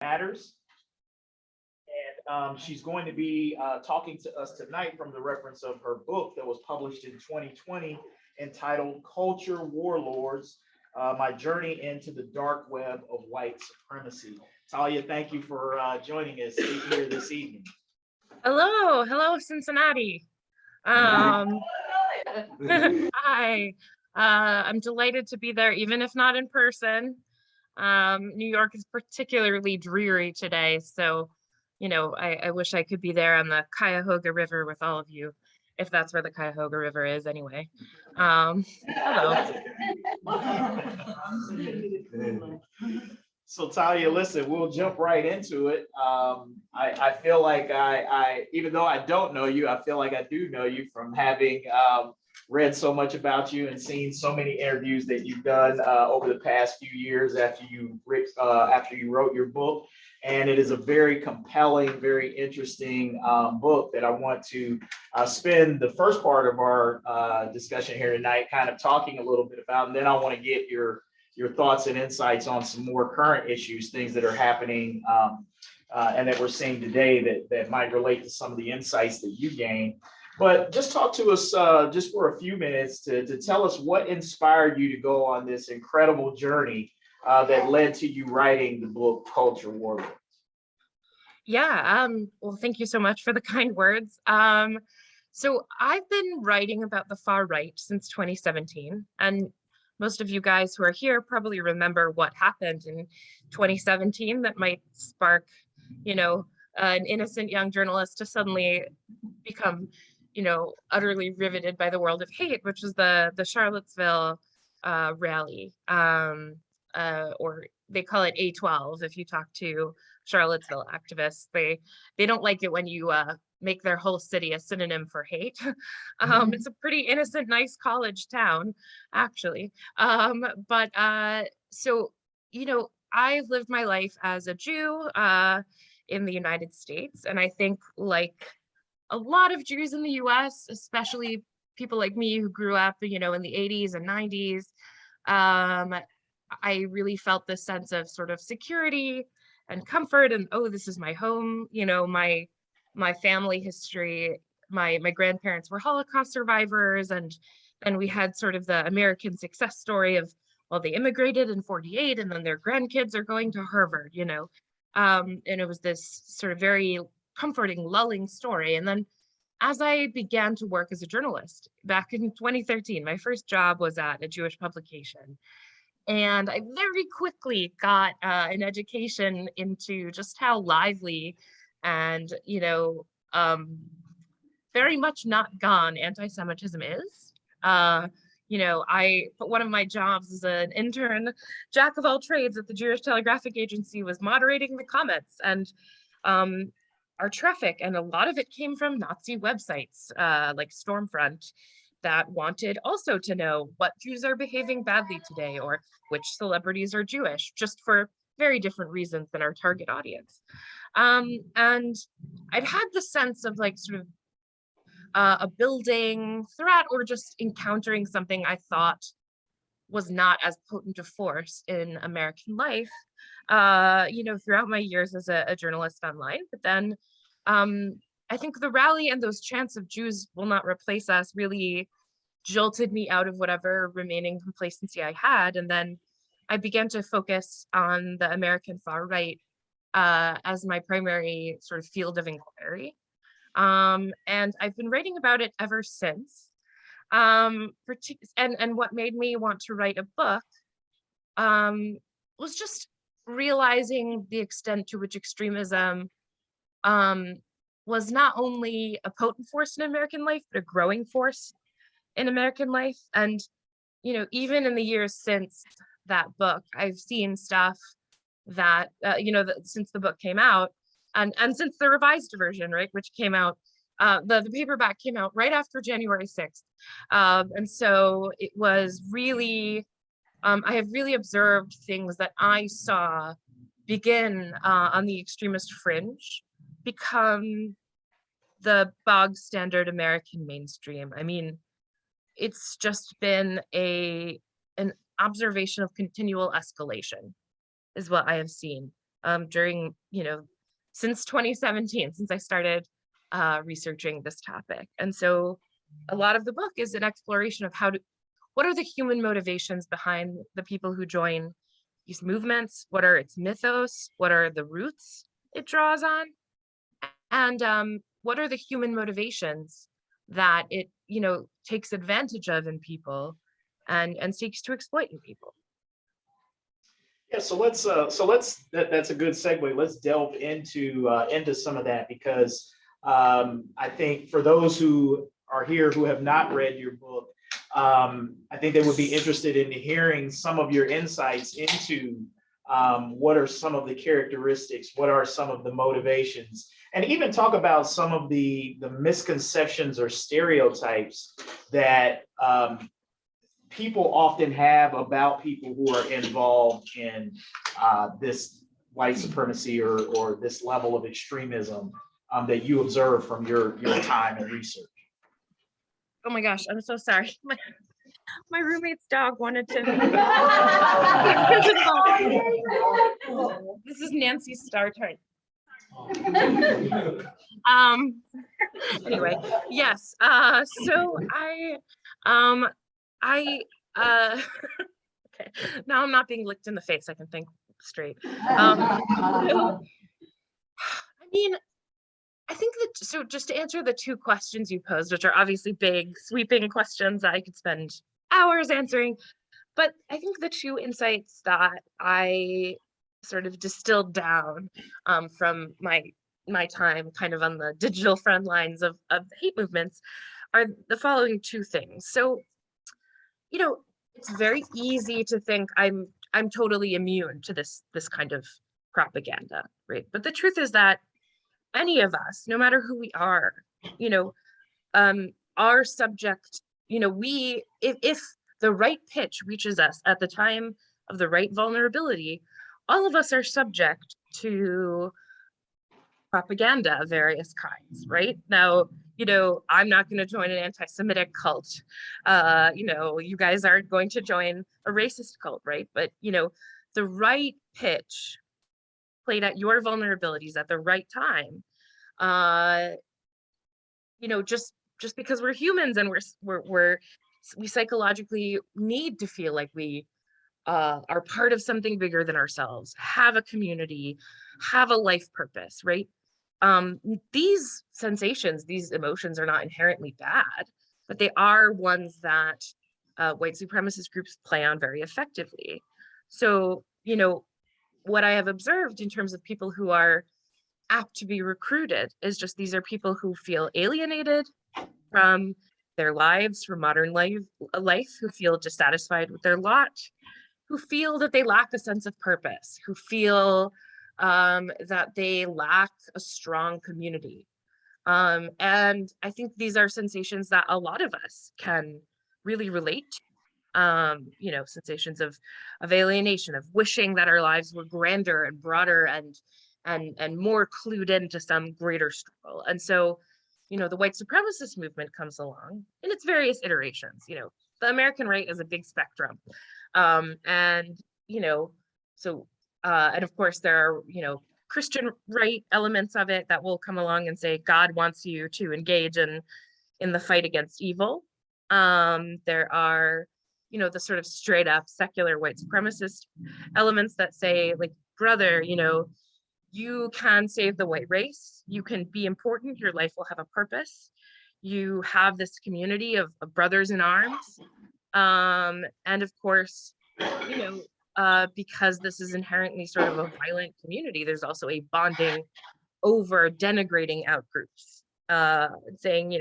Matters. And she's going to be talking to us tonight from the reference of her book that was published in 2020 entitled Culture Warlords, My Journey into the Dark Web of White Supremacy. Talia, thank you for joining us here this evening. Hello, Cincinnati. Hi. I'm delighted to be there, even if not in person. New York is particularly dreary today, so I wish I could be there on the Cuyahoga River with all of you, if that's where the Cuyahoga River is anyway. Hello. So Talia, listen, we'll jump right into it. I feel like I, even though I don't know you, I feel like I do know you from having read so much about you and seen so many interviews that you've done over the past few years after you wrote your book. And it is a very compelling, very interesting book that I want to spend the first part of our discussion here tonight kind of talking a little bit about, and then I want to get your thoughts and insights on some more current issues, things that are happening and that we're seeing today that might relate to some of the insights that you gained. But just talk to us just for a few minutes to tell us what inspired you to go on this incredible journey that led to you writing the book Culture Warlords. Yeah, well, thank you so much for the kind words. So I've been writing about the far right since 2017, and most of you guys who are here probably remember what happened in 2017 that might spark, an innocent young journalist to suddenly become, utterly riveted by the world of hate, which was the Charlottesville rally, or they call it A12. If you talk to Charlottesville activists, they don't like it when you make their whole city a synonym for hate. It's a pretty innocent, nice college town, actually. So, I've lived my life as a Jew in the United States. And I think, like a lot of Jews in the US, especially people like me who grew up, in the 80s and 90s, I really felt this sense of sort of security and comfort and, oh, this is my home. My family history, my grandparents were Holocaust survivors, and we had sort of the American success story of, well, they immigrated in 48 and then their grandkids are going to Harvard, and it was this sort of very comforting, lulling story. And then as I began to work as a journalist back in 2013, my first job was at a Jewish publication. And I very quickly got an education into just how lively and, very much not gone anti-Semitism is. One of my jobs as an intern, jack of all trades at the Jewish Telegraphic Agency, was moderating the comments and our traffic. And a lot of it came from Nazi websites like Stormfront that wanted also to know what Jews are behaving badly today or which celebrities are Jewish, just for very different reasons than our target audience. And I'd had the sense of like sort of a building threat or just encountering something I thought was not as potent a force in American life, throughout my years as a journalist online. But then I think the rally and those chants of Jews will not replace us really jolted me out of whatever remaining complacency I had. And then I began to focus on the American far right as my primary sort of field of inquiry. And I've been writing about it ever since. And what made me want to write a book was just realizing the extent to which extremism was not only a potent force in American life, but a growing force in American life. And, even in the years since that book, I've seen stuff that, since the book came out and since the revised version, right, which came out, the paperback came out right after January 6th. And so it was really, I have really observed things that I saw begin on the extremist fringe become the bog standard American mainstream. I mean, it's just been an observation of continual escalation is what I have seen during, since 2017, since I started researching this topic. And so a lot of the book is an exploration of what are the human motivations behind the people who join these movements? What are its mythos? What are the roots it draws on? And what are the human motivations that it, takes advantage of in people and seeks to exploit in people? Yeah, so that's a good segue. Let's delve into some of that, because I think for those who are here who have not read your book, I think they would be interested in hearing some of your insights into what are some of the characteristics, what are some of the motivations, and even talk about some of the misconceptions or stereotypes that people often have about people who are involved in this white supremacy or this level of extremism that you observe from your time and research. Oh my gosh, I'm so sorry. My roommate's dog wanted to. This is Nancy's star turn. Anyway, yes. So okay, now I'm not being licked in the face. I can think straight. I think that, so just to answer the two questions you posed, which are obviously big, sweeping questions that I could spend hours answering, but I think the two insights that I sort of distilled down from my time kind of on the digital front lines of hate movements are the following two things. So, it's very easy to think I'm totally immune to this kind of propaganda, right? But the truth is that any of us, no matter who we are, are subject, if the right pitch reaches us at the time of the right vulnerability, all of us are subject to propaganda of various kinds, right? Now, I'm not going to join an anti-Semitic cult. You guys aren't going to join a racist cult, right? But, the right pitch played at your vulnerabilities at the right time, just because we're humans and we psychologically need to feel like we are part of something bigger than ourselves, have a community, have a life purpose, right? These sensations, these emotions are not inherently bad, but they are ones that white supremacist groups play on very effectively. So, what I have observed in terms of people who are apt to be recruited is just these are people who feel alienated from their lives, from modern life, who feel dissatisfied with their lot, who feel that they lack a sense of purpose, who feel that they lack a strong community. And I think these are sensations that a lot of us can really relate to. Sensations of alienation, of wishing that our lives were grander and broader and more clued into some greater struggle. And so, the white supremacist movement comes along in its various iterations. The American right is a big spectrum. And of course there are, Christian right elements of it that will come along and say, God wants you to engage in the fight against evil. There are, the sort of straight up secular white supremacist elements that say, like, brother, you can save the white race. You can be important. Your life will have a purpose. You have this community of brothers in arms. And of course, because this is inherently sort of a violent community, there's also a bonding over denigrating out groups, saying,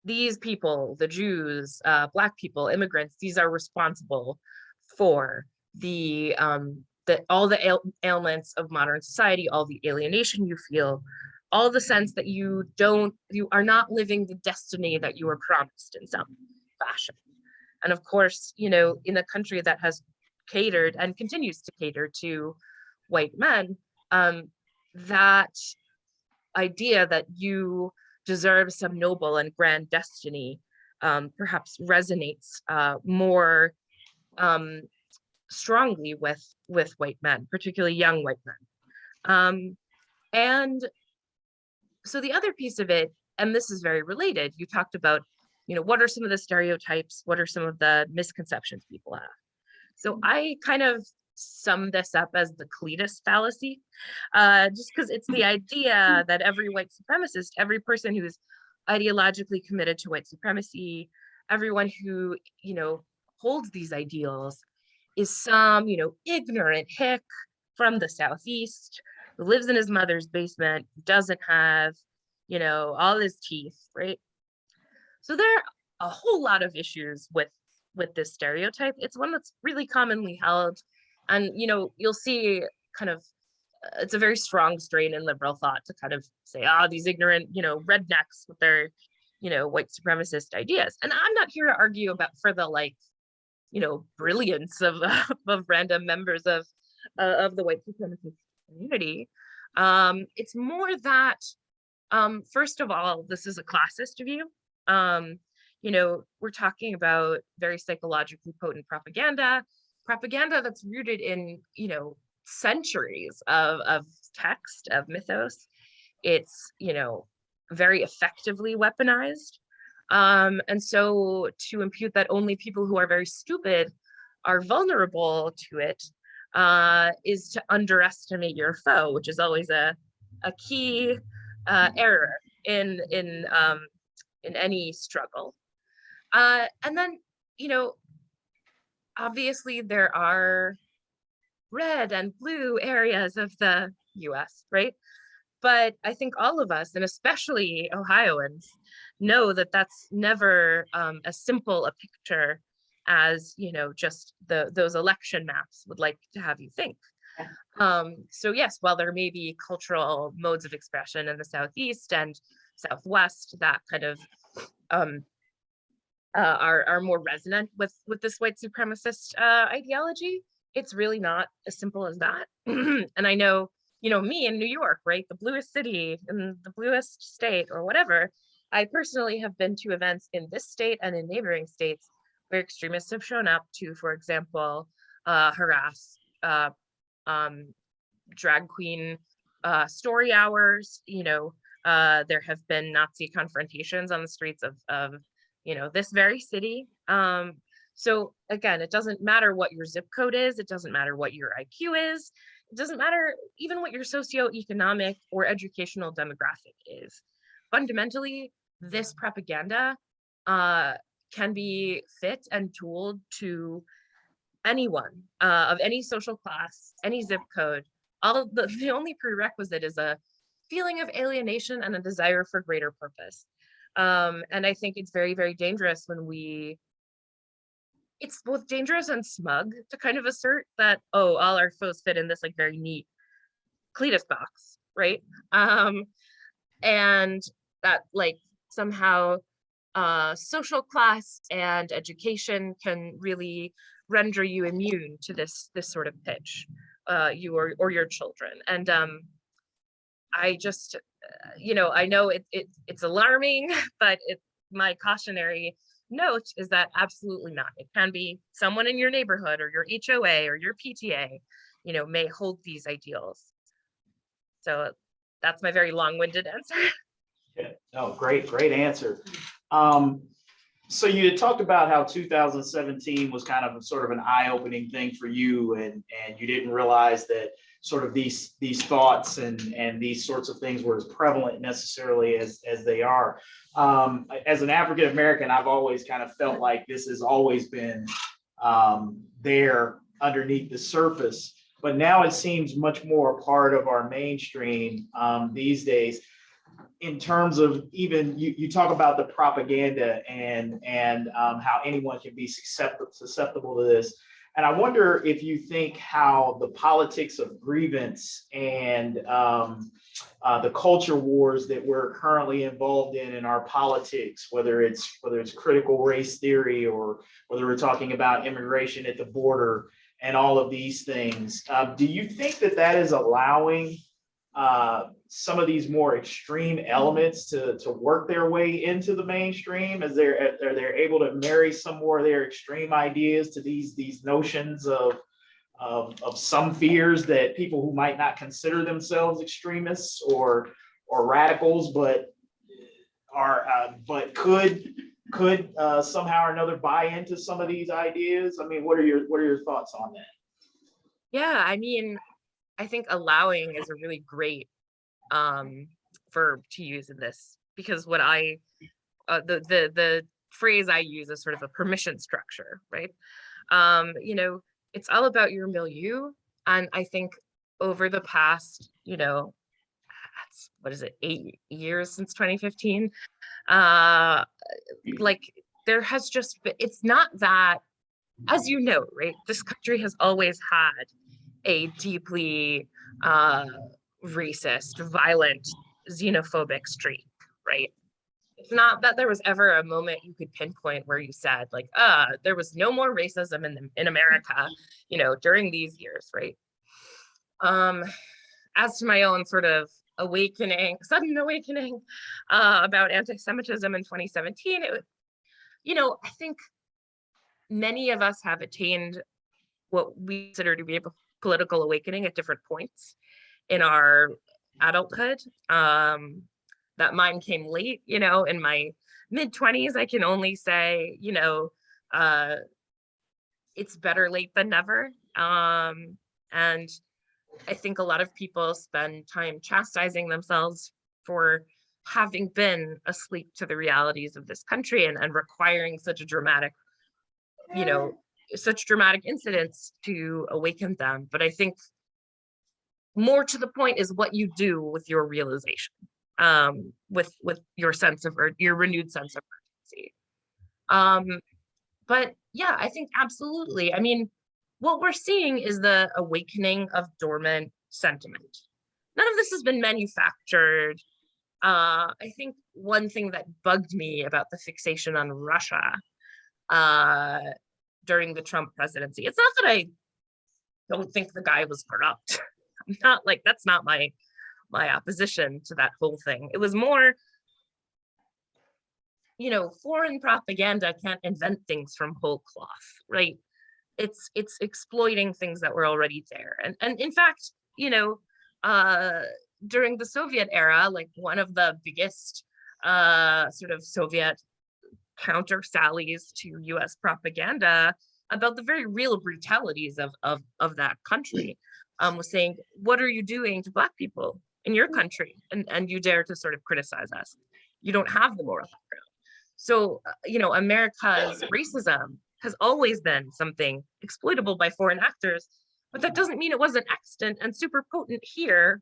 these people, the Jews, Black people, immigrants, these are responsible for all the ailments of modern society, all the alienation you feel, all the sense that you are not living the destiny that you were promised in some fashion. And of course, in a country that has catered and continues to cater to white men, that idea that you deserve some noble and grand destiny perhaps resonates more strongly with white men, particularly young white men. And so the other piece of it, and this is very related, you talked about, what are some of the stereotypes? What are some of the misconceptions people have? So I kind of sum this up as the Cletus fallacy, just because it's the idea that every white supremacist, every person who's ideologically committed to white supremacy, everyone who, holds these ideals is some, ignorant hick from the Southeast who lives in his mother's basement, doesn't have, all his teeth, right? So there are a whole lot of issues with this stereotype. It's one that's really commonly held, and you'll see kind of it's a very strong strain in liberal thought to kind of say, these ignorant, rednecks with their, white supremacist ideas. And I'm not here to argue about for the brilliance of of random members of the white supremacist community. It's more that, first of all, this is a classist view. We're talking about very psychologically potent propaganda that's rooted in, centuries of text, of mythos. It's, very effectively weaponized. And so to impute that only people who are very stupid are vulnerable to it is to underestimate your foe, which is always a key error in any struggle. And then, obviously there are red and blue areas of the US, right? But I think all of us, and especially Ohioans, know that that's never as simple a picture as, just those election maps would like to have you think. So yes, while there may be cultural modes of expression in the Southeast and Southwest that kind of are more resonant with this white supremacist ideology, it's really not as simple as that. And I know, me in New York, right, the bluest city in the bluest state or whatever, I personally have been to events in this state and in neighboring states where extremists have shown up to, for example, harass drag queen story hours. There have been Nazi confrontations on the streets of this very city. So again, it doesn't matter what your zip code is. It doesn't matter what your IQ is. It doesn't matter even what your socioeconomic or educational demographic is. Fundamentally, this propaganda can be fit and tooled to anyone of any social class, any zip code. The only prerequisite is a feeling of alienation and a desire for greater purpose. And I think it's very, very dangerous when it's both dangerous and smug to kind of assert that, all our foes fit in this very neat Cletus box, right? And that somehow social class and education can really render you immune to this sort of pitch, you or your children. And I just, I know it's alarming, but my cautionary note is that absolutely not. It can be someone in your neighborhood or your HOA or your PTA, may hold these ideals. So that's my very long-winded answer. Yeah, no, great answer. So you had talked about how 2017 was kind of sort of an eye-opening thing for you, and you didn't realize that sort of these thoughts and these sorts of things were as prevalent necessarily as they are. As an African American, I've always kind of felt like this has always been there underneath the surface, but now it seems much more a part of our mainstream these days. In terms of even you talk about the propaganda and how anyone can be susceptible to this. And I wonder if you think how the politics of grievance and the culture wars that we're currently involved in our politics, whether it's critical race theory or whether we're talking about immigration at the border and all of these things, do you think that is allowing some of these more extreme elements to work their way into the mainstream? Are they able to marry some more of their extreme ideas to these notions of of some fears that people who might not consider themselves extremists or radicals, but could somehow or another buy into some of these ideas? I mean, what are your thoughts on that? Yeah, I mean, I think allowing is a really great verb to use in this, because what the phrase I use is sort of a permission structure, right? You know, it's all about your milieu. And I think over the past, you know, what is it, 8 years since 2015, like there has just been, it's not that, as you know, right, this country has always had a deeply racist, violent, xenophobic streak, right? It's not that there was ever a moment you could pinpoint where you said like, there was no more racism in America, you know, during these years, right? As to my own sort of sudden awakening about anti-Semitism in 2017, you know, I think many of us have attained what we consider to be a political awakening at different points in our adulthood. That mine came late, you know, in my mid-20s. I can only say, you know, it's better late than never. And I think a lot of people spend time chastising themselves for having been asleep to the realities of this country and requiring such a dramatic, you know, such dramatic incidents to awaken them. But I think more to the point is what you do with your realization, with your sense of your renewed sense of urgency. But yeah, I think absolutely. I mean, what we're seeing is the awakening of dormant sentiment. None of this has been manufactured. I think one thing that bugged me about the fixation on Russia during the Trump presidency, it's not that I don't think the guy was corrupt. I'm not like, that's not my opposition to that whole thing. It was more, you know, foreign propaganda can't invent things from whole cloth, right? It's exploiting things that were already there. And in fact, you know, during the Soviet era, like one of the biggest sort of Soviet counter sallies to US propaganda about the very real brutalities of that country was saying, what are you doing to Black people in your country? And you dare to sort of criticize us. You don't have the moral high ground. So, you know, America's racism has always been something exploitable by foreign actors, but that doesn't mean it wasn't extant and super potent here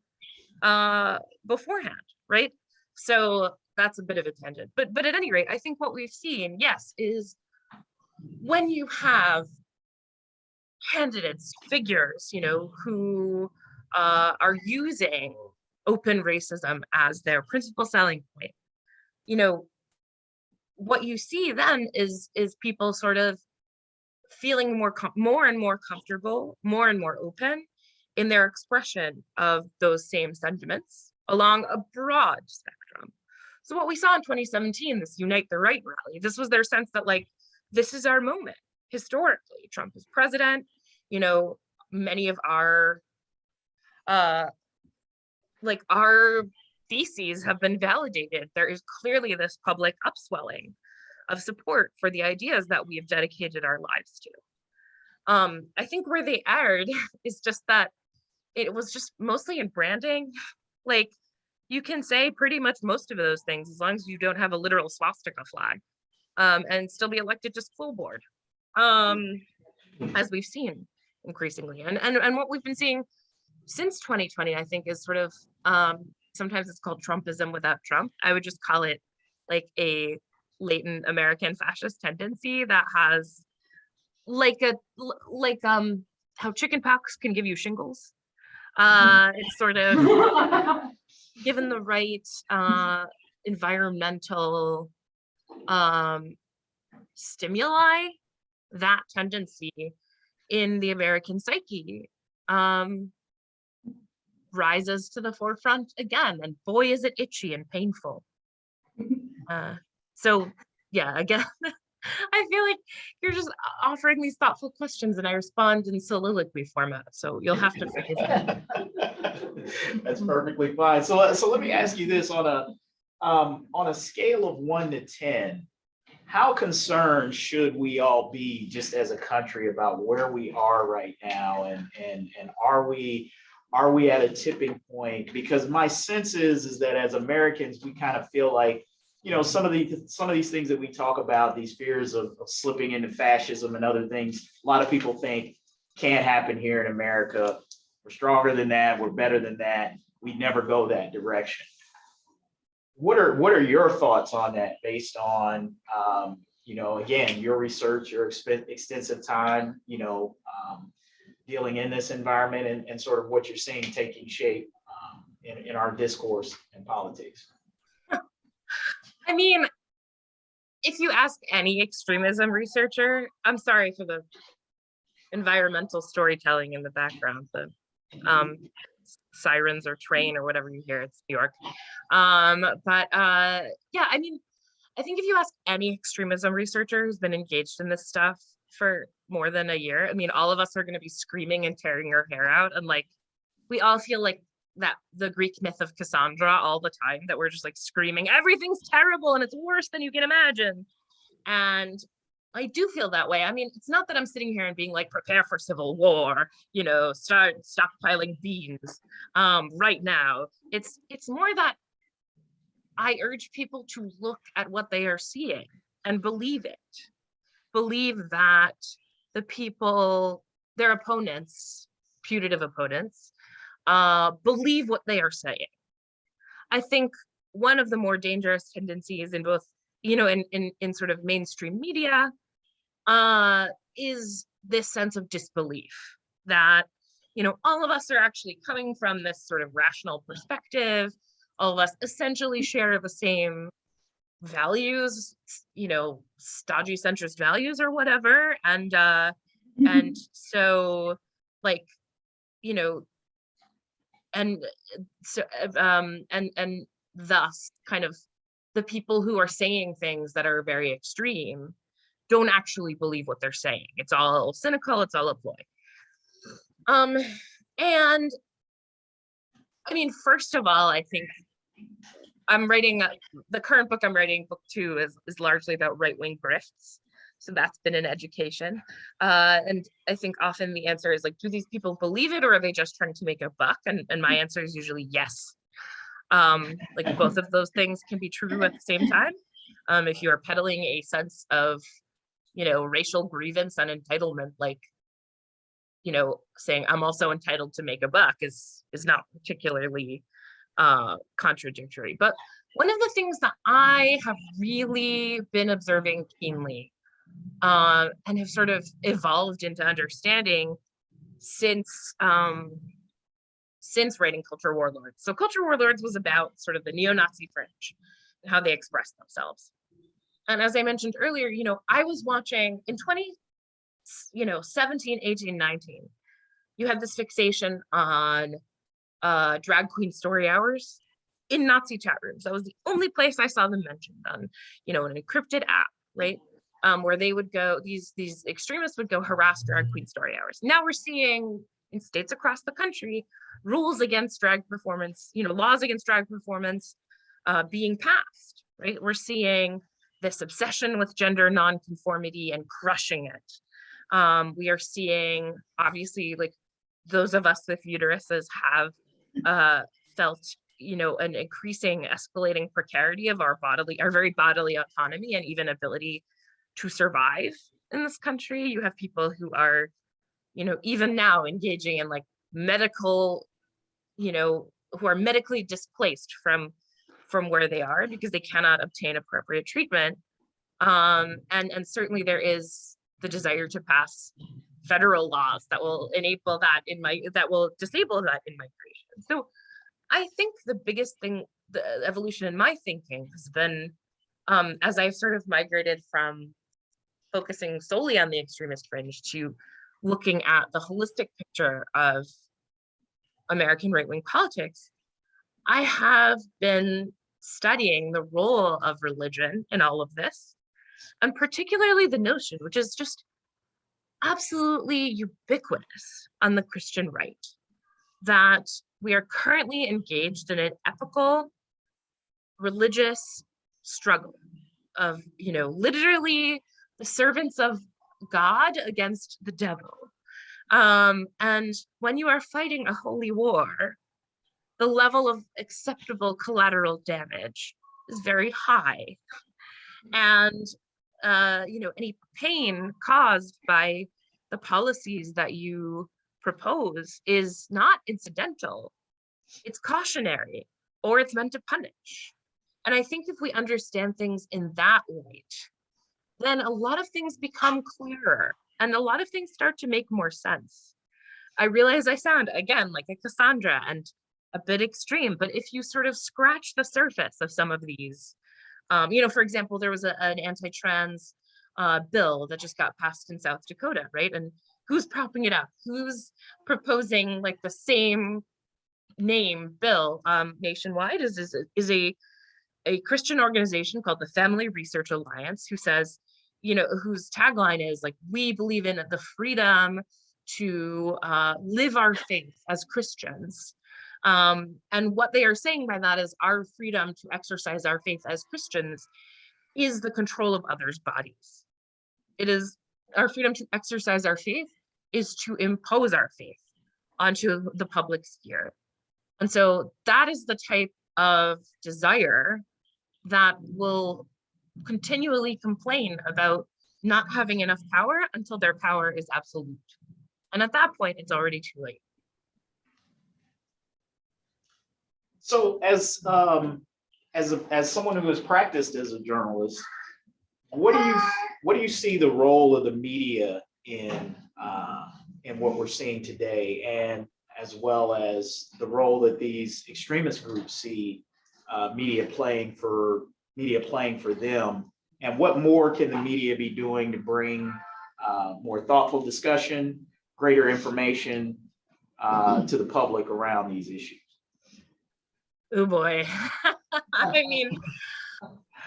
beforehand, right? So that's a bit of a tangent. But at any rate, I think what we've seen, yes, is when you have candidates, figures, you know, who are using open racism as their principal selling point, you know, what you see then is people sort of feeling more and more comfortable, more and more open in their expression of those same sentiments along a broad spectrum. So what we saw in 2017, this Unite the Right rally, this was their sense that like, this is our moment. Historically, Trump is president, you know, many of our like our theses have been validated. There is clearly this public upswelling of support for the ideas that we have dedicated our lives to. I think where they erred is just that it was just mostly in branding. Like, you can say pretty much most of those things as long as you don't have a literal swastika flag, and still be elected to school board, as we've seen increasingly. And what we've been seeing since 2020, I think, is sort of, sometimes it's called Trumpism without Trump. I would just call it like a latent American fascist tendency that has like how chickenpox can give you shingles. It's sort of given the right environmental stimuli, that tendency in the American psyche rises to the forefront again, and boy is it itchy and painful. So yeah, again, I feel like you're just offering these thoughtful questions and I respond in soliloquy format. So you'll have to forgive me. That's perfectly fine. So let me ask you this on a scale of 1 to 10, how concerned should we all be just as a country about where we are right now, and are we at a tipping point? Because my sense is that as Americans, we kind of feel like, you know, some of these things that we talk about, these fears of slipping into fascism and other things, a lot of people think can't happen here in America. We're stronger than that. We're better than that. We never go that direction. What are your thoughts on that, based on you know, again, your research, your extensive time, you know, dealing in this environment, and sort of what you're seeing taking shape in our discourse and politics? I mean, if you ask any extremism researcher, I'm sorry for the environmental storytelling in the background, the sirens or train or whatever you hear, it's New York. Yeah, I mean, I think if you ask any extremism researcher who's been engaged in this stuff for more than a year, I mean, all of us are going to be screaming and tearing our hair out. And like, we all feel like that the Greek myth of Cassandra all the time, that we're just like screaming, everything's terrible and it's worse than you can imagine. And I do feel that way. I mean, it's not that I'm sitting here and being like, prepare for civil war, you know, start stockpiling beans right now. It's more that I urge people to look at what they are seeing and believe it. Believe that the people, their opponents, putative opponents, believe what they are saying. I think one of the more dangerous tendencies in both, you know, in sort of mainstream media, is this sense of disbelief that, you know, all of us are actually coming from this sort of rational perspective. All of us essentially share the same values, you know, stodgy centrist values or whatever. And so, like, you know, and so and thus kind of the people who are saying things that are very extreme don't actually believe what they're saying. It's all cynical, it's all a ploy. And I mean, first of all, I think I'm writing the current book I'm writing, book 2, is largely about right-wing grifts. So that's been an education. And I think often the answer is like, do these people believe it, or are they just trying to make a buck? And my answer is usually yes. Like both of those things can be true at the same time. If you are peddling a sense of, you know, racial grievance and entitlement, like, you know, saying I'm also entitled to make a buck is not particularly contradictory. But one of the things that I have really been observing keenly and have sort of evolved into understanding since writing Culture Warlords. So Culture Warlords was about sort of the neo-Nazi fringe and how they express themselves. And as I mentioned earlier, you know, I was watching in 2017, 18, 19, you had this fixation on drag queen story hours in Nazi chat rooms. That was the only place I saw them mentioned on, you know, an encrypted app, right? Where they would go, these extremists would go harass drag queen story hours. Now we're seeing in states across the country, rules against drag performance, you know, laws against drag performance being passed, right? We're seeing this obsession with gender nonconformity and crushing it. We are seeing, obviously, like those of us with uteruses have felt, you know, an increasing escalating precarity of our very bodily autonomy and even ability to survive in this country. You have people who are, you know, even now engaging in like medical, you know, who are medically displaced from where they are because they cannot obtain appropriate treatment. And certainly there is the desire to pass federal laws that will enable that that will disable that in migration. So I think the biggest thing, the evolution in my thinking has been, as I've sort of migrated from focusing solely on the extremist fringe to looking at the holistic picture of American right-wing politics, I have been studying the role of religion in all of this. And particularly the notion, which is just absolutely ubiquitous on the Christian right, that we are currently engaged in an ethical, religious struggle of, literally the servants of God against the devil. And when you are fighting a holy war, the level of acceptable collateral damage is very high. And, any pain caused by the policies that you propose is not incidental, it's cautionary, or it's meant to punish. And I think if we understand things in that light, then a lot of things become clearer and a lot of things start to make more sense. I realize I sound, again, like a Cassandra and a bit extreme, but if you sort of scratch the surface of some of these, for example, there was an anti-trans bill that just got passed in South Dakota, right? And who's propping it up? Who's proposing like the same name bill nationwide is a Christian organization called the Family Research Alliance, who says, whose tagline is like, we believe in the freedom to live our faith as Christians. And what they are saying by that is our freedom to exercise our faith as Christians is the control of others' bodies. It is our freedom to exercise our faith is to impose our faith onto the public sphere. And so that is the type of desire that will continually complain about not having enough power until their power is absolute. And at that point, it's already too late. So as someone who has practiced as a journalist, what do you see the role of the media in what we're seeing today, and as well as the role that these extremist groups see media playing for them, and what more can the media be doing to bring more thoughtful discussion, greater information to the public around these issues? Oh boy. I mean,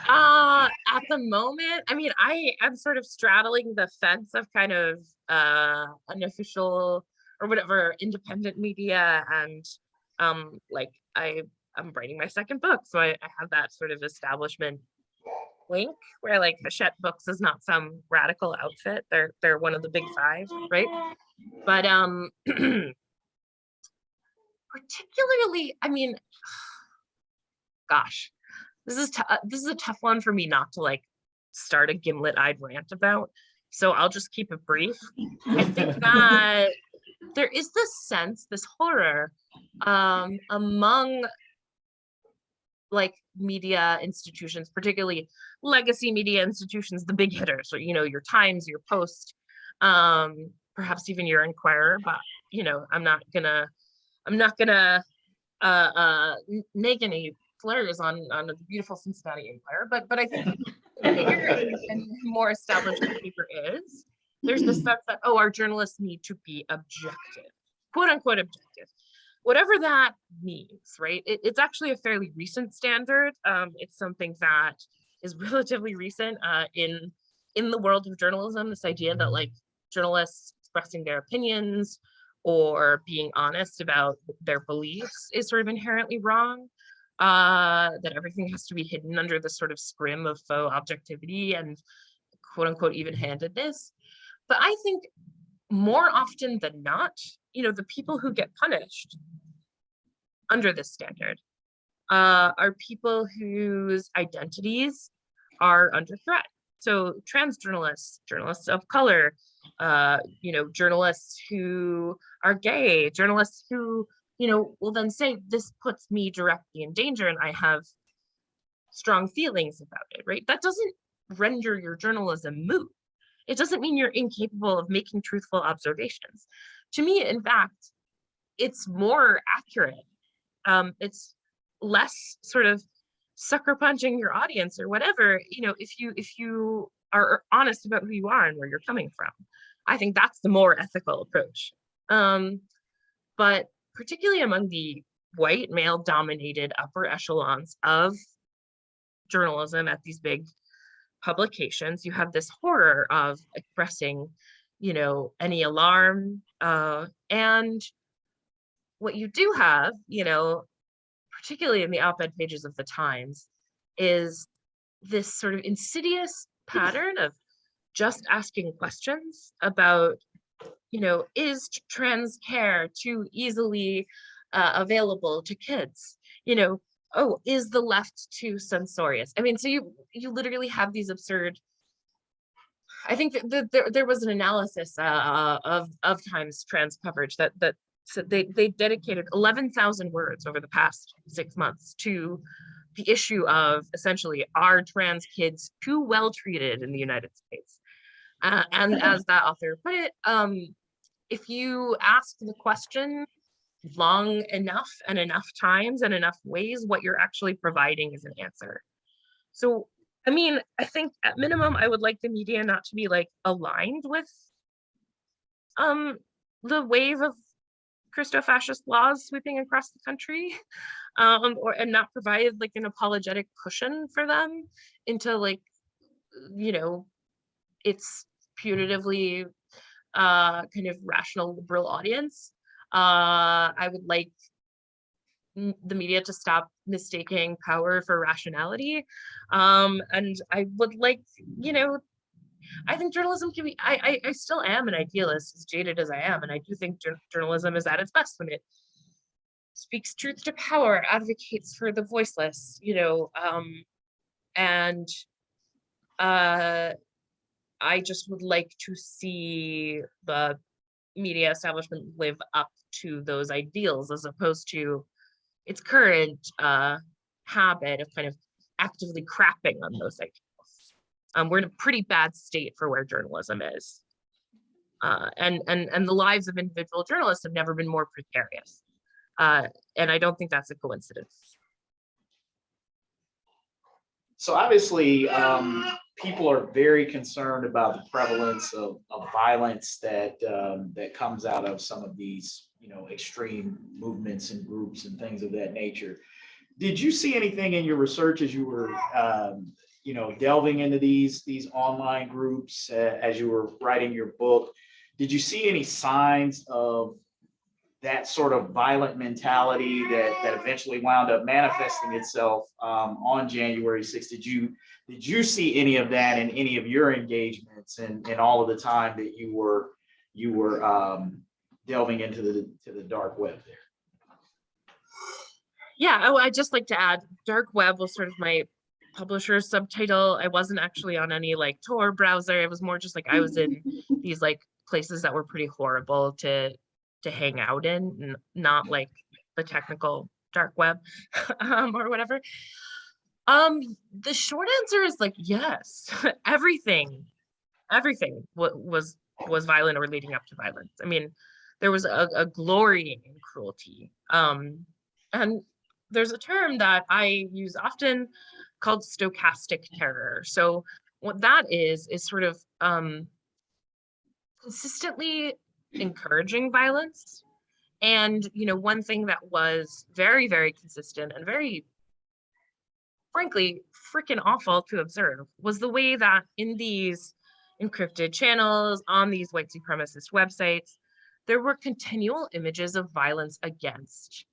at the moment, I'm sort of straddling the fence of kind of unofficial or whatever independent media, and I'm writing my second book, so I have that sort of establishment wink where like Hachette Books is not some radical outfit. They're one of the big five, right? But particularly, gosh, this is a tough one for me not to like start a gimlet-eyed rant about. So I'll just keep it brief. I think that there is this sense, this horror among like media institutions, particularly legacy media institutions, the big hitters, or your Times, your Post, perhaps even your Enquirer. But I'm not gonna make any flares on the beautiful Cincinnati Enquirer, but I think the bigger and more established the paper is, there's the sense that, our journalists need to be objective, quote unquote objective, whatever that means, right? It's actually a fairly recent standard. It's something that is relatively recent in the world of journalism, this idea that like journalists expressing their opinions or being honest about their beliefs is sort of inherently wrong, that everything has to be hidden under this sort of scrim of faux objectivity and quote unquote even-handedness. But I think more often than not, the people who get punished under this standard are people whose identities are under threat. So trans journalists, journalists of color, journalists who are gay, journalists who, will then say, this puts me directly in danger and I have strong feelings about it, right? That doesn't render your journalism moot. It doesn't mean you're incapable of making truthful observations. To me, in fact, it's more accurate. It's less sort of sucker punching your audience or whatever, if you are honest about who you are and where you're coming from. I think that's the more ethical approach. But particularly among the white male-dominated upper echelons of journalism at these big publications, you have this horror of expressing, any alarm. And what you do have, particularly in the op-ed pages of the Times, is this sort of insidious pattern of just asking questions about, is trans care too easily available to kids? Oh, is the left too censorious? I mean, so you literally have these absurd. I think that there was an analysis of Times trans coverage that said they dedicated 11,000 words over the past 6 months to the issue of essentially, are trans kids too well treated in the United States? And as that author put it, if you ask the question long enough and enough times and enough ways, what you're actually providing is an answer. So, I mean, I think at minimum, I would like the media not to be like aligned with the wave of Christo-fascist laws sweeping across the country, and not provide like an apologetic cushion for them into like, its putatively kind of rational liberal audience. I would like the media to stop mistaking power for rationality. And I would like, I think journalism can be, I still am an idealist, as jaded as I am, and I do think journalism is at its best when it speaks truth to power, advocates for the voiceless, and I just would like to see the media establishment live up to those ideals, as opposed to its current habit of kind of actively crapping on those ideals. We're in a pretty bad state for where journalism is. And the lives of individual journalists have never been more precarious. And I don't think that's a coincidence. So obviously, people are very concerned about the prevalence of violence that comes out of some of these, extreme movements and groups and things of that nature. Did you see anything in your research as you were, delving into these online groups, as you were writing your book? Did you see any signs of that sort of violent mentality that eventually wound up manifesting itself on January 6th? Did you see any of that in any of your engagements and all of the time that you were delving into the dark web there? Yeah, I'd just like to add, dark web was sort of my publisher's subtitle. I wasn't actually on any like Tor browser. It was more just like I was in these like places that were pretty horrible to hang out in, not like the technical dark web or whatever. The short answer is like, yes, everything was violent or leading up to violence. I mean, there was a glorying in cruelty. And there's a term that I use often called stochastic terror. So what that is sort of consistently encouraging violence. And, one thing that was very, very consistent and very, frankly, freaking awful to observe was the way that in these encrypted channels, on these white supremacist websites, there were continual images of violence against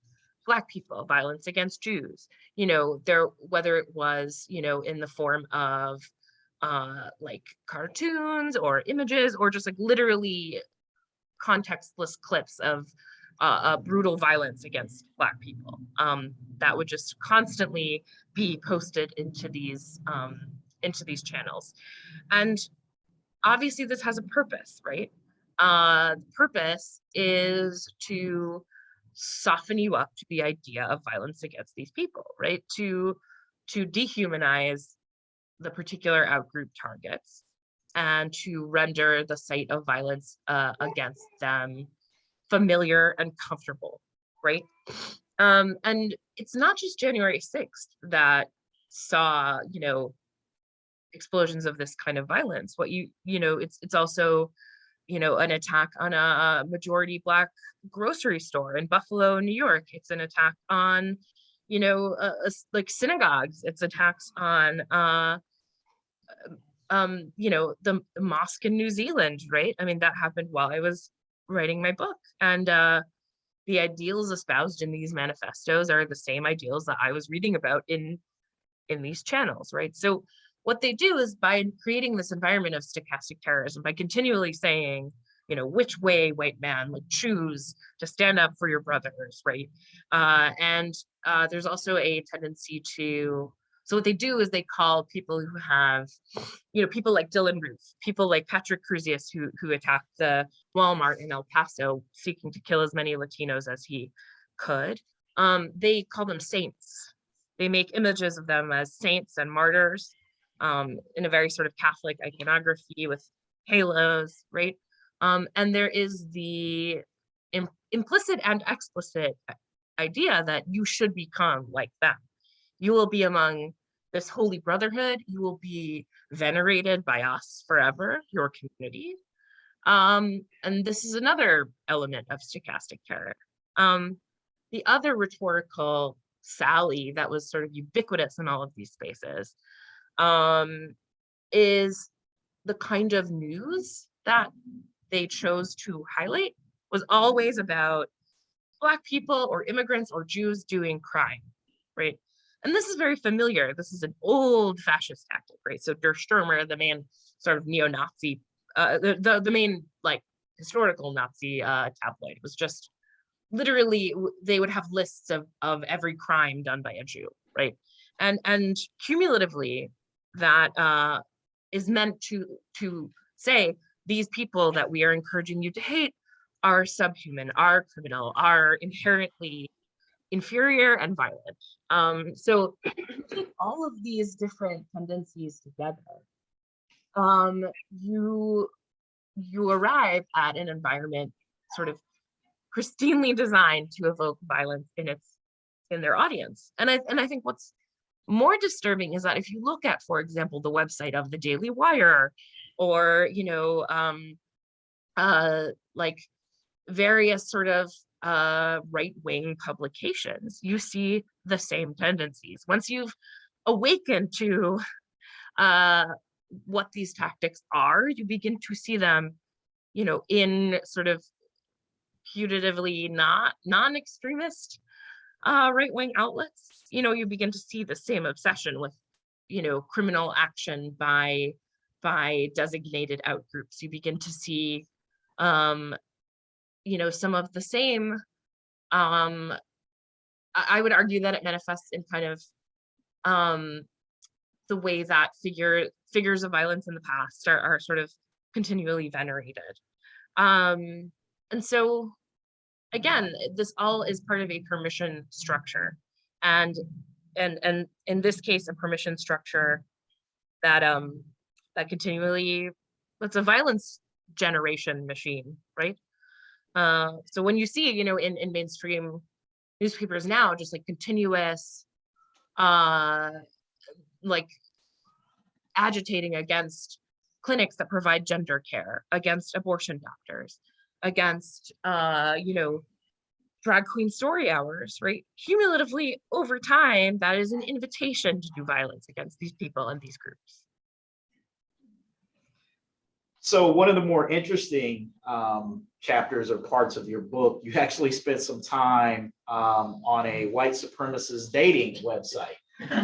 Black people, violence against Jews, whether it was, in the form of like cartoons or images, or just like literally contextless clips of brutal violence against Black people that would just constantly be posted into these channels. And obviously this has a purpose, right? The purpose is to soften you up to the idea of violence against these people, right? To dehumanize the particular outgroup targets and to render the sight of violence against them familiar and comfortable, right? And it's not just January 6th that saw, explosions of this kind of violence. It's also, an attack on a majority Black grocery store in Buffalo, New York. It's an attack on, like synagogues. It's attacks on you know, the mosque in New Zealand, right? I mean, that happened while I was writing my book. And the ideals espoused in these manifestos are the same ideals that I was reading about in these channels, right? So what they do is, by creating this environment of stochastic terrorism, by continually saying, you know, which way, white man, like choose to stand up for your brothers, right? And there's also a tendency to, so what they do is they call people who have, you know, people like Dylan Roof, people like Patrick Crusius, who attacked the Walmart in El Paso, seeking to kill as many Latinos as he could. They call them saints. They make images of them as saints and martyrs, in a very sort of Catholic iconography with halos, right? And there is the implicit and explicit idea that you should become like them. You will be among this holy brotherhood. You will be venerated by us forever, your community. And this is another element of stochastic terror. The other rhetorical sally that was sort of ubiquitous in all of these spaces is the kind of news that they chose to highlight was always about Black people or immigrants or Jews doing crime, right? And this is very familiar. This is an old fascist tactic, right? So Der Stürmer, the main sort of neo-Nazi, the main like historical Nazi tabloid, was just literally, they would have lists of every crime done by a Jew, right? And cumulatively, that is meant to say, these people that we are encouraging you to hate are subhuman, are criminal, are inherently inferior and violent. So take all of these different tendencies together, you arrive at an environment sort of pristinely designed to evoke violence in their audience. And I think what's more disturbing is that if you look at, for example, the website of the Daily Wire, or, you know, like various sort of right-wing publications, you see the same tendencies. Once you've awakened to what these tactics are, you begin to see them, you know, in sort of putatively non-extremist right-wing outlets. You know, you begin to see the same obsession with, you know, criminal action by designated outgroups. You begin to see you know, some of the same, I would argue that it manifests in kind of the way that figures of violence in the past are sort of continually venerated. And so again, this all is part of a permission structure, and in this case, a permission structure that that continually, that's a violence generation machine, right? So when you see, you know, in mainstream newspapers now, just like continuous, like agitating against clinics that provide gender care, against abortion doctors, against, you know, drag queen story hours, right? Cumulatively over time, that is an invitation to do violence against these people and these groups. So one of the more interesting chapters or parts of your book, you actually spent some time on a white supremacist dating website.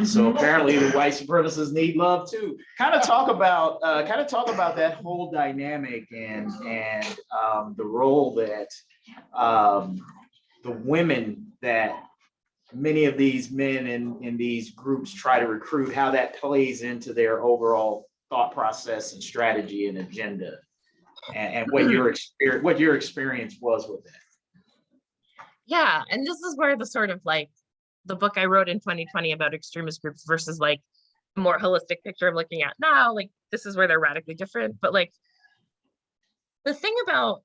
So apparently the white supremacists need love too. Kind of talk about that whole dynamic and the role that the women that many of these men in these groups try to recruit, how that plays into their overall thought process and strategy and agenda, and what your experience was with that. Yeah, and this is where the sort of like the book I wrote in 2020 about extremist groups versus like a more holistic picture I'm looking at now, like this is where they're radically different. But like the thing about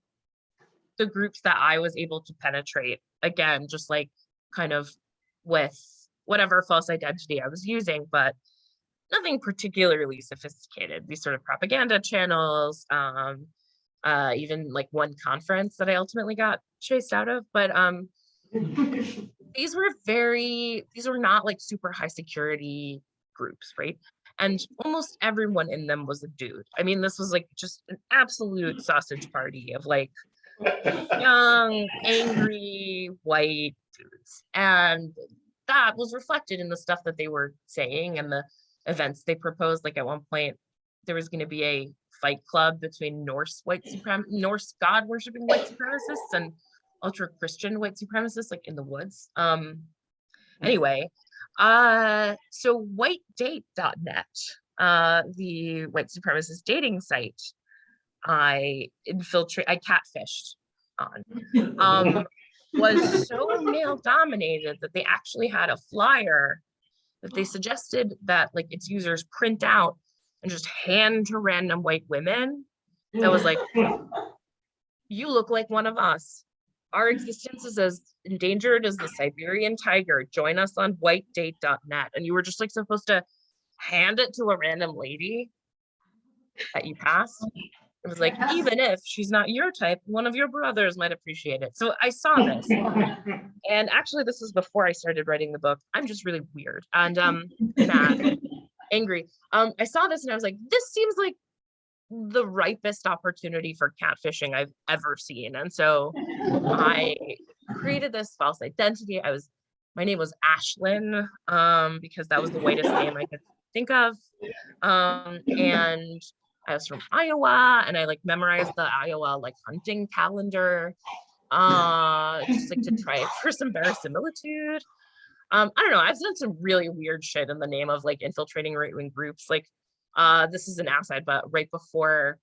the groups that I was able to penetrate, again, just like kind of with whatever false identity I was using, but nothing particularly sophisticated, these sort of propaganda channels, even like one conference that I ultimately got chased out of. But these were not like super high security groups, right? and almost everyone in them was a dude. I mean, this was like just an absolute sausage party of like young, angry, white dudes. And that was reflected in the stuff that they were saying and the events they proposed. Like at one point, there was going to be a fight club between Norse God worshiping white supremacists and ultra Christian white supremacists, like in the woods. Anyway, so whitedate.net, the white supremacist dating site, I catfished on, was so male dominated that they actually had a flyer that they suggested that like its users print out and just hand to random white women. That was like, you look like one of us. Our existence is as endangered as the Siberian tiger. Join us on whitedate.net. And you were just like supposed to hand it to a random lady that you passed. It was like, even if she's not your type, one of your brothers might appreciate it. So I saw this. And actually, this is before I started writing the book. I'm just really weird and mad, angry. I saw this and I was like, this seems like the ripest opportunity for catfishing I've ever seen. And so I created this false identity. My name was Ashlyn, because that was the whitest name I could think of. And I was from Iowa, and I like memorized the Iowa like hunting calendar, just like to try for some verisimilitude. I don't know. I've done some really weird shit in the name of like infiltrating right-wing groups. Like, this is an aside, but right before,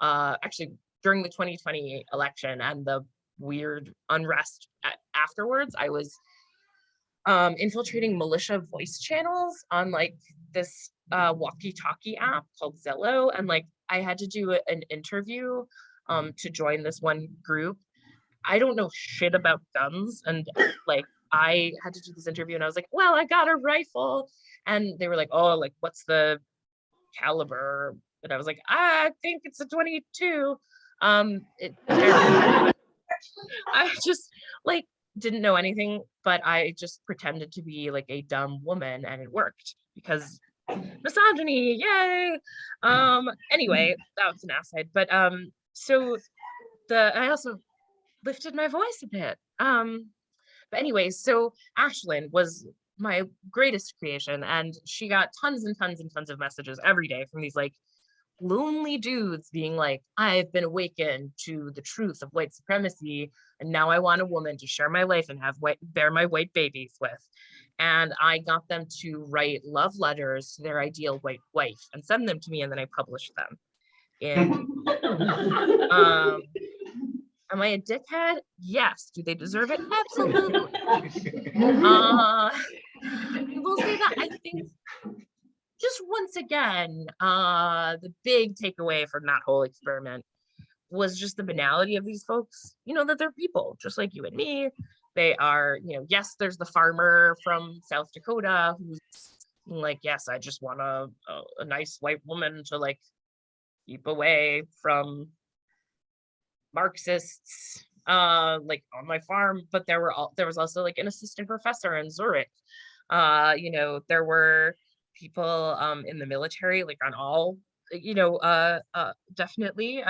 actually during the 2020 election and the weird unrest afterwards, I was infiltrating militia voice channels on like this walkie-talkie app called Zello, and like I had to do an interview to join this one group. I don't know shit about guns, and like I had to do this interview and I was like, well, I got a rifle, and they were like, oh, like what's the caliber? And I was like, I think it's a 22. I just like didn't know anything, but I just pretended to be like a dumb woman, and it worked because misogyny, yay. Anyway, that was an aside, but so I also lifted my voice a bit. But anyways, so Ashlyn was my greatest creation, and she got tons and tons and tons of messages every day from these like lonely dudes being like, I've been awakened to the truth of white supremacy, and now I want a woman to share my life and bear my white babies with. And I got them to write love letters to their ideal white wife and send them to me, and then I published them. And am I a dickhead? Yes. Do they deserve it? Absolutely. I will say that I think just once again, the big takeaway from that whole experiment was just the banality of these folks, that they're people just like you and me. They are, yes, there's the farmer from South Dakota who's like, yes, I just want a nice white woman to like keep away from Marxists like on my farm. But there was also like an assistant professor in Zurich. There were people in the military, like on all, definitely.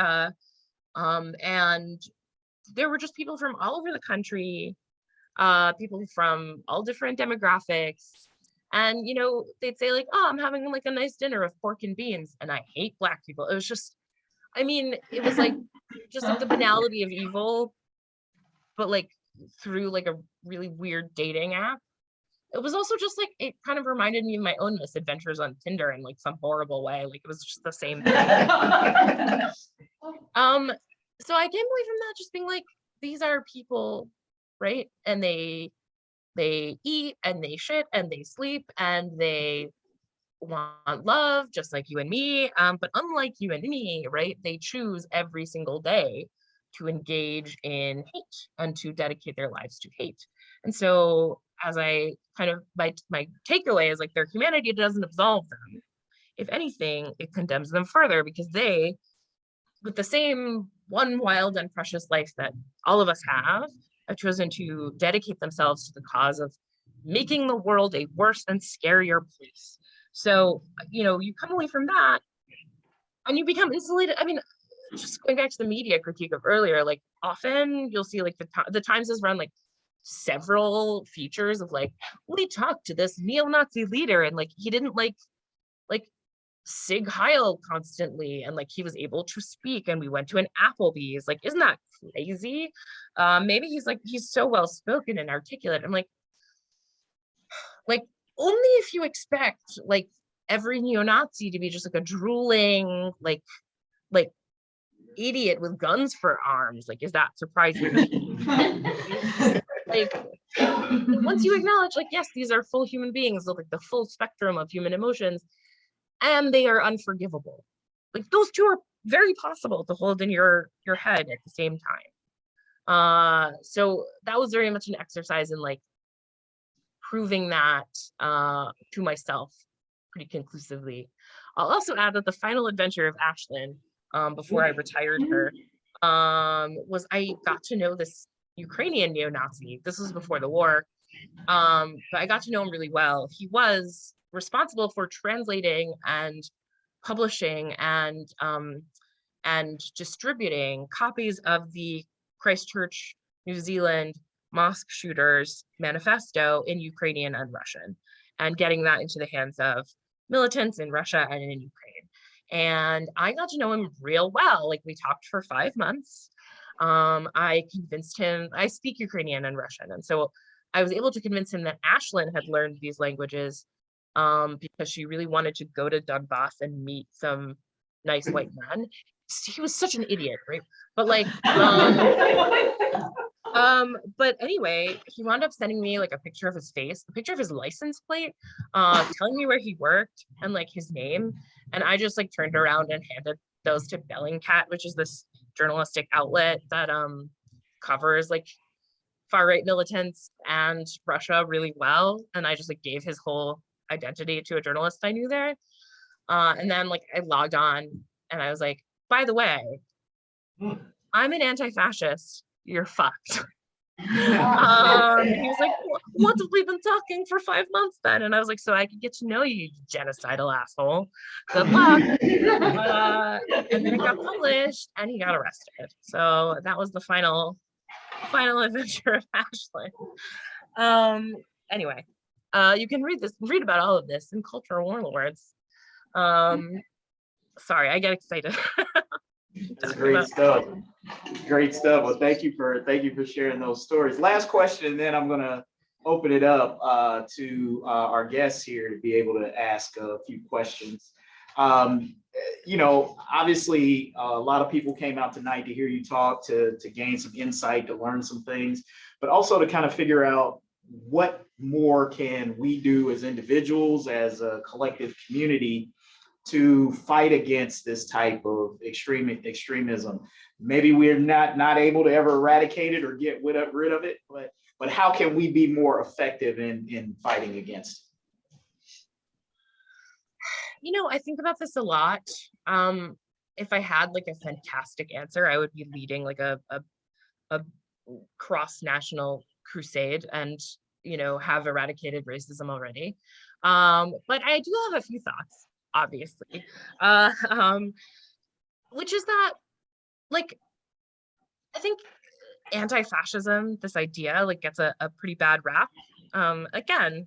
And there were just people from all over the country, people from all different demographics. And, they'd say like, oh, I'm having like a nice dinner of pork and beans. And I hate Black people. It was just, it was like, just like the banality of evil, but like through like a really weird dating app. It was also just like, it kind of reminded me of my own misadventures on Tinder in like some horrible way. Like it was just the same thing. So I came away from that just being like, these are people, right? And they eat and they shit and they sleep and they want love just like you and me. But unlike you and me, right? They choose every single day to engage in hate and to dedicate their lives to hate. And so as I kind of, my takeaway is like their humanity doesn't absolve them. If anything, it condemns them further, because they, with the same one wild and precious life that all of us have chosen to dedicate themselves to the cause of making the world a worse and scarier place. So, you come away from that and you become insulated. I mean, just going back to the media critique of earlier, like often you'll see like the Times has run like several features of like, we talked to this neo-Nazi leader and like he didn't like Sig Heil constantly, and like he was able to speak, and we went to an Applebee's. Like, isn't that crazy? Maybe he's so well spoken and articulate. I'm like only if you expect like every neo-Nazi to be just like a drooling like idiot with guns for arms, like is that surprising? Like once you acknowledge like, yes, these are full human beings with like the full spectrum of human emotions, and they are unforgivable. Like those two are very possible to hold in your head at the same time. So that was very much an exercise in like proving that to myself pretty conclusively. I'll also add that the final adventure of Ashlyn, before I retired her, was I got to know this Ukrainian neo-Nazi. This was before the war, but I got to know him really well. He was responsible for translating and publishing and distributing copies of the Christchurch, New Zealand mosque shooters manifesto in Ukrainian and Russian, and getting that into the hands of militants in Russia and in Ukraine. And I got to know him real well. Like we talked for 5 months. I convinced him, I speak Ukrainian and Russian. And so I was able to convince him that Ashlyn had learned these languages because she really wanted to go to Donbass and meet some nice white men. He was such an idiot, right? But like, but anyway, he wound up sending me like a picture of his face, a picture of his license plate, telling me where he worked and like his name. And I just like turned around and handed those to Bellingcat, which is this journalistic outlet that covers like far-right militants and Russia really well. And I just like gave his whole identity to a journalist I knew there. And then like I logged on and I was like, by the way, I'm an anti-fascist. You're fucked. And he was like, what have we been talking for 5 months then? And I was like, so I could get to know you, you genocidal asshole. Good luck. And then it got published and he got arrested. So that was the final adventure of Ashlyn. Anyway, you can read about all of this in Cultural Warlords. Sorry, I get excited. That's great stuff. Great stuff. Well, thank you for sharing those stories. Last question, and then I'm going to open it up to our guests here to be able to ask a few questions. Obviously, a lot of people came out tonight to hear you talk, to gain some insight, to learn some things, but also to kind of figure out what more can we do as individuals, as a collective community, to fight against this type of extremism. Maybe we're not able to ever eradicate it or get rid of it, but how can we be more effective in fighting against it? I think about this a lot. If I had like a fantastic answer, I would be leading like a cross-national crusade and have eradicated racism already. But I do have a few thoughts, obviously, which is that like I think anti-fascism, this idea, like gets a pretty bad rap. Again,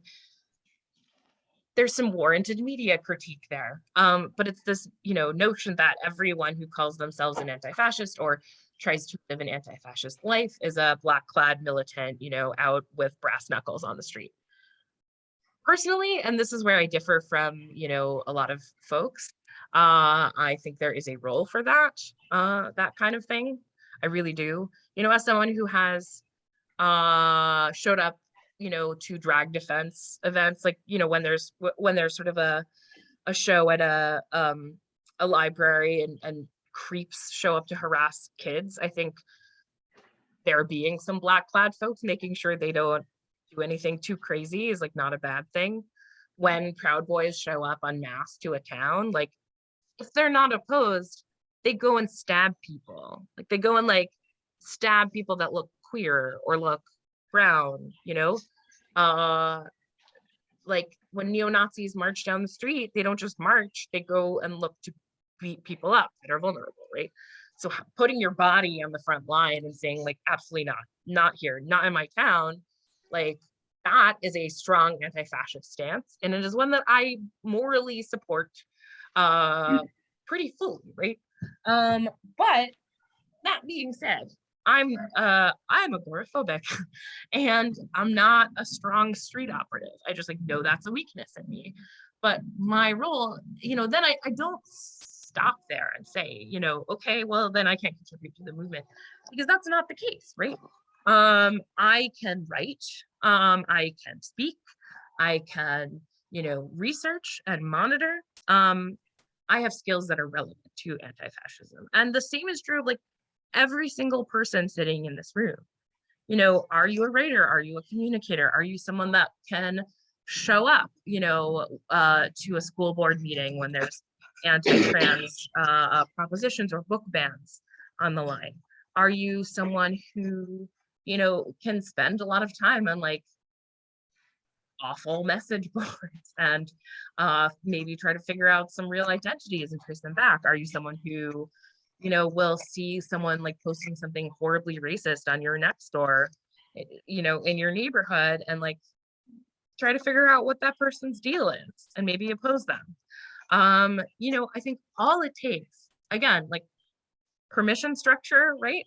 there's some warranted media critique there, but it's this notion that everyone who calls themselves an anti-fascist or tries to live an anti-fascist life is a black-clad militant, out with brass knuckles on the street. Personally, and this is where I differ from a lot of folks, I think there is a role for that kind of thing. I really do. As someone who has showed up to drag defense events, like when there's sort of a show at a library and creeps show up to harass kids, I think there being some black-clad folks making sure they don't do anything too crazy is like not a bad thing. When Proud Boys show up en masse to a town, like if they're not opposed, they go and stab people. Like they go and like stab people that look queer or look brown, like when neo-Nazis march down the street, they don't just march, they go and look to beat people up that are vulnerable, right? So putting your body on the front line and saying like, absolutely not here, not in my town, like that is a strong anti-fascist stance. And it is one that I morally support pretty fully, right? But that being said, I'm agoraphobic and I'm not a strong street operative. I just like know that's a weakness in me. But my role, then I don't stop there and say, okay, well, then I can't contribute to the movement, because that's not the case, right? I can write, I can speak, I can, research and monitor. I have skills that are relevant to anti-fascism. And the same is true of like every single person sitting in this room. Are you a writer? Are you a communicator? Are you someone that can show up, to a school board meeting when there's anti-trans propositions or book bans on the line? Are you someone who, can spend a lot of time on like awful message boards and maybe try to figure out some real identities and trace them back? Are you someone who, will see someone like posting something horribly racist on your next door, in your neighborhood, and like try to figure out what that person's deal is and maybe oppose them? I think all it takes, again, like permission structure, right?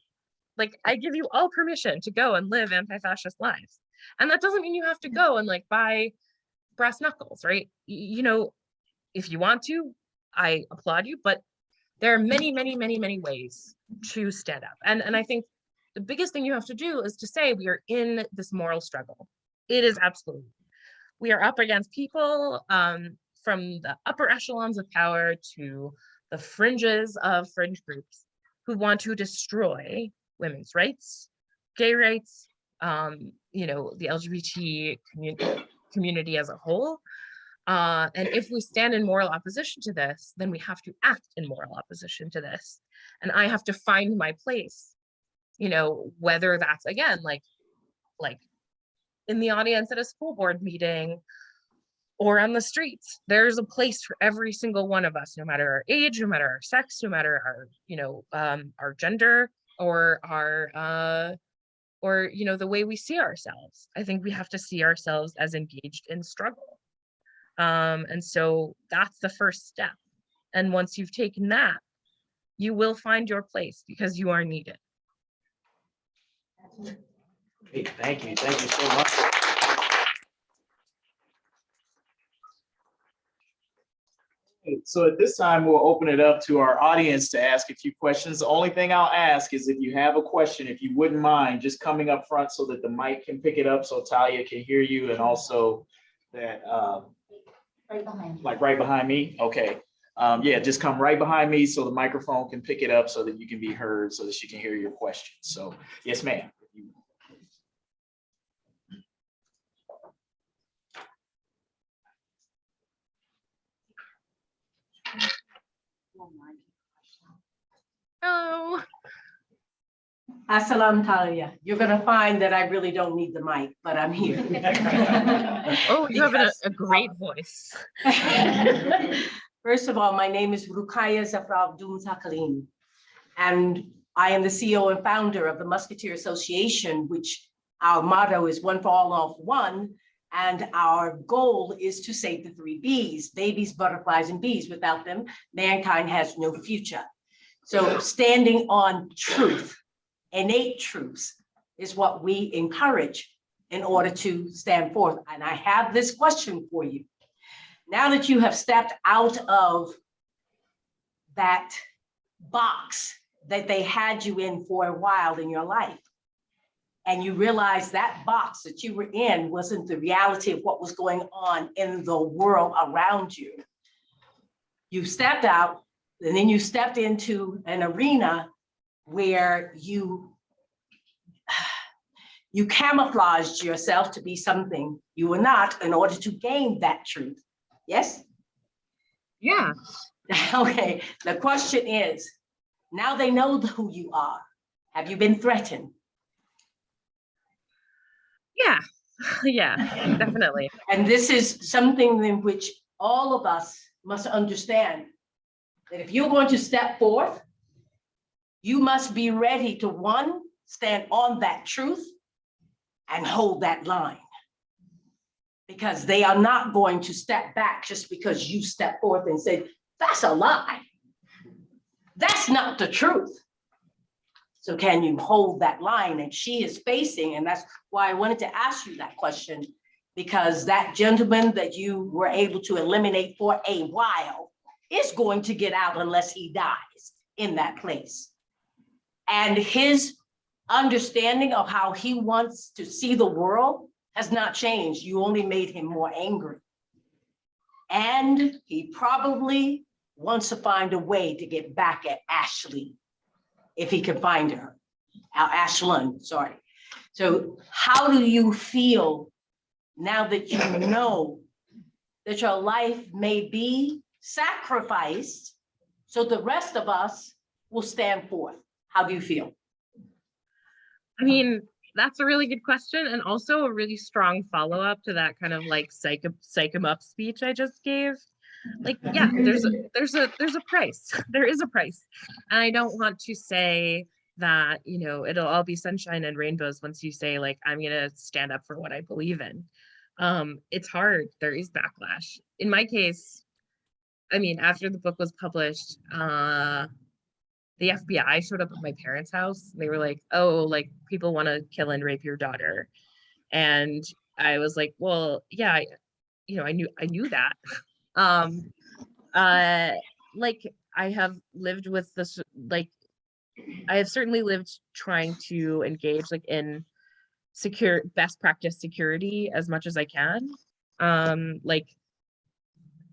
Like I give you all permission to go and live anti-fascist lives. And that doesn't mean you have to go and like buy brass knuckles, right? If you want to, I applaud you, but there are many, many, many, many ways to stand up. And I think the biggest thing you have to do is to say we are in this moral struggle. It is absolutely. We are up against people from the upper echelons of power to the fringes of fringe groups who want to destroy women's rights, gay rights, the LGBT community as a whole. And if we stand in moral opposition to this, then we have to act in moral opposition to this. And I have to find my place, whether that's, again, like in the audience at a school board meeting or on the streets. There's a place for every single one of us, no matter our age, no matter our sex, no matter our gender or our the way we see ourselves. I think we have to see ourselves as engaged in struggle. And so that's the first step. And once you've taken that, you will find your place because you are needed. Great, thank you so much. So at this time, we'll open it up to our audience to ask a few questions. The only thing I'll ask is if you have a question, if you wouldn't mind just coming up front so that the mic can pick it up so Talia can hear you, and also that Right behind you. like right behind me. Okay. Yeah, just come right behind me so the microphone can pick it up so that you can be heard, so that she can hear your question. So yes, ma'am. Oh, Assalam Talia. You're going to find that I really don't need the mic, but I'm here. oh, you have a great voice. First of all, my name is Rukaya Zafra Abdul Zakalim, and I am the CEO and founder of the Musketeer Association, which our motto is one for all for one. And our goal is to save the 3 Bs, babies, butterflies, and bees. Without them, mankind has no future. So standing on truth, innate truths, is what we encourage in order to stand forth. And I have this question for you. Now that you have stepped out of that box that they had you in for a while in your life, and you realize that box that you were in wasn't the reality of what was going on in the world around you. You stepped out, and then you stepped into an arena where you camouflaged yourself to be something you were not in order to gain that truth. Yes? Yeah. Okay, the question is, now they know who you are. Have you been threatened? Yeah. Yeah, definitely. And this is something in which all of us must understand that if you're going to step forth, you must be ready to, one, stand on that truth and hold that line. Because they are not going to step back just because you step forth and say, that's a lie. That's not the truth. So can you hold that line? And she is facing, and that's why I wanted to ask you that question, because that gentleman that you were able to eliminate for a while is going to get out unless he dies in that place. And his understanding of how he wants to see the world has not changed. You only made him more angry. And he probably wants to find a way to get back at Ashley, if he can find her, Ashlyn, sorry. So how do you feel now that you know that your life may be sacrificed so the rest of us will stand forth? How do you feel? I mean, that's a really good question, and also a really strong follow-up to that kind of like psych 'em up speech I just gave. Like, yeah, there's a price. There is a price. And I don't want to say that, you know, it'll all be sunshine and rainbows once you say, like, I'm gonna stand up for what I believe in. It's hard. There is backlash. In my case, I mean, after the book was published, the FBI showed up at my parents' house. They were like, oh, like, people want to kill and rape your daughter. And I was like, well, yeah, I knew that. Like, I have lived with this, like, I have certainly lived trying to engage like in best practice security as much as I can. Like,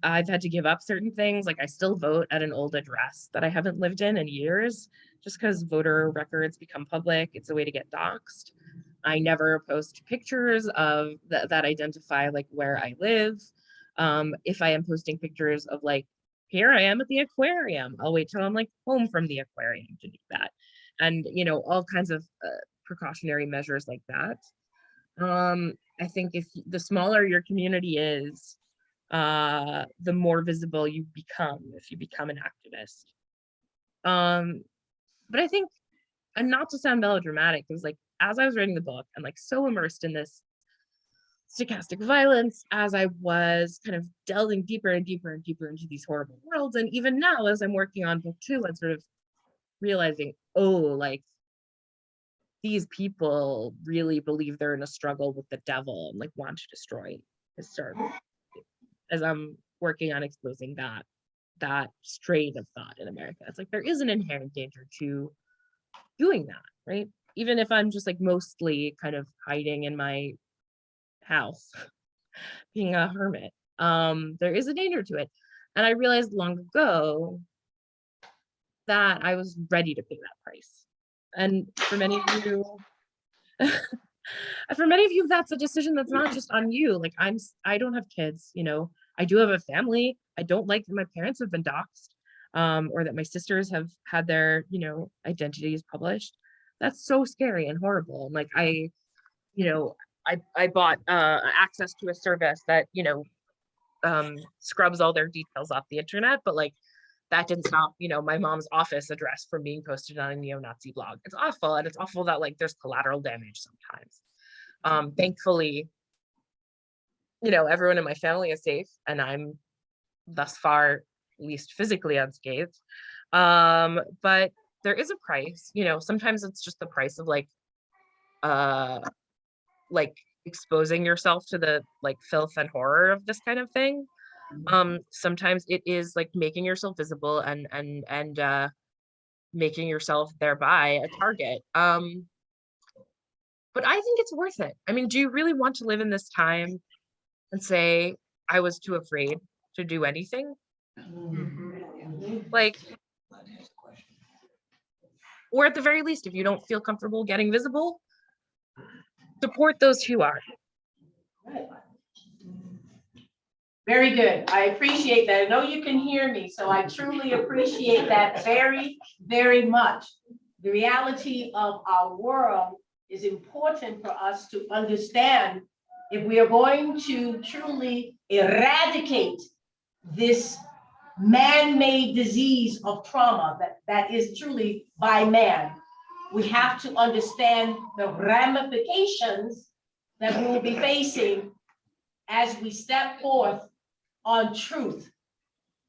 I've had to give up certain things. Like, I still vote at an old address that I haven't lived in years, just because voter records become public. It's a way to get doxxed. I never post pictures of that identify like where I live. If I am posting pictures of like, here I am at the aquarium, I'll wait till I'm like home from the aquarium to do that. And, you know, all kinds of precautionary measures like that. I think if the smaller your community is, the more visible you become if you become an activist. But I think, and not to sound melodramatic, it was like, as I was writing the book and like so immersed in this stochastic violence, as I was kind of delving deeper and deeper and deeper into these horrible worlds, and even now as I'm working on book 2, I'm sort of realizing, oh, like, these people really believe they're in a struggle with the devil and like want to destroy his servant. As I'm working on exposing that strain of thought in America, it's like there is an inherent danger to doing that, right? Even if I'm just like mostly kind of hiding in my house, being a hermit, there is a danger to it. And I realized long ago that I was ready to pay that price. And for many of you, that's a decision that's not just on you. Like, I don't have kids, you know, I do have a family. I don't like that my parents have been doxxed, or that my sisters have had their, you know, identities published. That's so scary and horrible. And like, I bought access to a service that, you know, scrubs all their details off the internet, but like, that didn't stop, you know, my mom's office address from being posted on a neo-Nazi blog. It's awful, and it's awful that like there's collateral damage sometimes. Thankfully, you know, everyone in my family is safe, and I'm thus far at least physically unscathed. But there is a price, you know. Sometimes it's just the price of like exposing yourself to the like filth and horror of this kind of thing. Sometimes it is like making yourself visible and making yourself thereby a target. But I think it's worth it. I mean, do you really want to live in this time and say, I was too afraid to do anything? Like, or at the very least, if you don't feel comfortable getting visible, support those who are. Very good. I appreciate that. I know you can hear me, so I truly appreciate that very, very much. The reality of our world is important for us to understand if we are going to truly eradicate this man-made disease of trauma that is truly by man, we have to understand the ramifications that we will be facing as we step forth on truth,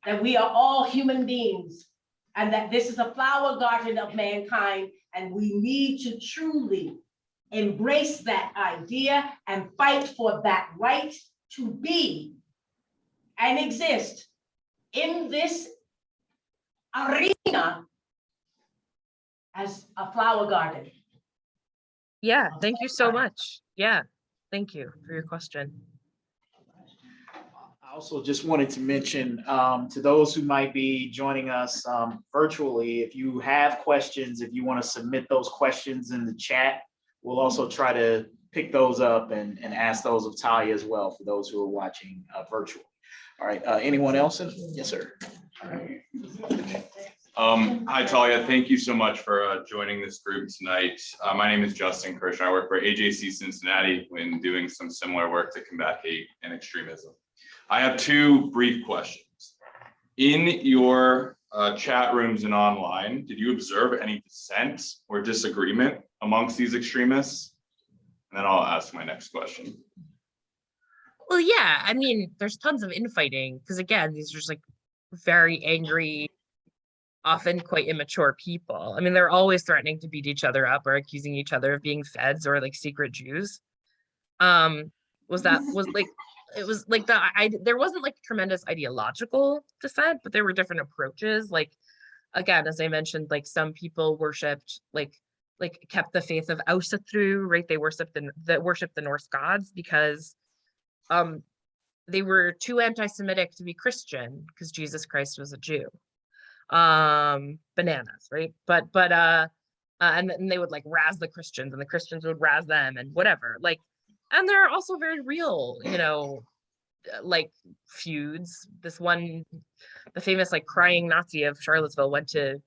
that we are all human beings and that this is a flower garden of mankind, and we need to truly embrace that idea and fight for that right to be and exist in this arena as a flower garden. Yeah, thank you so much. Yeah, thank you for your question. I also just wanted to mention to those who might be joining us virtually, if you have questions, if you want to submit those questions in the chat, we'll also try to pick those up and ask those of Talia as well for those who are watching virtually. All right, anyone else? Yes, sir. Hi, Talia. Thank you so much for joining this group tonight. My name is Justin Kirsch. I work for AJC Cincinnati when doing some similar work to combat hate and extremism. I have two brief questions. In your chat rooms and online, did you observe any dissent or disagreement amongst these extremists? And then I'll ask my next question. Well, yeah, I mean, there's tons of infighting because again, these are just like very angry, often quite immature people. I mean, they're always threatening to beat each other up or accusing each other of being feds or like secret Jews. It was like there wasn't like tremendous ideological dissent, but there were different approaches. Like, again, as I mentioned, like some people worshipped like kept the faith of Ausatru, right? They worshipped the Norse gods because they were too anti-Semitic to be Christian because Jesus Christ was a Jew. Bananas, right? And then they would like razz the Christians and the Christians would razz them and whatever. Like, and there are also very real, you know, like feuds. This one, the famous like crying Nazi of Charlottesville went to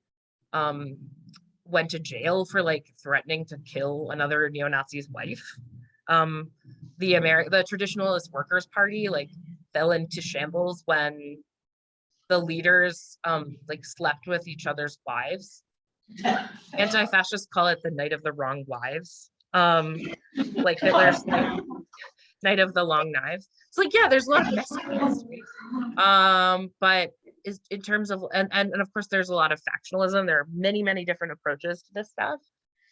jail for like threatening to kill another neo-Nazi's wife. The Traditionalist Workers' Party like fell into shambles when the leaders like slept with each other's wives. Anti-fascists call it the night of the wrong wives. Like Hitler's like, night of the long knives. So like, yeah, there's a lot of messiness. But is in terms of and of course there's a lot of factionalism. There are many different approaches to this stuff,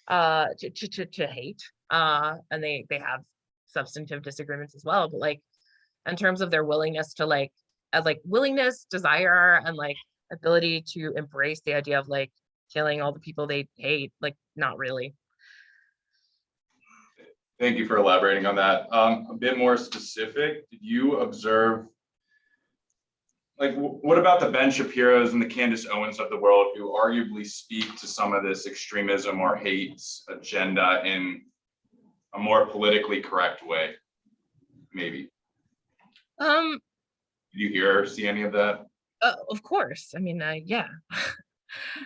to hate. And they have substantive disagreements as well. But like in terms of their willingness to like willingness, desire, and like ability to embrace the idea of like killing all the people they hate, like not really. Thank you for elaborating on that. A bit more specific, did you observe, like, what about the Ben Shapiros and the Candace Owens of the world who arguably speak to some of this extremism or hate agenda in a more politically correct way, maybe? Did you hear or see any of that? Of course. I mean, yeah.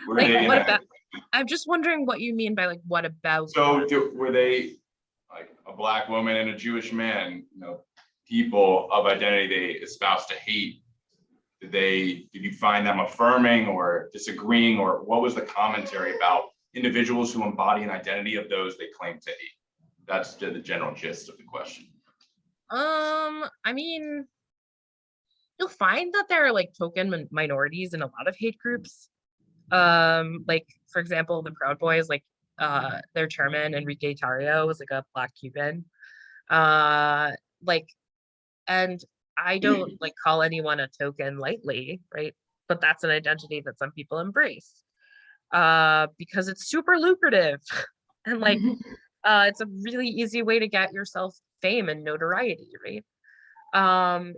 Like, I'm just wondering what you mean by like, what about? So were they like a Black woman and a Jewish man, you know, people of identity they espouse to hate? Did you find them affirming or disagreeing, or what was the commentary about individuals who embody an identity of those they claim to hate? That's the general gist of the question. I mean, you'll find that there are like token minorities in a lot of hate groups. Like for example, the Proud Boys, like their chairman Enrique Tarrio was like a Black Cuban. Like, and I don't like call anyone a token lightly, right? But that's an identity that some people embrace because it's super lucrative and like it's a really easy way to get yourself fame and notoriety, right?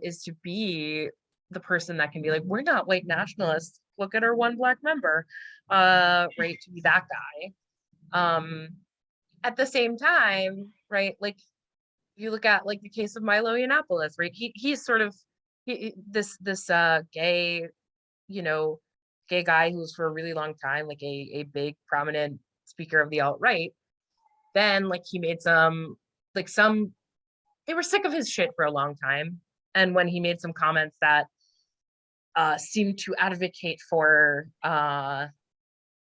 Is to be the person that can be like, we're not white nationalists, look at our one Black member, right? To be that guy. At the same time, right, like you look at like the case of Milo Yiannopoulos, right? He's sort of this gay, you know, gay guy who's for a really long time like a big prominent speaker of the alt-right. Then like he made some they were sick of his shit for a long time. And when he made some comments that seemed to advocate for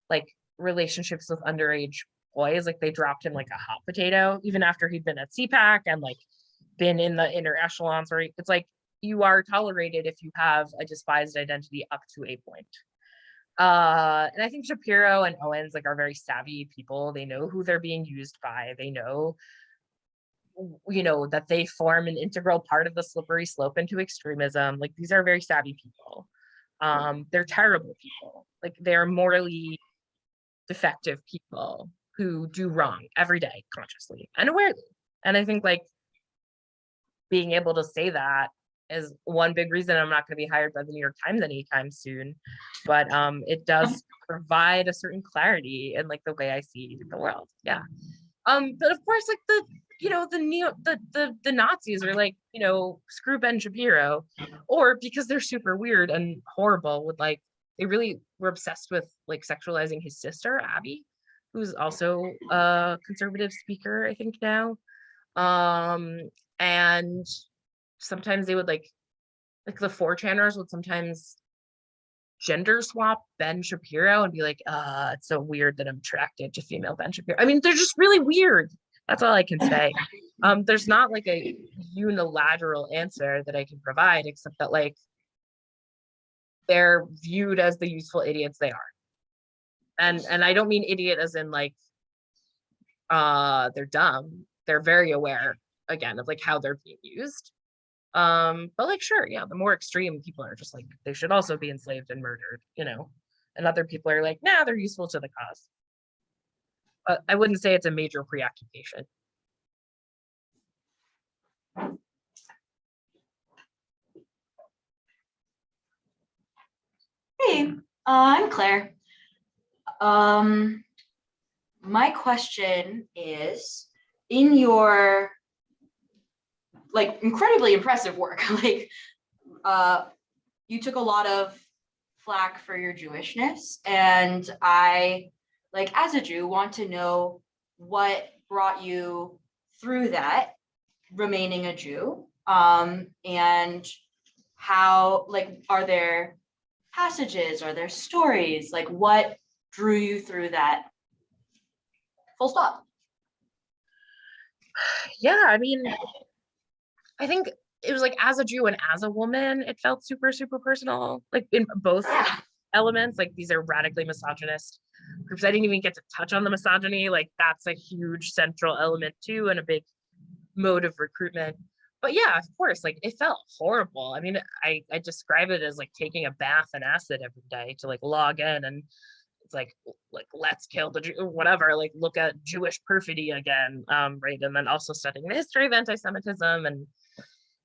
like relationships with underage boys, like they dropped him like a hot potato, even after he'd been at CPAC and like been in the inner echelons, right? It's like you are tolerated if you have a despised identity up to a point. And I think Shapiro and Owens like are very savvy people. They know who they're being used by. They know, you know, that they form an integral part of the slippery slope into extremism. Like these are very savvy people. They're terrible people. Like they're morally defective people who do wrong every day, consciously and awarely. And I think like being able to say that is one big reason I'm not going to be hired by the New York Times anytime soon. But it does provide a certain clarity in like the way I see the world. Yeah. But of course, like the, you know, the Nazis are like, you know, screw Ben Shapiro, or because they're super weird and horrible with like, they really were obsessed with like sexualizing his sister, Abby, who's also a conservative speaker, I think now. And sometimes they would like the 4chaners would sometimes gender swap Ben Shapiro and be like, it's so weird that I'm attracted to female Ben Shapiro. I mean, they're just really weird. That's all I can say. There's not like a unilateral answer that I can provide, except that like they're viewed as the useful idiots they are. And I don't mean idiot as in like they're dumb. They're very aware, again, of like how they're being used. But like, sure, yeah, the more extreme people are just like, they should also be enslaved and murdered, you know, and other people are like, nah, they're useful to the cause. But I wouldn't say it's a major preoccupation. Hey, I'm Claire. My question is, in your like incredibly impressive work, like you took a lot of flack for your Jewishness, and I, like as a Jew, want to know what brought you through that, remaining a Jew, and how, like, are there passages, are there stories, like what drew you through that? Full stop. Yeah, I mean, I think it was like as a Jew and as a woman, it felt super, super personal, like in both elements. Like these are radically misogynist groups. I didn't even get to touch on the misogyny. Like that's a huge central element too, and a big mode of recruitment. But yeah, of course, like it felt horrible. I mean, I describe it as like taking a bath in acid every day to like log in, and it's like let's kill the Jew or whatever, like look at Jewish perfidy again, right? And then also studying the history of anti-Semitism and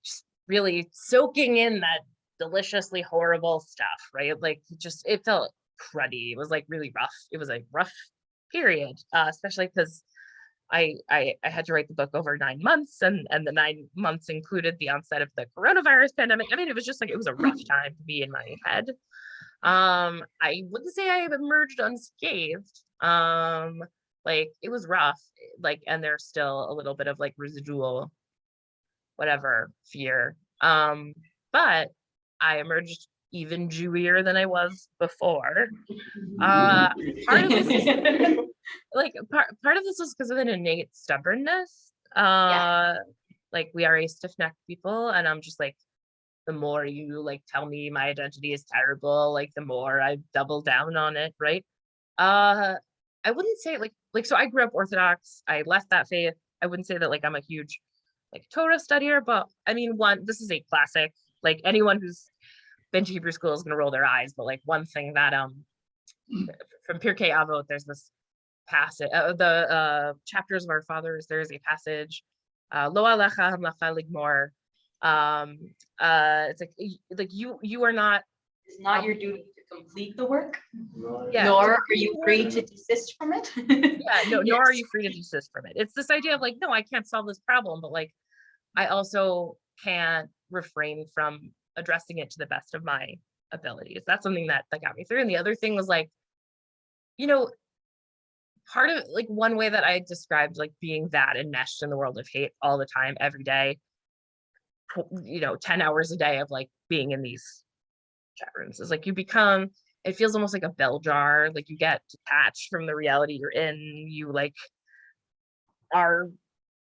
just really soaking in that deliciously horrible stuff, right? Like just, it felt cruddy. It was like really rough. It was a rough period, especially because I had to write the book over 9 months, and the 9 months included the onset of the coronavirus pandemic. I mean, it was just like, it was a rough time to be in my head. I wouldn't say I have emerged unscathed. Like it was rough, like, and there's still a little bit of like residual whatever fear. But I emerged even Jewier than I was before. Part of this is like part of this is because of an innate stubbornness. Like we are a stiff-necked people, and I'm just like, the more you like tell me my identity is terrible, like the more I double down on it, right? I wouldn't say like so I grew up Orthodox. I left that faith. I wouldn't say that like I'm a huge like Torah studier, but I mean, this is a classic. Like anyone who's been to Hebrew school is gonna roll their eyes, but like one thing that from Pirkei Avot, there's this passage, the chapters of our fathers, there is a passage, Lo alecha hamlacha ligmor. It's like you are not. It's not your duty to complete the work, yeah, nor are you free to desist from it. Yeah, no, Yes. nor are you free to desist from it. It's this idea of like, no, I can't solve this problem, but like, I also can't refrain from addressing it to the best of my abilities. That's something that got me through. And the other thing was like, you know, part of like one way that I described like being that enmeshed in the world of hate all the time, every day, 10 hours a day of like being in these chat rooms. It's like it feels almost like a bell jar. Like you get detached from the reality you're in. You like are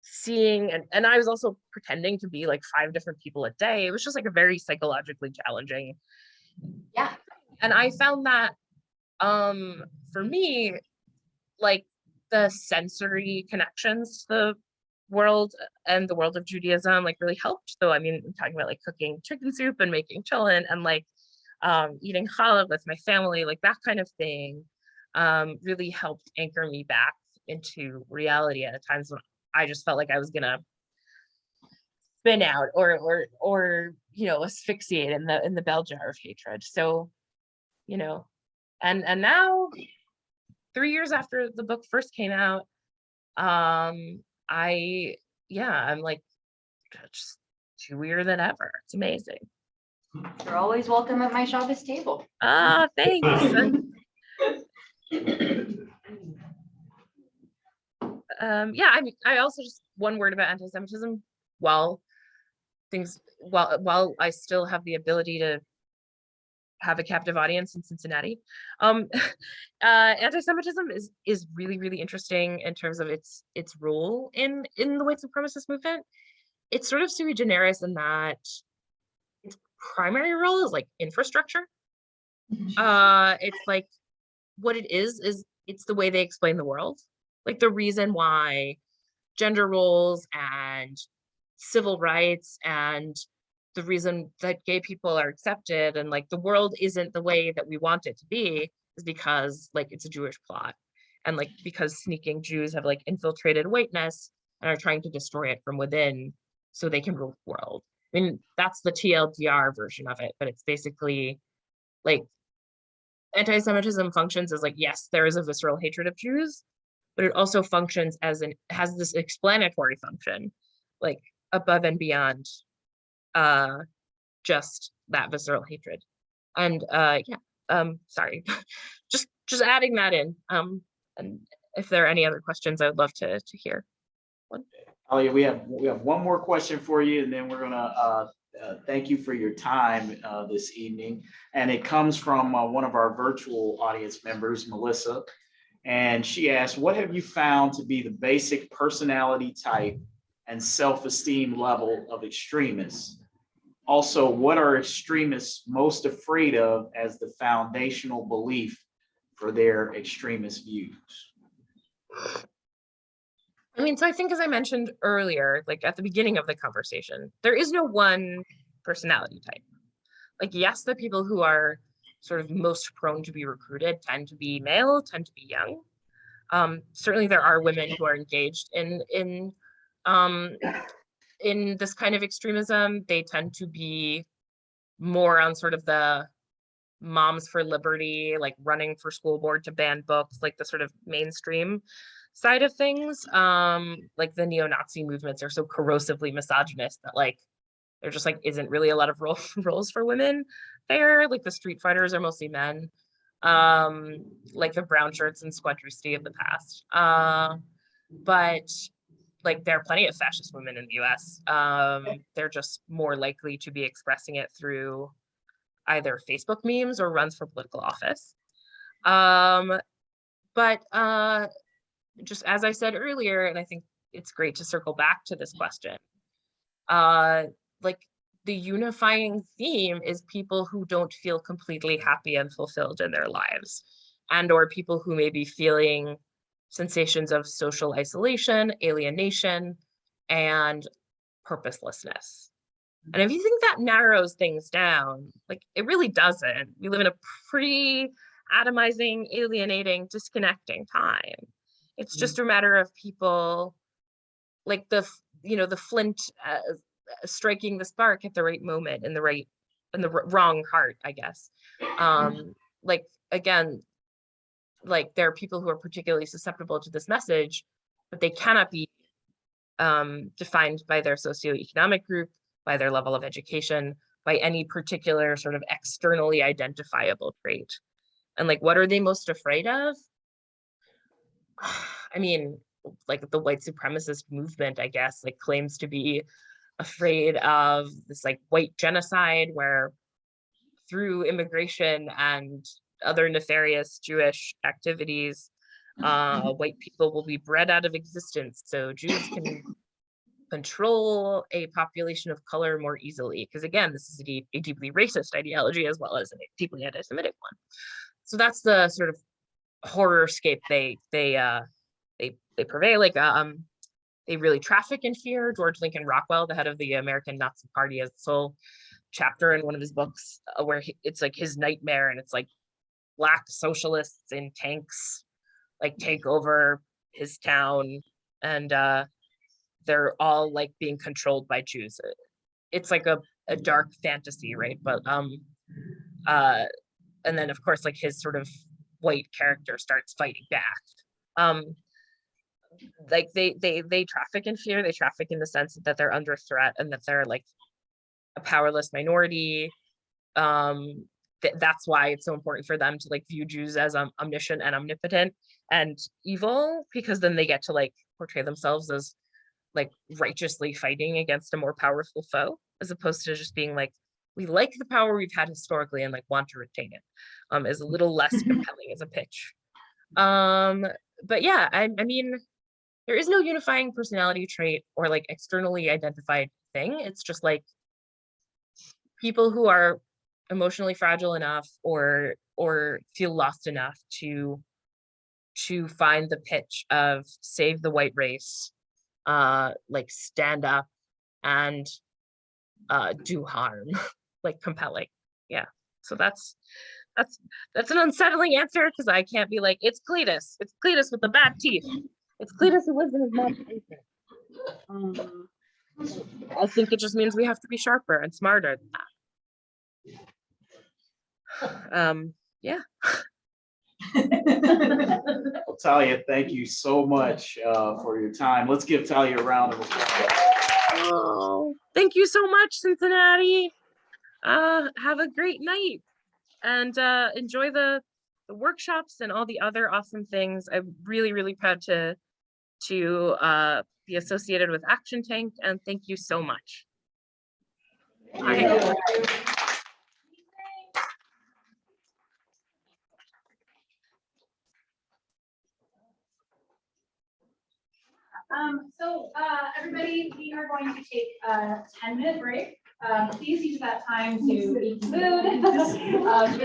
seeing, and I was also pretending to be like 5 different people a day. It was just like a very psychologically challenging. Yeah. And I found that for me, like the sensory connections to the world and the world of Judaism like really helped. So I mean, I'm talking about like cooking chicken soup and making cholent and like eating challah with my family, like that kind of thing really helped anchor me back into reality at times when I just felt like I was gonna spin out or asphyxiate in the bell jar of hatred. So and now 3 years after the book first came out, I'm like just chewier than ever. It's amazing. You're always welcome at my Shabbos table. Thanks. I mean, I also just one word about anti-Semitism. While I still have the ability to have a captive audience in Cincinnati, anti-Semitism is really, really interesting in terms of its role in the white supremacist movement. It's sort of sui generis in that its primary role is like infrastructure. It's like what it is it's the way they explain the world. Like the reason why gender roles and civil rights and the reason that gay people are accepted and like the world isn't the way that we want it to be is because like it's a Jewish plot, and like because sneaking Jews have like infiltrated whiteness and are trying to destroy it from within so they can rule the world. I mean, that's the TLDR version of it, but it's basically like anti-Semitism functions as like, yes, there is a visceral hatred of Jews, but it also functions as has this explanatory function, like above and beyond just that visceral hatred. And sorry, just adding that in. And if there are any other questions, I would love to hear. Talia, we have one more question for you, and then we're gonna thank you for your time this evening. And it comes from one of our virtual audience members, Melissa. And she asked, what have you found to be the basic personality type and self-esteem level of extremists? Also, what are extremists most afraid of as the foundational belief for their extremist views? I mean, so I think, as I mentioned earlier, like at the beginning of the conversation, there is no one personality type. Like, yes, the people who are sort of most prone to be recruited tend to be male, tend to be young. Certainly there are women who are engaged in this kind of extremism. They tend to be more on sort of the moms for liberty, like running for school board to ban books, like the sort of mainstream side of things. Like the neo-Nazi movements are so corrosively misogynist that like there just like isn't really a lot of roles for women there. Like the street fighters are mostly men, like the brown shirts and squadristi of the past. But like there are plenty of fascist women in the US. They're just more likely to be expressing it through either Facebook memes or runs for political office. But just as I said earlier, and I think it's great to circle back to this question, like the unifying theme is people who don't feel completely happy and fulfilled in their lives, and or people who may be feeling sensations of social isolation, alienation, and purposelessness. And if you think that narrows things down, like it really doesn't. We live in a pretty atomizing, alienating, disconnecting time. It's just a matter of people like the flint striking the spark at the right moment in the wrong heart, I guess. Like again, like there are people who are particularly susceptible to this message, but they cannot be defined by their socioeconomic group, by their level of education, by any particular sort of externally identifiable trait. And like, what are they most afraid of? I mean, like the white supremacist movement, I guess, like claims to be afraid of this like white genocide where through immigration and other nefarious Jewish activities, white people will be bred out of existence. So Jews can control a population of color more easily. Because again, this is a deeply racist ideology as well as a deeply anti-Semitic one. So that's the sort of horrorscape they purvey. Like they really traffic in fear. George Lincoln Rockwell, the head of the American Nazi Party, has this whole chapter in one of his books where it's like his nightmare, and it's like Black socialists in tanks like take over his town, and they're all like being controlled by Jews. It's like a dark fantasy, right? But and then of course like his sort of white character starts fighting back. Like they traffic in fear. They traffic in the sense that they're under threat and that they're like a powerless minority. That's why it's so important for them to like view Jews as omniscient and omnipotent and evil, because then they get to like portray themselves as like righteously fighting against a more powerful foe, as opposed to just being like, we like the power we've had historically and like want to retain it. Is a little less compelling as a pitch. But yeah, I mean, there is no unifying personality trait or like externally identified thing. It's just like people who are emotionally fragile enough or feel lost enough to find the pitch of save the white race, like stand up and do harm, like compelling. Yeah. So that's an unsettling answer, because I can't be like, it's Cletus with the bad teeth. It's Cletus who lives in his mom's basement. I think it just means we have to be sharper and smarter than that. Yeah. Well, Talia, thank you so much for your time. Let's give Talia a round of applause. Oh, thank you so much, Cincinnati. Have a great night, and enjoy the workshops and all the other awesome things. I'm really, really proud to be associated with Action Tank, and thank you so much. Bye. So everybody, we are going to take a 10-minute break. Please use that time to eat food, to go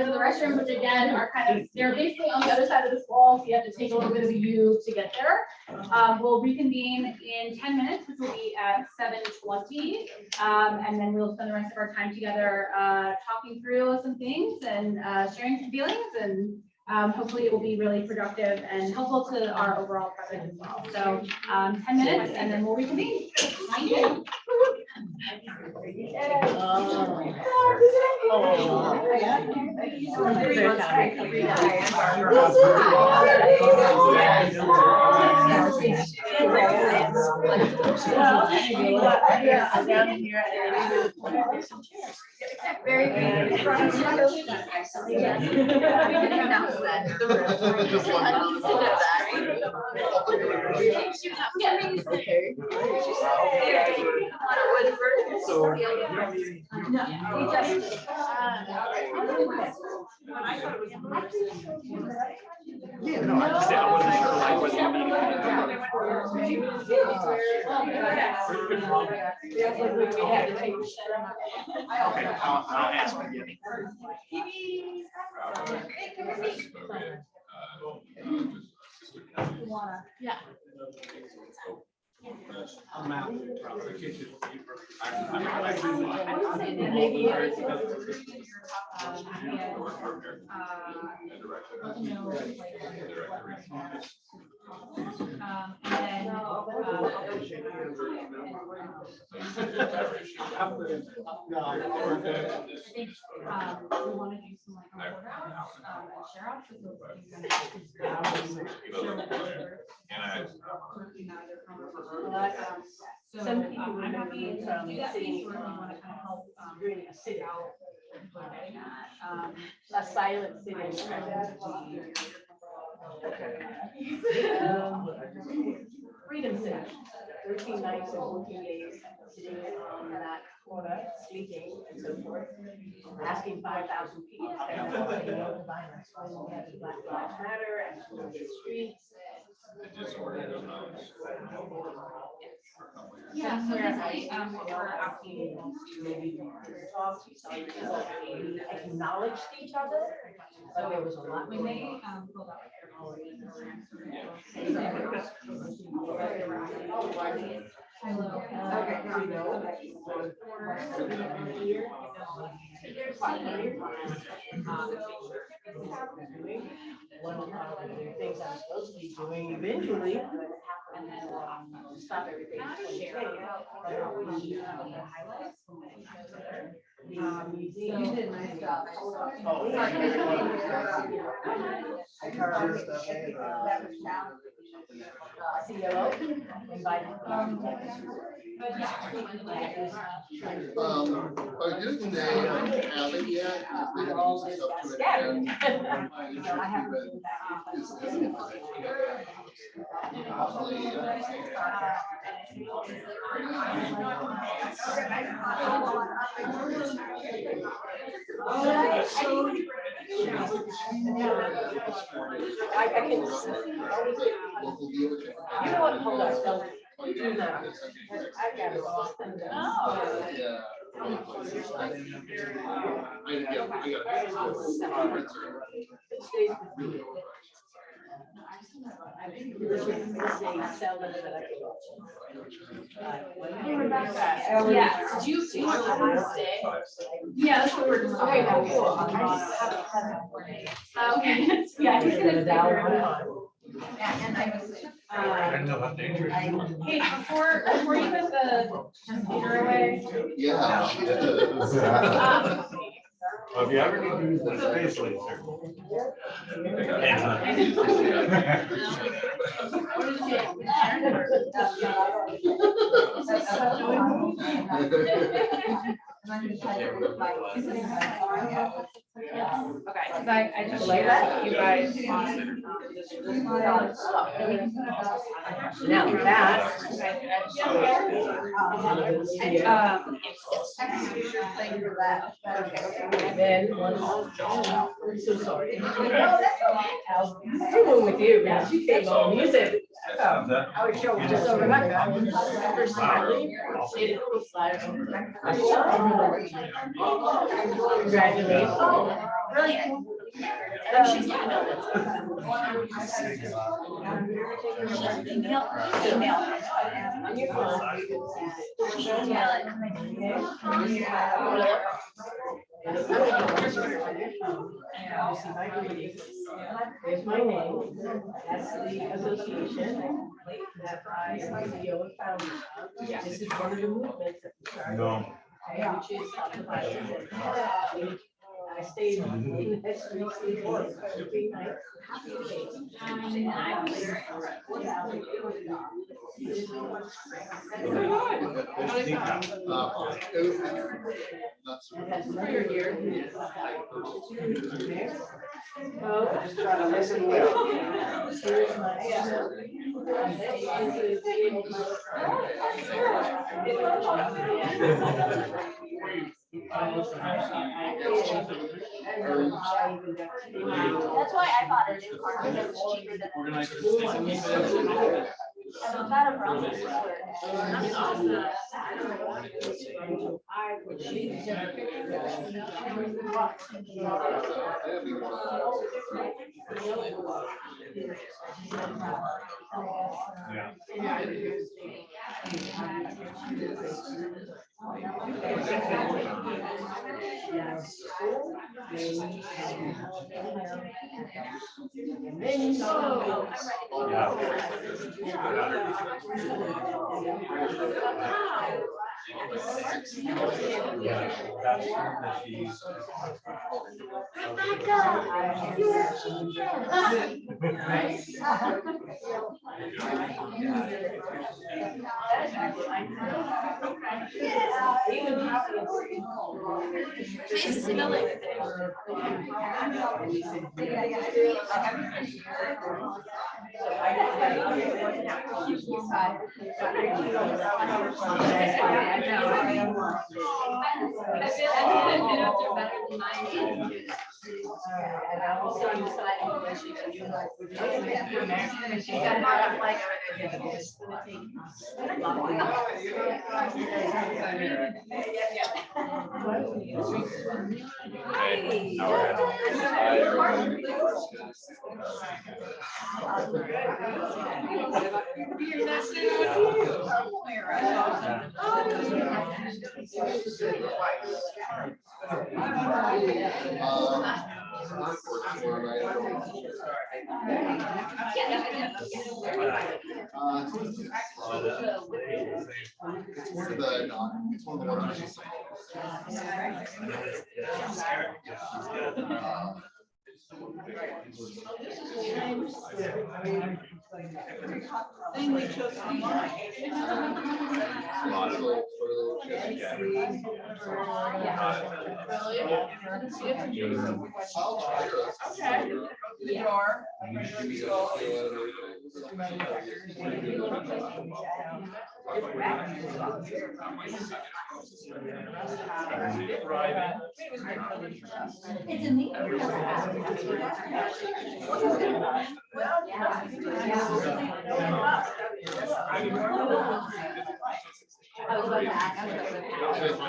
to the restroom, which again are they're basically on the other side of this wall, so you have to take a little bit of a U to get there. We'll reconvene in 10 minutes, which will be at 7:20, and then we'll spend the rest of our time together talking through some things and sharing some feelings, and hopefully it will be really productive and helpful to our overall project as well. So 10 minutes and then we'll reconvene. Thank you. Very good. Yeah, no, I just I wasn't sure like what okay, I'll ask him again. Yeah. I'm out. We want to do some like workouts and share outs. Some people I'm happy to do that piece, or if you from want to kind of help really a sit out, getting at. a silent sitting strategy. Freedom sitting, 13 nights and 14 days. sitting on that corner, sleeping and so forth, asking 5,000 people. Black Lives Matter and the streets. Yeah, so basically, we're asking maybe talk, acknowledged each other, but there was a lot when they going on. pulled out One of the things I'm supposed to be doing eventually, and then stop everything. You did a nice job. COO invited. but yeah. Are you today having yet? We're all just scattered. I haven't. I can. You know what? Hold on. Don't do that. I got it. Yeah, do you want to stay? Yeah, that's what we're just. Okay, cool. Okay, yeah, he's gonna stay here. And I know how dangerous. Hey, before you put the computer away. Yeah. She is. Well, if you ever need to use the space laser. Okay, because I just like that, you guys. Now that. Then one. I'm so sorry. I'm going with you, man. She came on, you said. Our show was just so Rebecca. First smiling. Congratulations. Brilliant. She's There's my name. That's the association that I am the CEO and founder of. This is one of the movements that we started. No. Which is I stayed in that street for 3 nights. Just trying to listen well. Here's That's why I bought a new car because it's cheaper than. I've got a problem. That's awesome. Even Nice to know it. Okay, now we're at- Hi, everybody. It's a neat. I was about to ask.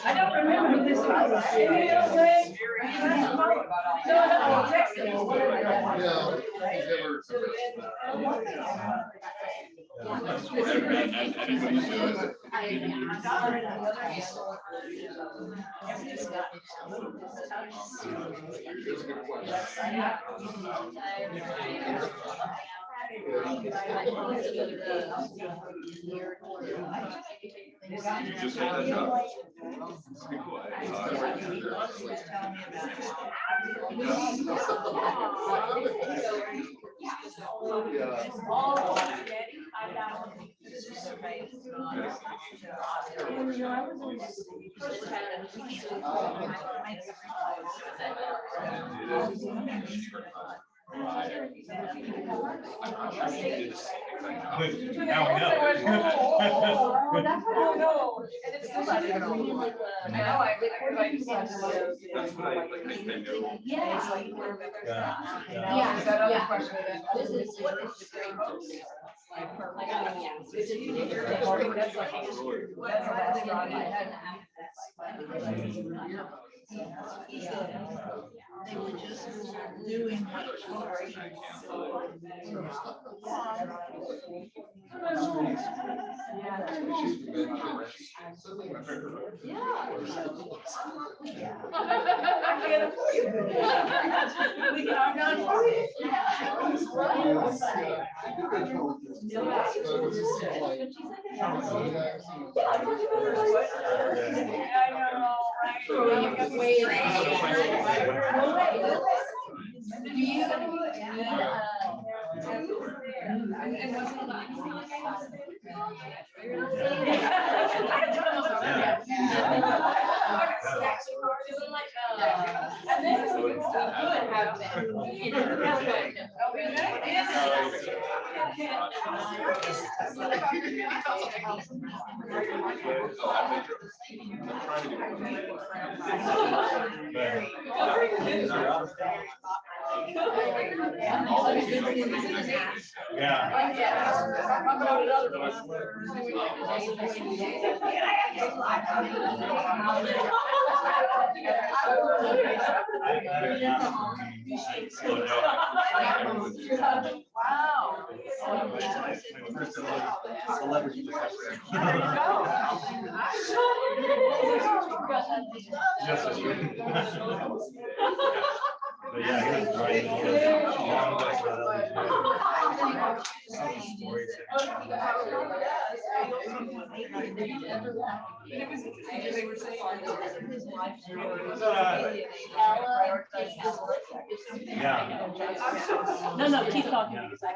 I don't remember this. You just got that job? That's pretty cool. Now we know. Oh, that's what I know. And it's still not even on. I know, I just. That's what I think they know. Yeah. Yeah. That other question. This is what is great. They were just doing what. We can argue on for you. And then we could have Wow. Celebrity. But yeah, he was writing all this long list of other stories. No, no, keep talking because I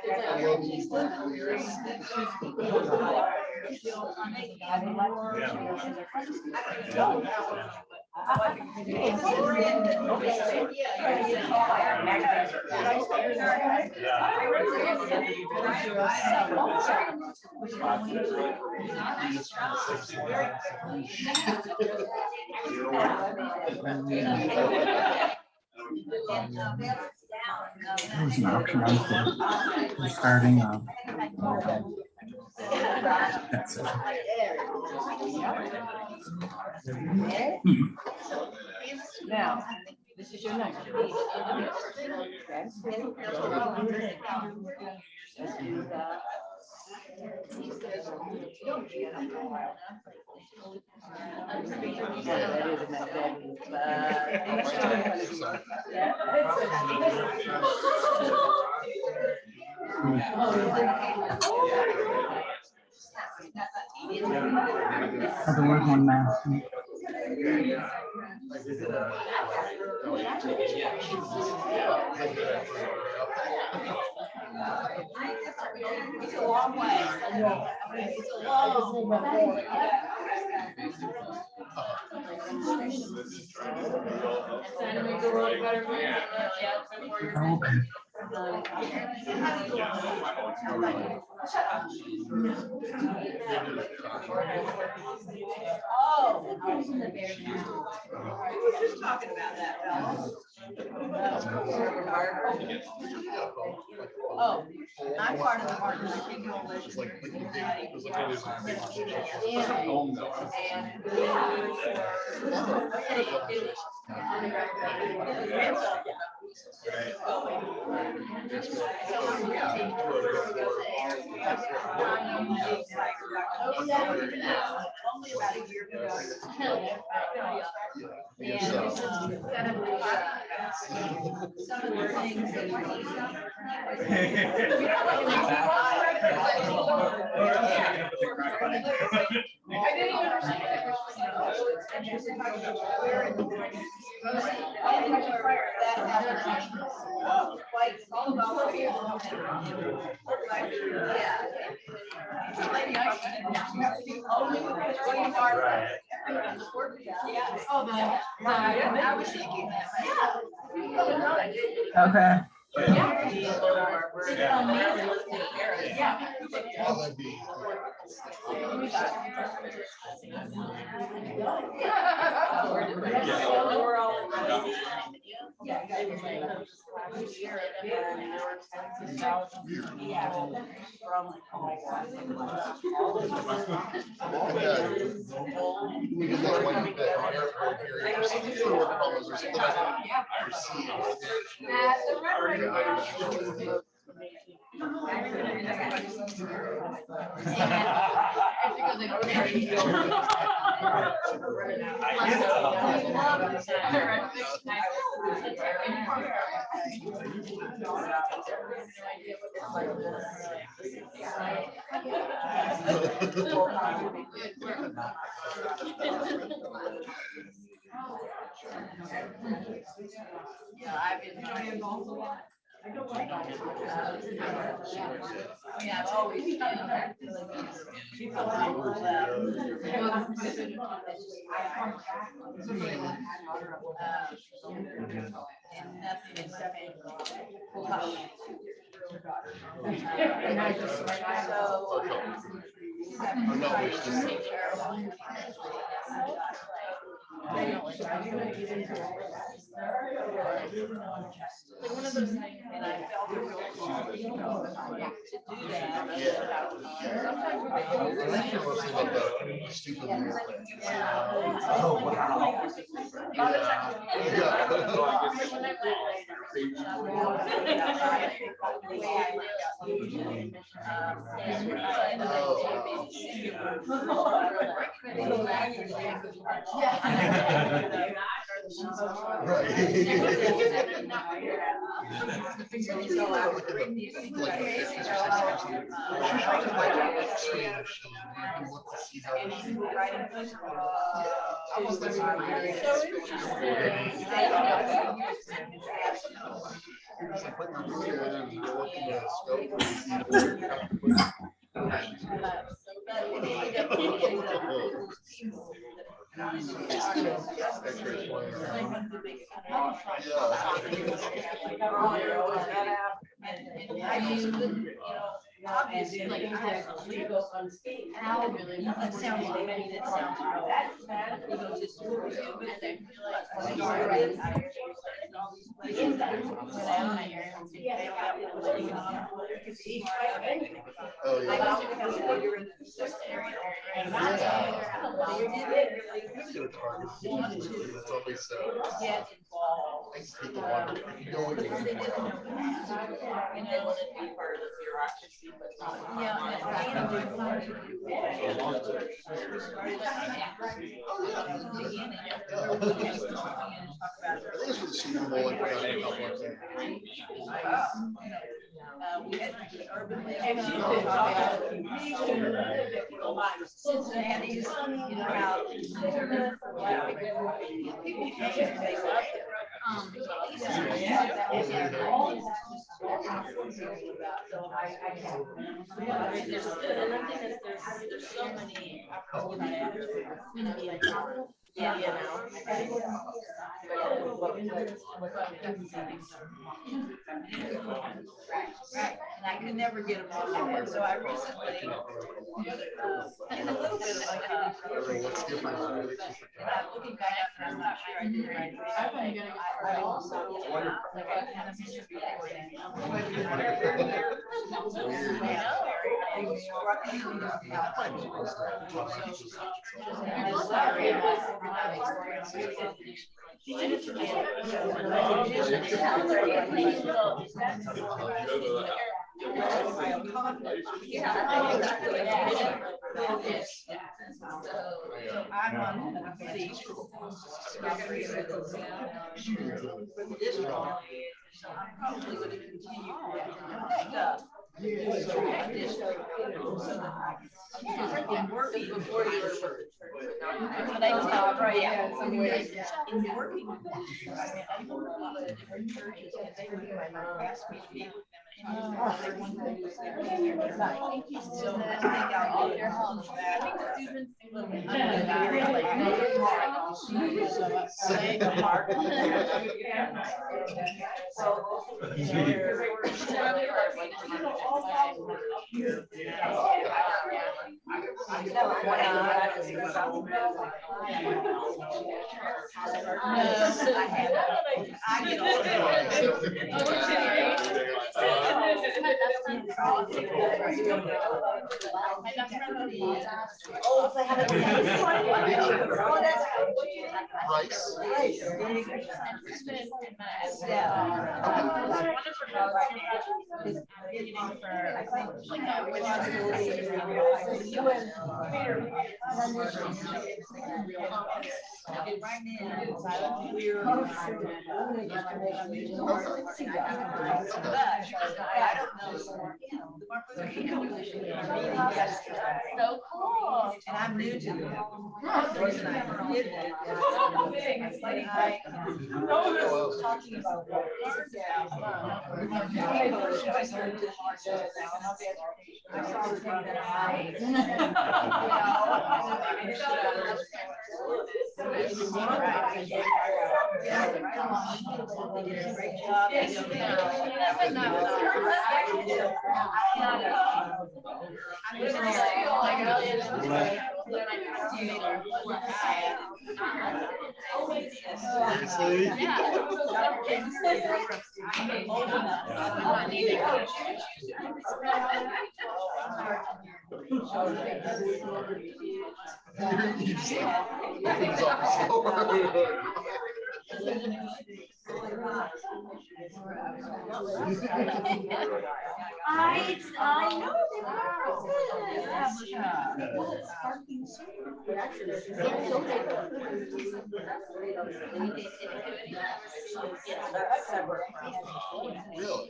There was an option on for starting that's it. Now, this is your next. Other word one now. It's a long way. It's a long way. Okay. Oh. We were just talking about that, fellas. Oh, I'm part of the Partnership Coalition. Only about a year ago. Some of the things that I didn't even understand. I was thinking that. Okay. Yeah, I've enjoyed it also. I don't like yeah, I've always. And nothing is and I just, so. Like one of those things, and I felt it really to do that. Cincinnati's, you know, how there's so many. Yeah, you know. Right, and I could never get them all in there, so I recently, and a little bit of like, and I'm looking back and I'm not sure I did it right. I also, like, I kind of just I'm on the this one, so I'm probably going to continue. In working before you were. But I tell, right, yeah, in working with them, I know a lot of different churches, and they would ask me to meet with them. And they want to do so I think I'll get help with that. Students, so cool. And I'm new to it. The reason I did that is talking about great job. I know they Really?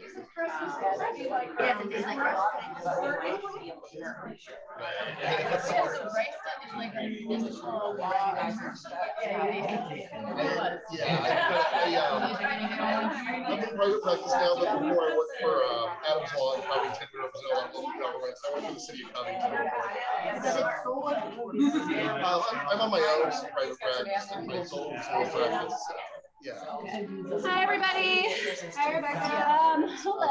I'm in private practice now, but before I worked for Adams Law in Covington, we represented a lot of local governments. I worked for the city of Covington. I'm on my own, some private practice, and my sole practice. Yeah. Hi, everybody. Hi, Rebecca. Hello.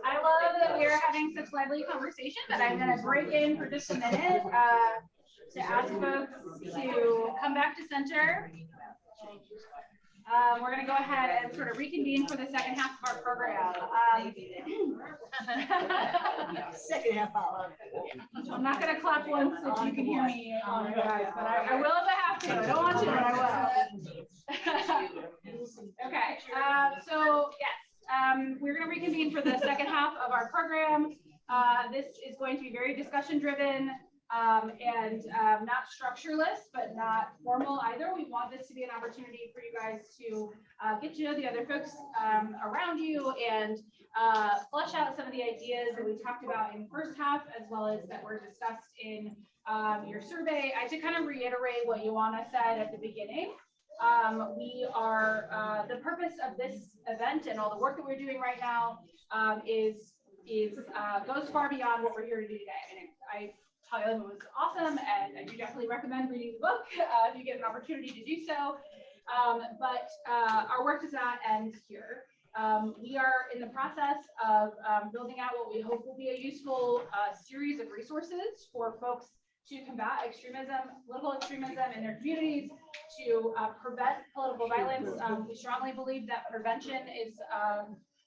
I love that we're having such lively conversation that I'm going to break in for just a minute to ask folks to come back to center. We're going to go ahead and sort of reconvene for the second half of our program. Second half hour. I'm not going to clap once if you can hear me, guys, but I will if I have to. I don't want to, but I will. Okay. So yes, we're going to reconvene for the second half of our program. This is going to be very discussion driven. And not structureless, but not formal either. We want this to be an opportunity for you guys to get to know the other folks around you and flesh out some of the ideas that we talked about in the first half, as well as that were discussed in your survey. I should kind of reiterate what Ioana said at the beginning. We are, the purpose of this event and all the work that we're doing right now goes far beyond what we're here to do today. Talia Lavin was awesome, and I do definitely recommend reading the book if you get an opportunity to do so. But our work does not end here. We are in the process of building out what we hope will be a useful series of resources for folks to combat extremism, political extremism in their communities, to prevent political violence. We strongly believe that prevention is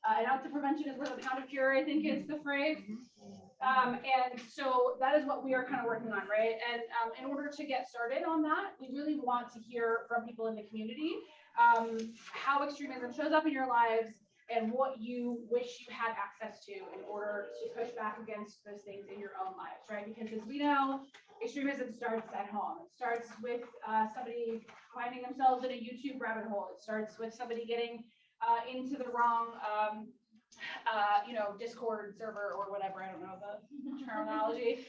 an ounce of prevention is worth a pound of cure, I think is the phrase. And so that is what we are kind of working on, right? And in order to get started on that, we really want to hear from people in the community how extremism shows up in your lives and what you wish you had access to in order to push back against those things in your own lives, right? Because as we know, extremism starts at home. It starts with somebody finding themselves in a YouTube rabbit hole. It starts with somebody getting into the wrong Discord server or whatever, I don't know the terminology.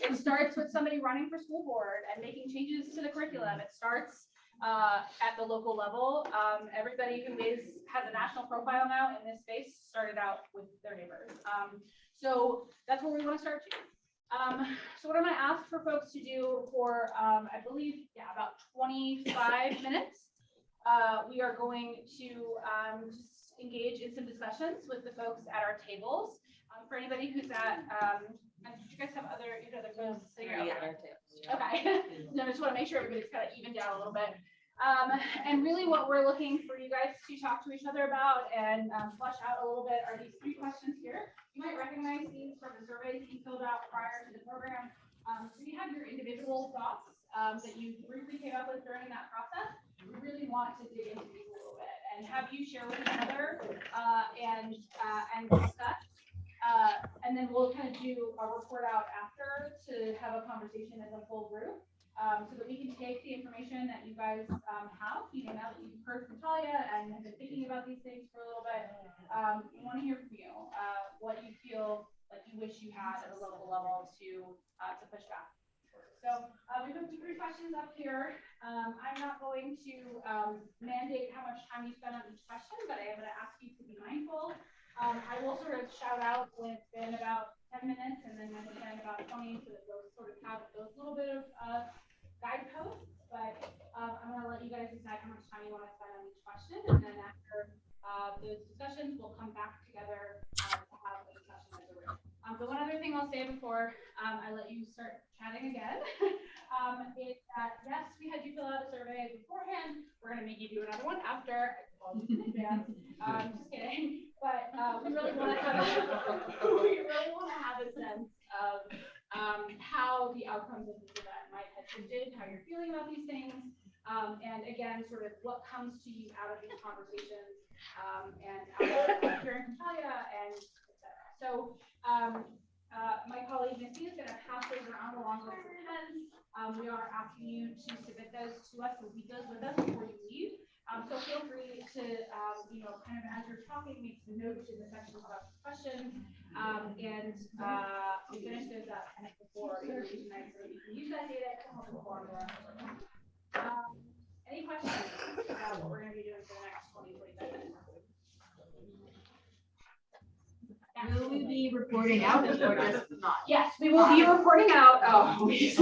It starts with somebody running for school board and making changes to the curriculum. It starts at the local level. Everybody who has a national profile now in this space started out with their neighbors. So that's where we want to start too. So what I'm going to ask for folks to do for, I believe, about 25 minutes, we are going to just engage in some discussions with the folks at our tables. For anybody who's at, did you guys have other folks sitting at our tables? Okay. No, I just want to make sure everybody's kind of evened out a little bit. And really what we're looking for you guys to talk to each other about and flesh out a little bit are these 3 questions here. You might recognize these from the surveys you filled out prior to the program. So you have your individual thoughts that you briefly came up with during that process. We really want to dig into these a little bit and have you share with each other and discuss. And then we'll kind of do a report out after to have a conversation as a full group so that we can take the information that you guys have, now that you've heard from Talia and have been thinking about these things for a little bit. We want to hear from you, what you feel like you wish you had at a local level to push back. So we have 2 questions up here. I'm not going to mandate how much time you spend on each question, but I am going to ask you to be mindful. I will sort of shout out when it's been about 10 minutes and then when it's been about 20, so that those sort of have those little bit of guideposts. But I'm going to let you guys decide how much time you want to spend on each question. And then after those discussions, we'll come back together to have a discussion as a group. The one other thing I'll say before I let you start chatting again is that, yes, we had you fill out a survey beforehand. We're going to make you do another one after. Just kidding. But we really want to have a sense of how the outcomes of this event might have shifted, how you're feeling about these things. And again, sort of what comes to you out of these conversations, and out of hearing from Talia and et cetera. So my colleague Nancy is going to pass those around along with some pens. We are asking you to submit those to us and leave those with us before you leave. So feel free to, kind of as you're talking, make some notes in the section about questions, and we finish those up before tonight, so you can use that data to help inform the rest of the any questions about what we're going to be doing for the next 20-45 minutes? Will we be reporting out or just not? Yes, we will be reporting out. Oh, Okay.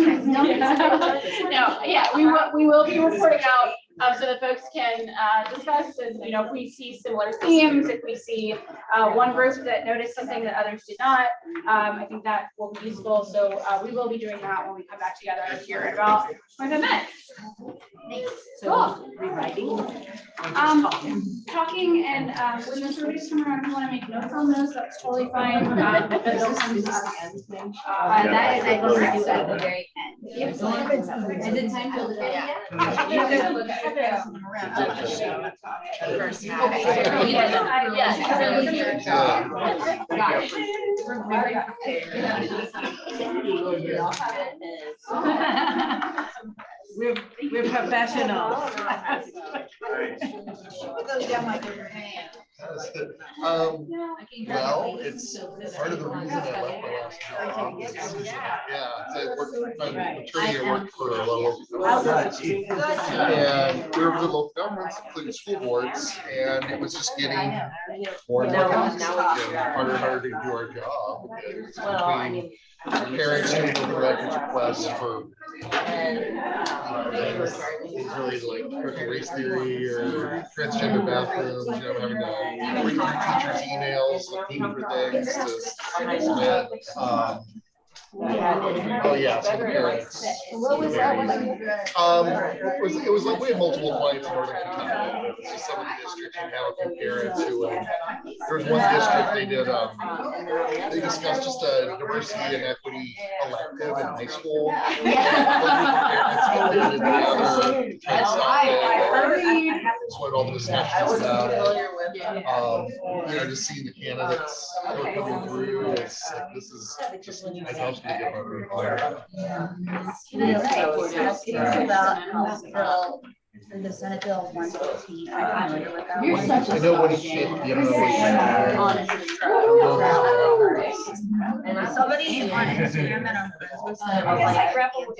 no, yeah, we will be reporting out so that folks can discuss, and if we see similar themes, if we see one group that noticed something that others did not, I think that will be useful. So we will be doing that when we come back together here in about 25 minutes. So rewriting. Talking, and when the surveys come around, if you want to make notes on those, that's totally fine. But they'll come to us. That is I will do at the very end. Yep. Is it time to look at it? First. We're professionals. Put those down like in your hand. Well, it's part of the reason I left my last job. Yeah, so I worked, I'm a attorney, I worked for a local government. And we were with local governments, including school boards, and it was just getting more and more harder and harder to do our job. Between parents doing open records requests for really like critical race theory or transgender bathrooms, having to read teachers' emails, looking for things to submit. Oh yeah, so the parents. What was that one? It was like we had multiple clients in Northern Kentucky. It was just some of the districts would have a few parents who there was one district they did they discussed just a diversity and equity elective in high school. That's what all the discussions about. Just seeing the candidates who are coming through, it's like this is just I know to get harder and harder. The Senate Bill 115. I know when it hit, you know, and somebody on Instagram that I'm friends with said, I grappled with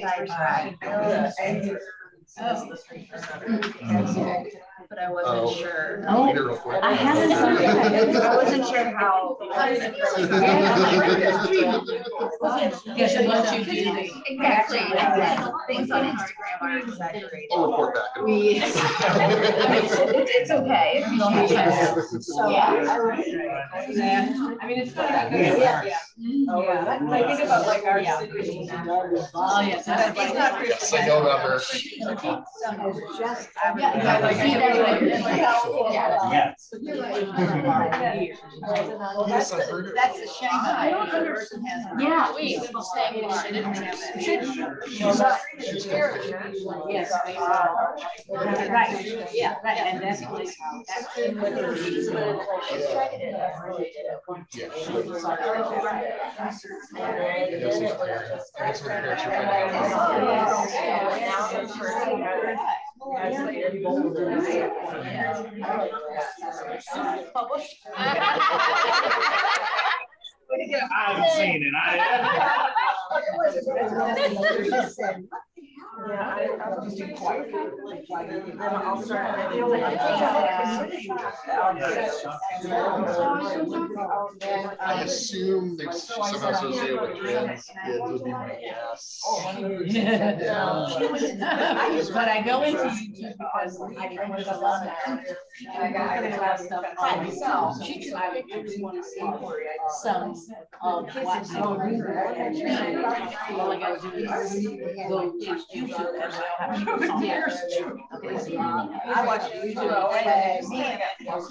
but I wasn't sure. I haven't. I wasn't sure how. Yes, what you do. Exactly. Things on Instagram are exaggerated. I'll report back. It's okay. I mean, it's funny. Yeah. I think about like our city. Oh, yes. Yes, I know about her. That's a shame. I don't understand. Yeah. Yes. Right. Yeah. Right. And that's I haven't seen it. I assume they somehow associated with trans kids would be my guess. But I go into YouTube because I want to love that. And I got a lot of stuff on myself. I really want to see some of what I do. All I got to do is go YouTube. I watch YouTube all day. Talking about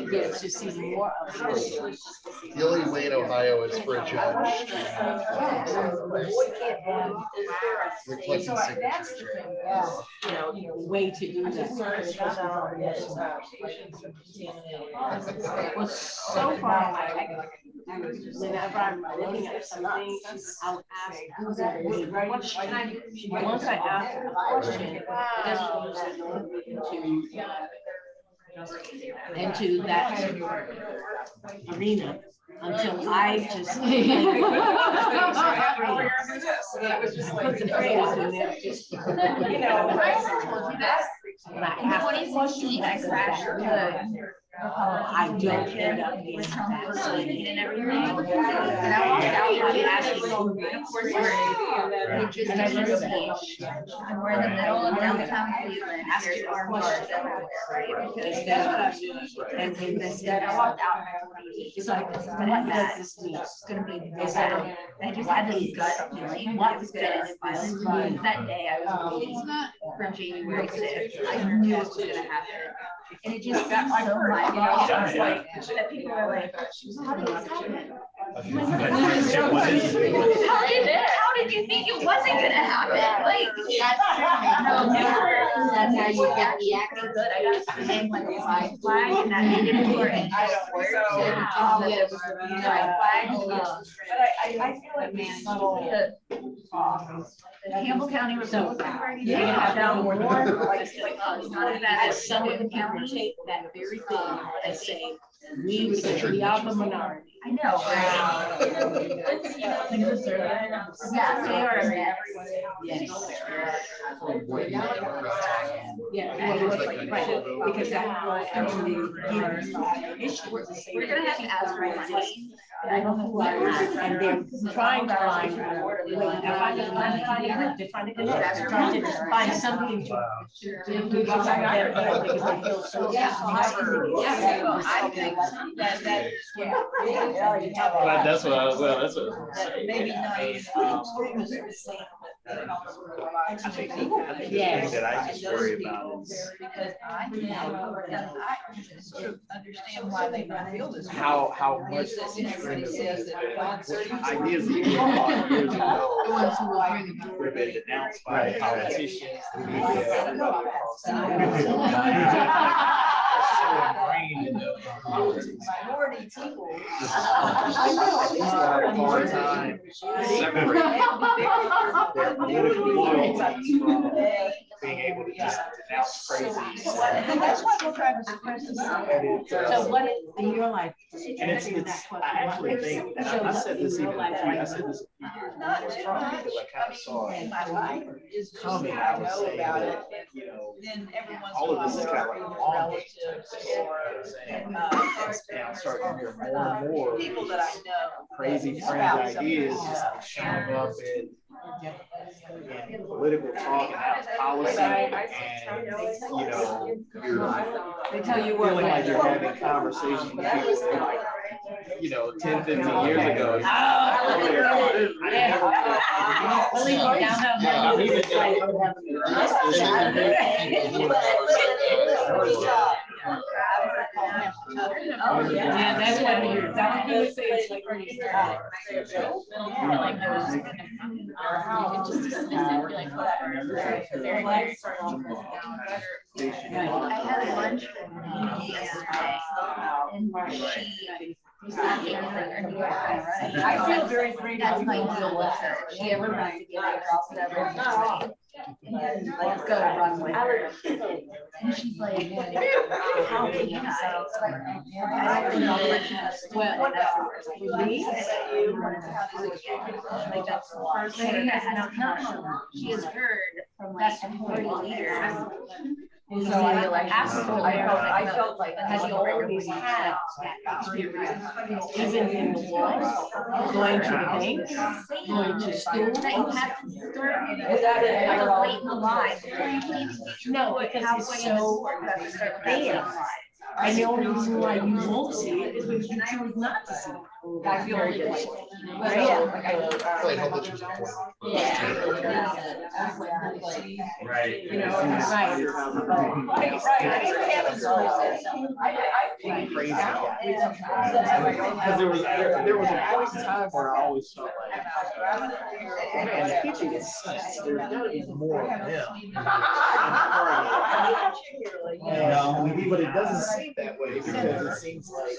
Yes, to see more of it. The only way in Ohio is for a judge to reflect the signature. Way to do that. Well, so far, whenever I'm looking at something, I'll ask who's in the question. Once I ask a question, it doesn't into that arena until I just put the phrase in there, just, when I ask a question, I don't end up being vaccinated and everything. And I walked out there asking, and we're in the middle of downtown Cleveland. There's bars everywhere. And instead, I walked out and it's like, what does this mean? It's gonna be bad. I just had this gut feeling what was gonna happen. That day I was from January 6th. I knew it was gonna happen. And it just got so much, that people are like, how did this happen? How did you think it wasn't gonna happen? Like, that's how you get the acting good. I got to hang like a flag, and that made it important. But I feel like the Campbell County Republican Party, they have done more that some of the counties take that very thing and say, we are the minority. I know, right? Yeah, they are everywhere. Yes. Right, because that will actually give issue. We're gonna have to ask for I know who I am, and they're trying to find, find something to do something because they feel so. But that's what I was, well, that's what I was saying. Maybe I think the thing that I just worry about is because I understand why they don't feel this. how much extremism ideas that you thought years ago would have been denounced by politicians, the media, so ingrained in the politics. Minority people. It's a hard time separating their political loyalty from being able to just denounce crazy. That's why we're trying to suppress this. So what in your life? And it's I actually think, and I said this even, I said this a few years ago, because I kind of saw it coming. I was saying that, you know, all of this is kind of like a long game. And I'm starting to hear more and more crazy fringe ideas just like showing up in political talk and out policy, and you know, They tell you feeling like you're having conversations with people who are like, you know, 10, 15 years ago. Yeah, that's what you're saying. It's like I had lunch with Mimi yesterday, and I feel very free. That's my deal with her. She ever wants to get across whatever. Like, go run with her. And she's like, how can you say? I don't know. Well, with me, like that's the first thing that has come. She has heard from like 40 leaders. So I felt like has he always had that experience, even in the wars, going to the bank, going to school. That you have to wait in the line. No, because it's so there. And the only reason why you won't see it is because you choose not to see it. That's the only place. Right. You know, right. Crazy. Because there was a point in time where I always felt like, man, if people get sense, there's gotta be more of them. But it doesn't seem that way because it seems like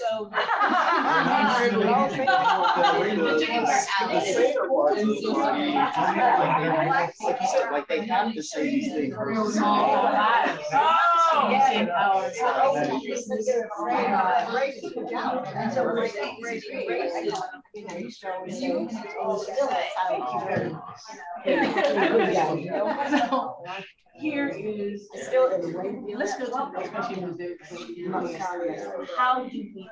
like you said, like they have to say these things. Here is let's go to the question how do we think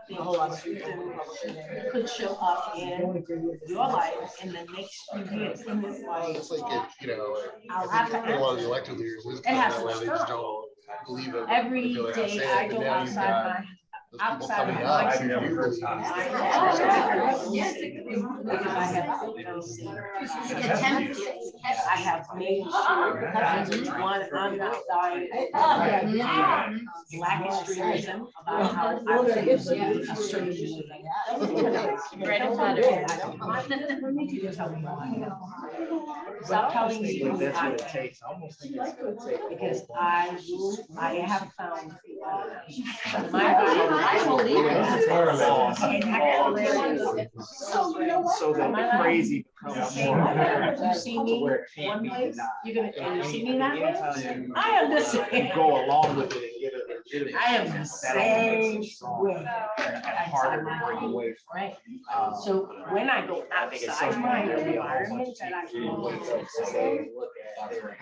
could show up in your life in the next few years in this life? It's like you know, I'll have to a lot of the elected leaders it has to they just don't believe it. every day I go outside outside of my I have made sure one, I'm not dying black extremism about how I stop telling me that's what it takes. I almost think it's gonna take because I have found my I believe it. So that the crazy becomes more apparent. You see me Where it can't one be place, denied. you're gonna, and you see me that way? Anytime I am the same. you go along with it and give it legitimacy. I am the same way. And harder to break away from. Right. So when I go outside my environment that I go into,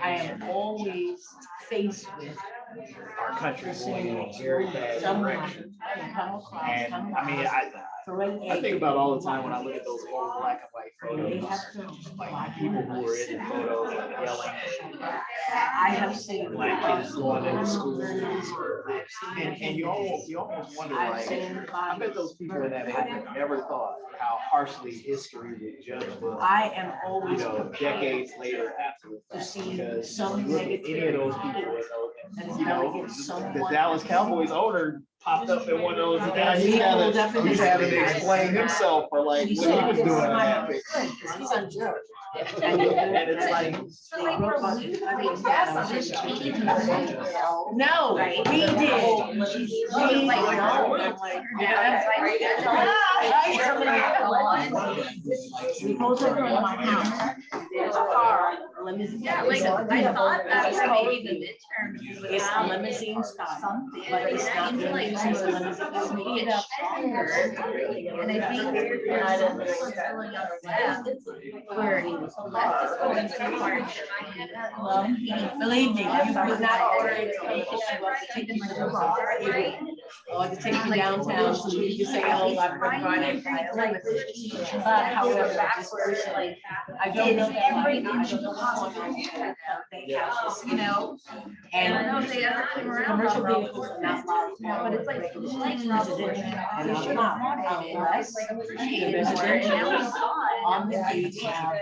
I am always faced with Our country's going in a very bad direction. And I mean, I think about all the time when I look at those old black and white photos, like people who were in the photos yelling. I have seen Black kids going into schools, and you almost wonder, like, I bet those people in that moment never thought how harshly history would judge them. I am always Decades later after the fact, because some any of those people the Dallas Cowboys owner popped up in one of those, and he's having to explain himself for like what he was doing in that picture. He's unjudged. And it's like, no, we did. We pulled over in my house. There's a car, a limousine. Yeah, like I thought that was maybe the midterm. It's a limousine style, but it's not really used as a limousine. It's made up. And I think there's filling up left where the left is going too hard. Well, believe me, you could not already take you to the bar, or to take you downtown so you can say, oh, I'm running. But however, this person, I don't know everything. I don't know what's going on. They have this, You know, and I don't know if they ever come around. commercial vehicles are not allowed. But it's like, And I'm not, unless there's a residential on the beach. Have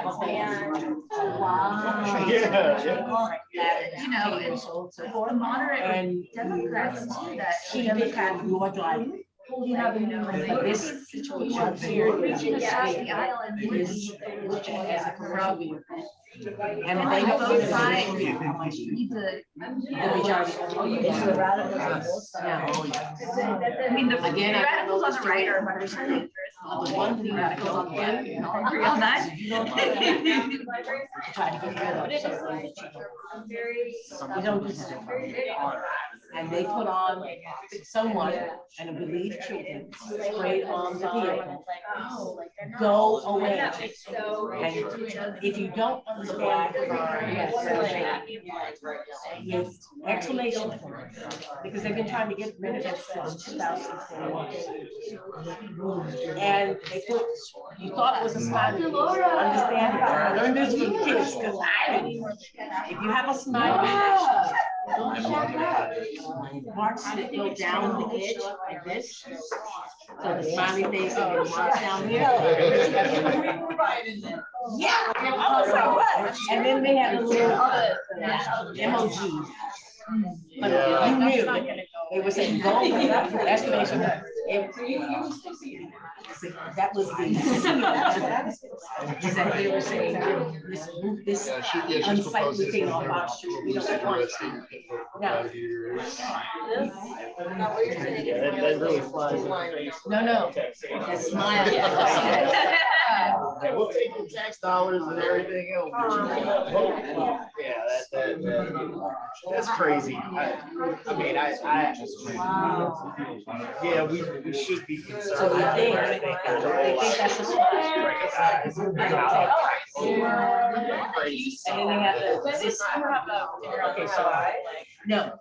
a fan. Wow. Yeah. You know, it's the moderate Democrats too that Keep it at your driveway. But this situation here reaching across the aisle and is as a commercial vehicle. And if on they don't both sides, the you need to. majority. I mean, the radicals on the right are 100% The one thing that goes on Hungry all night. try to get rid of something that you don't do that. And they put on someone and a believed children sprayed on the vehicle. Go away. And if you don't understand the with exclamation points, because they've been trying to get rid of it since 2021. And they put, you thought it was a smiley face. Understand it. I learned this from kids because if you have a smiley face, marks that go down the edge like this. So the smiley face and the marks down here. Yeah. And then they had a little emojis. But you knew they were saying go exclamation. That was the is that they were saying this unsightly thing on our street. We don't want it. Now, That really flies in the face. no, the smile. We'll take your tax dollars and everything else. Yeah, that's crazy. I mean, yeah, we should be concerned. So they think that's a smile. And then they have this. Okay, so no,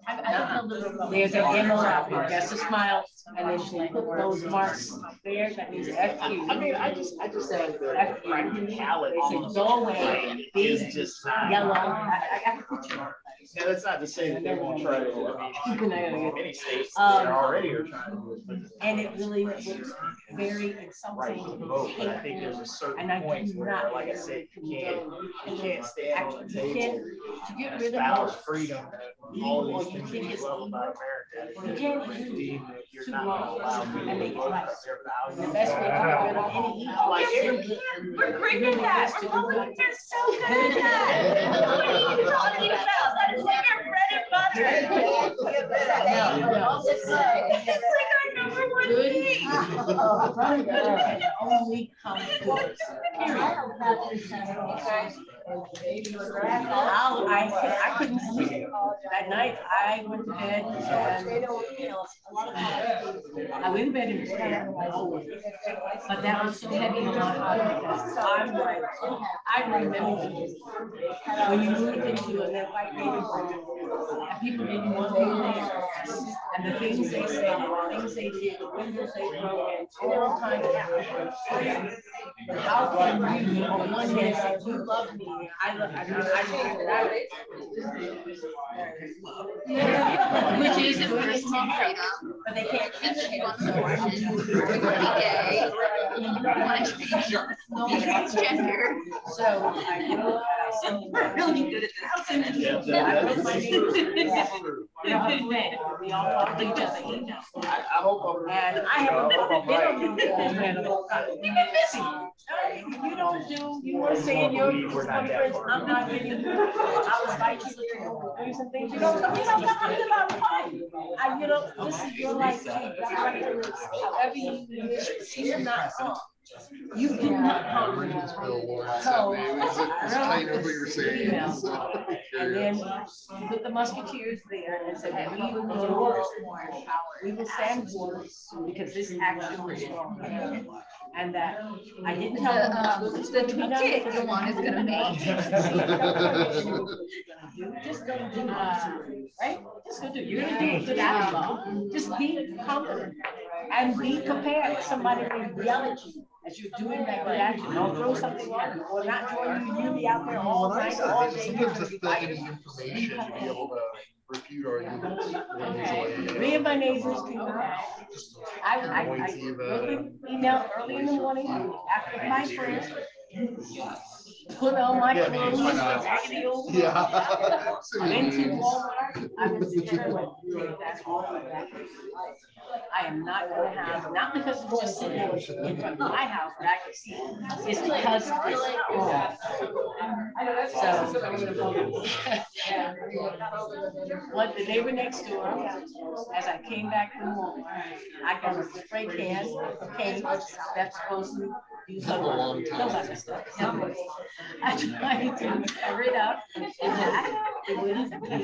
there's an M out there. That's a smile, and then she put those marks there. That means FQ. I mean, I just said the practicality. They said go away. Big just yellow. I got the picture. Now, that's not to say that they won't try to. I mean, many states already are trying to. And it really looks very insulting. But I think there's a certain point where, like I said, you can't stand on the table. To get rid Spouse of freedom, all these things that you love about America. You're not allowed to make it right. their values. The best way to get rid of any evil. We're great at that. We're so good at that. What are you talking about? That is like our bread and butter. It's like our number one thing. Only come good. I couldn't sleep that night. I went to bed and I went to bed in prayer. But that was so heavy on my heart because I remember when you moved into a white neighborhood and people didn't want to be there. And the things they said, the things they did, the windows they broke, and all kinds of things. How can you on one hand say you love me? I Which is the personal freedom. but they can't. And then you want to abortion, you want to be gay, you want to be transgender. So we're really good at this. We all talk to each other email. I hope And I haven't been on you don't do, you want to say in your conference, I'm not getting, I'll invite you to do some things, you know, nothing about fine. This is your life, however you she's not on. You cannot compromise. So, It's kind of what you're saying. and then put the musketeers there and said, we will stand for because this action was wrong. And that I didn't tell them The kid the one is gonna make. Just don't do right? Just don't do. You're gonna do a good job. Just be confident and be prepared. Somebody will yell at you as you're doing that good action. Don't throw something on you or not join you. You'll be out there all night, all day. Sometimes just any information to be able to refute arguments. Me and my neighbors can I wrote an email early in the morning after my prayer. put on my Yeah, clothes, why not? raggedy old. Yeah. Went to Walmart, I was determined to take that off of that. I am not gonna have, not because it's just sitting in front of my house where I can see it, it's because it's off. So, what the neighbor next door, as I came back from Walmart, I got a spray can of paint that's supposed to use Took a long time. I tried to cover it up.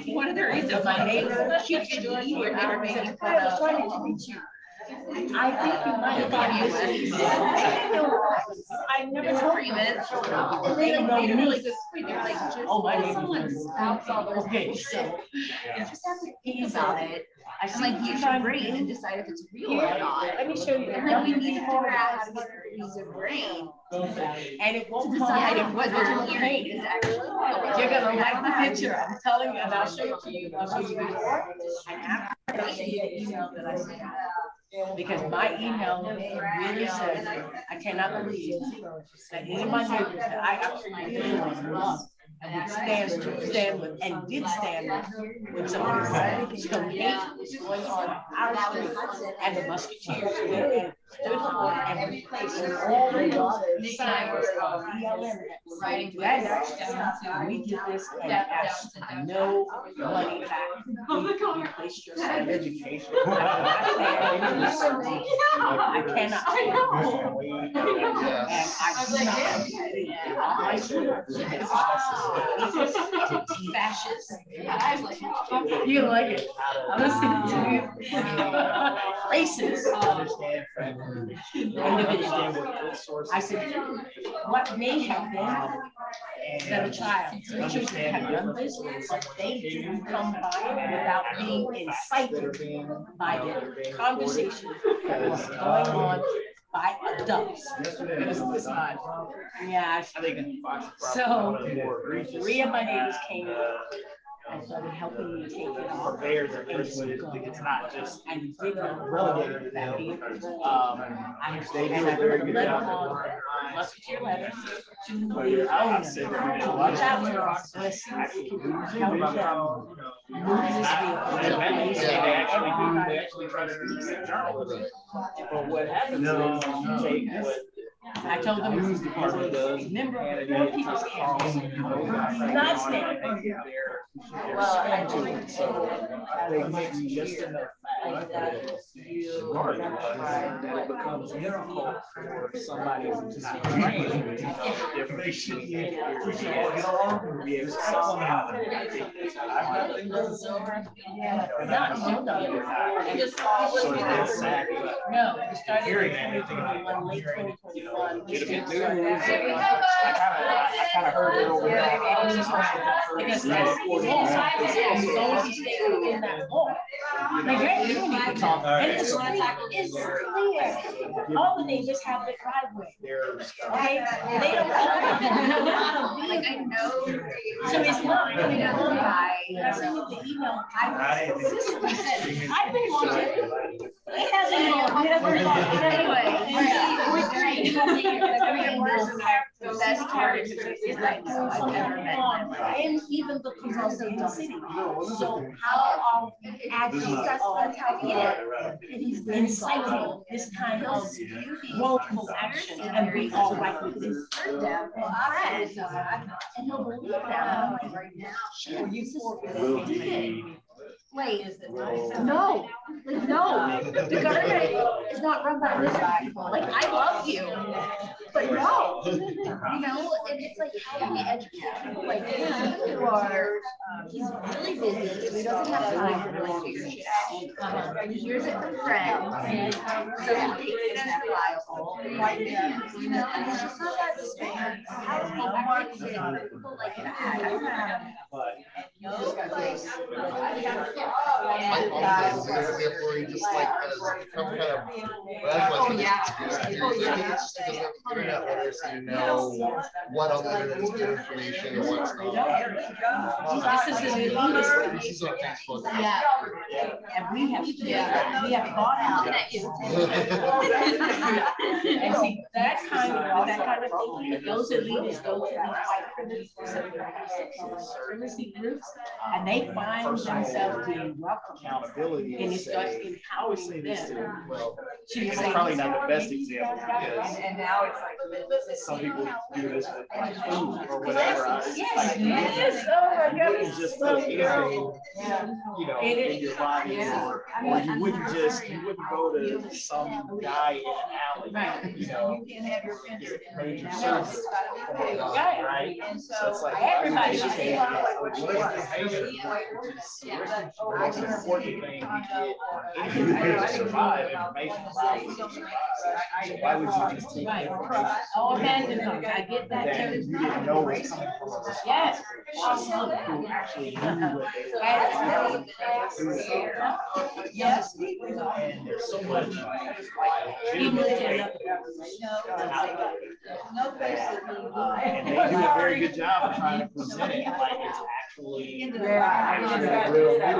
One of the reasons my neighbor, she was doing your neighbor making fun of. I think you might have gotten this. I never told you. They made a really good point. They're like, just. Oh, my neighbor. Someone's out all over. Okay, So you just have to think He's about it. I And see like what you're use trying your to brain do. and decide if it's real or not. Let me show you. And like we need to figure out how to get rid of your brain And it to won't decide come if what you're hearing is actually real. You're gonna like the picture, I'm telling you, and I'll show it to you, I'll show you before. And after I see the email that I sent out. Because my email really says, I cannot believe that any of my neighbors that I absolutely love and would stand with, and did stand with someone. So hate was going on our street, and the Musketeers went and stood for and replaced all the signs of BLM that were writing that. We did this and asked no money back. We replaced your education. I cannot. And I fascist. You like it? I'm listening to you. Racist. I said, what may have been that a child should have done this, but they didn't come by without being incited by the conversation that was going on by adults. Yeah. So 3 of my neighbors came in and started helping me take it off. It's not just. And did not relegate that vehicle. I very good job. Musketeer letters to the owner. Watch out for us. Let's see if we can help them move this vehicle. They actually try to release it journalism. But what happens is you take what I told them, news department does. remember, 4 people's cameras. Not standing. So they mix just enough fact that it becomes difficult for somebody who's not trained to know the difference between that and be able to solve No, we started hearing in that, 2021, late 2021. I kind of heard it over Because that's as long as you stay within that law. Like, right, you need to talk. And the street is clear. All the neighbors have their driveway. Okay? They don't all Like I know. So it's not coming on by, I sent you the email, I consistently said, I've been watching. It hasn't gone. Anyway. The best character is like I've ever met. And even the police of the city. So how that's how he's inciting this kind of wrongful action, and we all like with this. And he'll believe that. Sure, you Wait, no, like, no, the government is not run by this guy. Like, I love you, but no, you know, and it's like, how do we educate people like him who are, he's really busy, so he doesn't have time to really figure shit out. And he hears it from friends, and so he takes it as reliable. You know, and it's just not that space. How do we educate people like that? uncle is an example where he just like has become kind of radicalized. It's just because of internet literacy to know what on the internet is good information and what's not. This is an elitist. He's on Facebook. Yeah. And we have thought out. And see, that kind of thing, those elitists go to these white supremacy groups, and they find themselves being welcome. Accountability. And it starts empowering them. Well, to it's say, probably not the best example because And now it's like. some people do this with like food or whatever. Yes, Yes, oh my You God. wouldn't just put anything, you know, in your body, or you wouldn't go to some guy in an alley, you know, You can have your finger. major surgery, right? So it's like Everybody just should take have information, which is the most important thing you get to survive, information about you. So why would you just take information? Oh, abandon them. I get that That too. you didn't know was coming from a response. Yes. Who actually knew what they were doing. Yes. And there's so much and they do a very good job of trying to present it like it's actually real news. They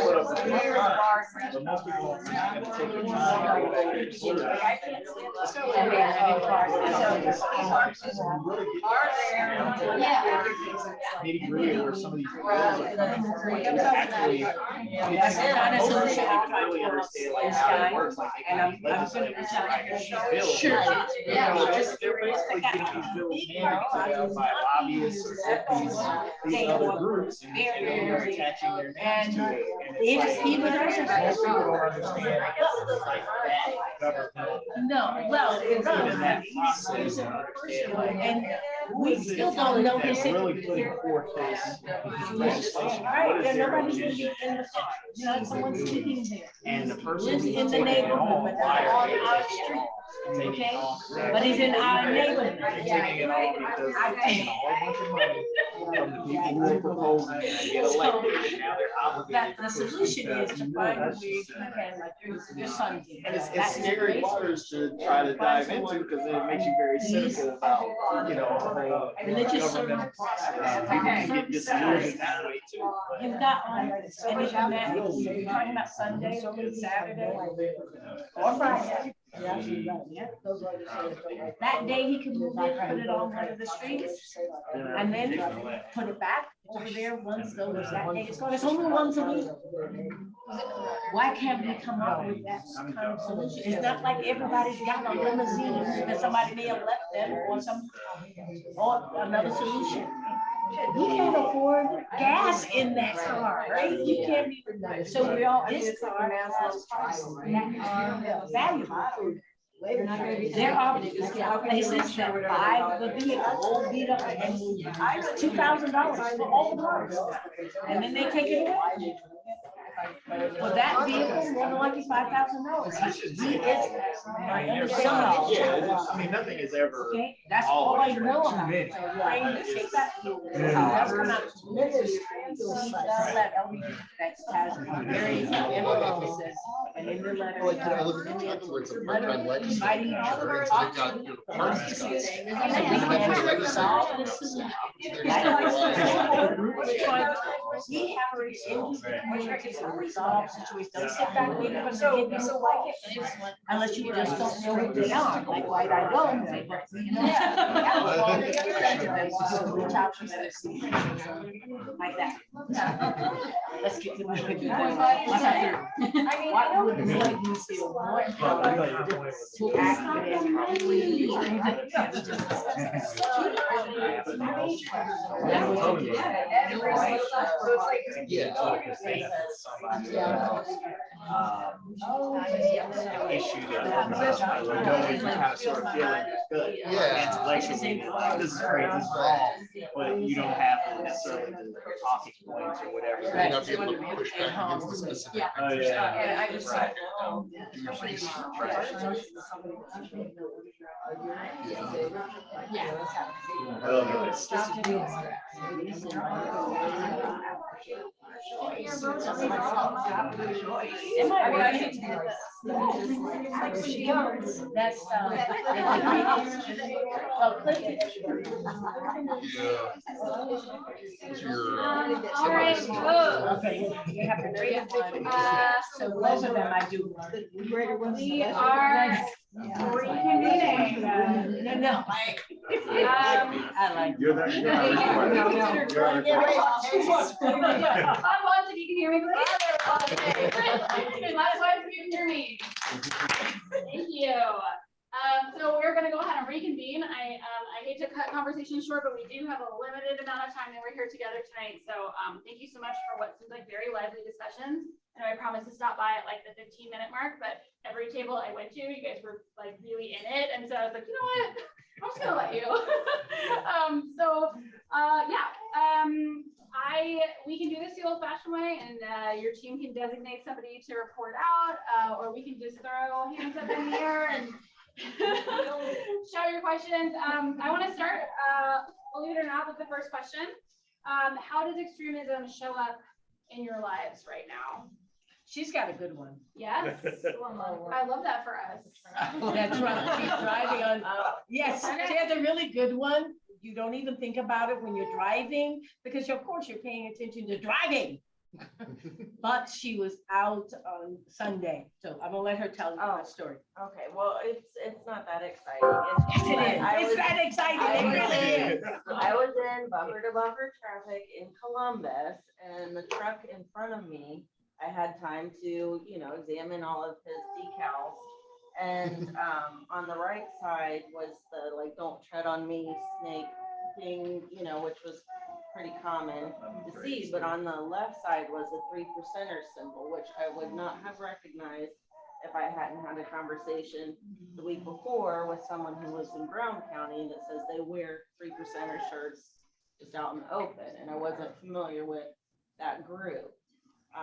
put up a good front, but most people are not going to take the time to go back and research. Nitty-gritty where some of these bills are coming from, like, it's actually, That's the kind of solution I'm trying really to understand like how it works, like they can legislate these bills. Sure. They're basically getting these bills handed to them by lobbyists or these other groups, and they're attaching their names to it. And it's like, most people don't understand like that government. No, well, In that process, and understand like, and who we is it still don't know that's his really putting forth this legislation? Right, What is then their nobody's gonna agenda? be in the car, not someone sitting there. And the person Lives who's in the taking it neighborhood, on, but why not are on they our taking it street. on? Taking Okay, it on. but he's in our neighborhood. They're taking it on because they're taking a whole bunch of money from the people who are proposing to get elected, and now they're obligated. That the solution is to find a way you can, like your son did. And it's scary waters to try to dive into because then it makes you very cynical about, you know, the whole Religious governmental process. People can get disillusioned that way too. But You've got on, and it's on that, you're talking about Sunday, Saturday, or Friday. That day he can move it, put it on one of the streets, and then put it back over there once those, that day. It's only once a week. Why can't we come up with that kind of solution? It's not like everybody's got a limousine that somebody may have left them or another solution. We can't afford gas in that car, right? You can't even, so we all, this car has valuable. There are places that buy the vehicle, beat up, and $2,000 for all the parts, and then they take it away. For that vehicle, more than likely $5,000. yeah, I mean, nothing is ever. Okay, that's all I know too about. many. So, yeah, take that. That's come out. That LED that has a very emphasis, and in the letter. Like, I look at the text where it's a part-time legislature, and they've got your party discuss. We have to engage the community to resolve situations. Don't sit back waiting for them to give you unless you just don't know what they are, like white I don't. Like that. Let's get to what's happening. What would make you feel more empowered to act Issue that comes up, you know, when you kind of sort of feeling good. Yeah. Intellectually, like, this is great, this is wrong, but you don't have necessarily the talking points or whatever. You're not able to push back against the specific. Oh, yeah. And I just said, Yeah, let's have That's All right, so okay, you have to read it. So both of them I do. we are reconvening. No. I like. You're that Clap once if you can hear me, please. Clap twice if you can hear me. Thank you. So we're gonna go ahead and reconvene. I hate to cut conversations short, but we do have a limited amount of time that we're here together tonight. So thank you so much for what seems like very lively discussions. And I promise to stop by at like the 15-minute mark, but every table I went to, you guys were like really in it. And so I was like, you know what? I'm just gonna let you. We can do this the old-fashioned way, and your team can designate somebody to report out, or we can just throw hands up in the air and shout your questions. I want to start, believe it or not, with the first question. How does extremism show up in your lives right now? She's got a good one. Yes, I love that for us. That's right. She's driving on. Yes, she has a really good one. You don't even think about it when you're driving because, of course, you're paying attention to driving. But she was out on Sunday, so I'm gonna let her tell you the story. Okay, well, it's not that exciting. Yes, it is. It's that exciting. It really is. I was in bumper to bumper traffic in Columbus, and the truck in front of me, I had time to, examine all of his decals. And on the right side was the like "Don't tread on me" snake thing, which was pretty common to see. But on the left side was a 3%er symbol, which I would not have recognized if I hadn't had a conversation the week before with someone who lives in Brown County that says they wear 3%er shirts just out in the open, and I wasn't familiar with that group,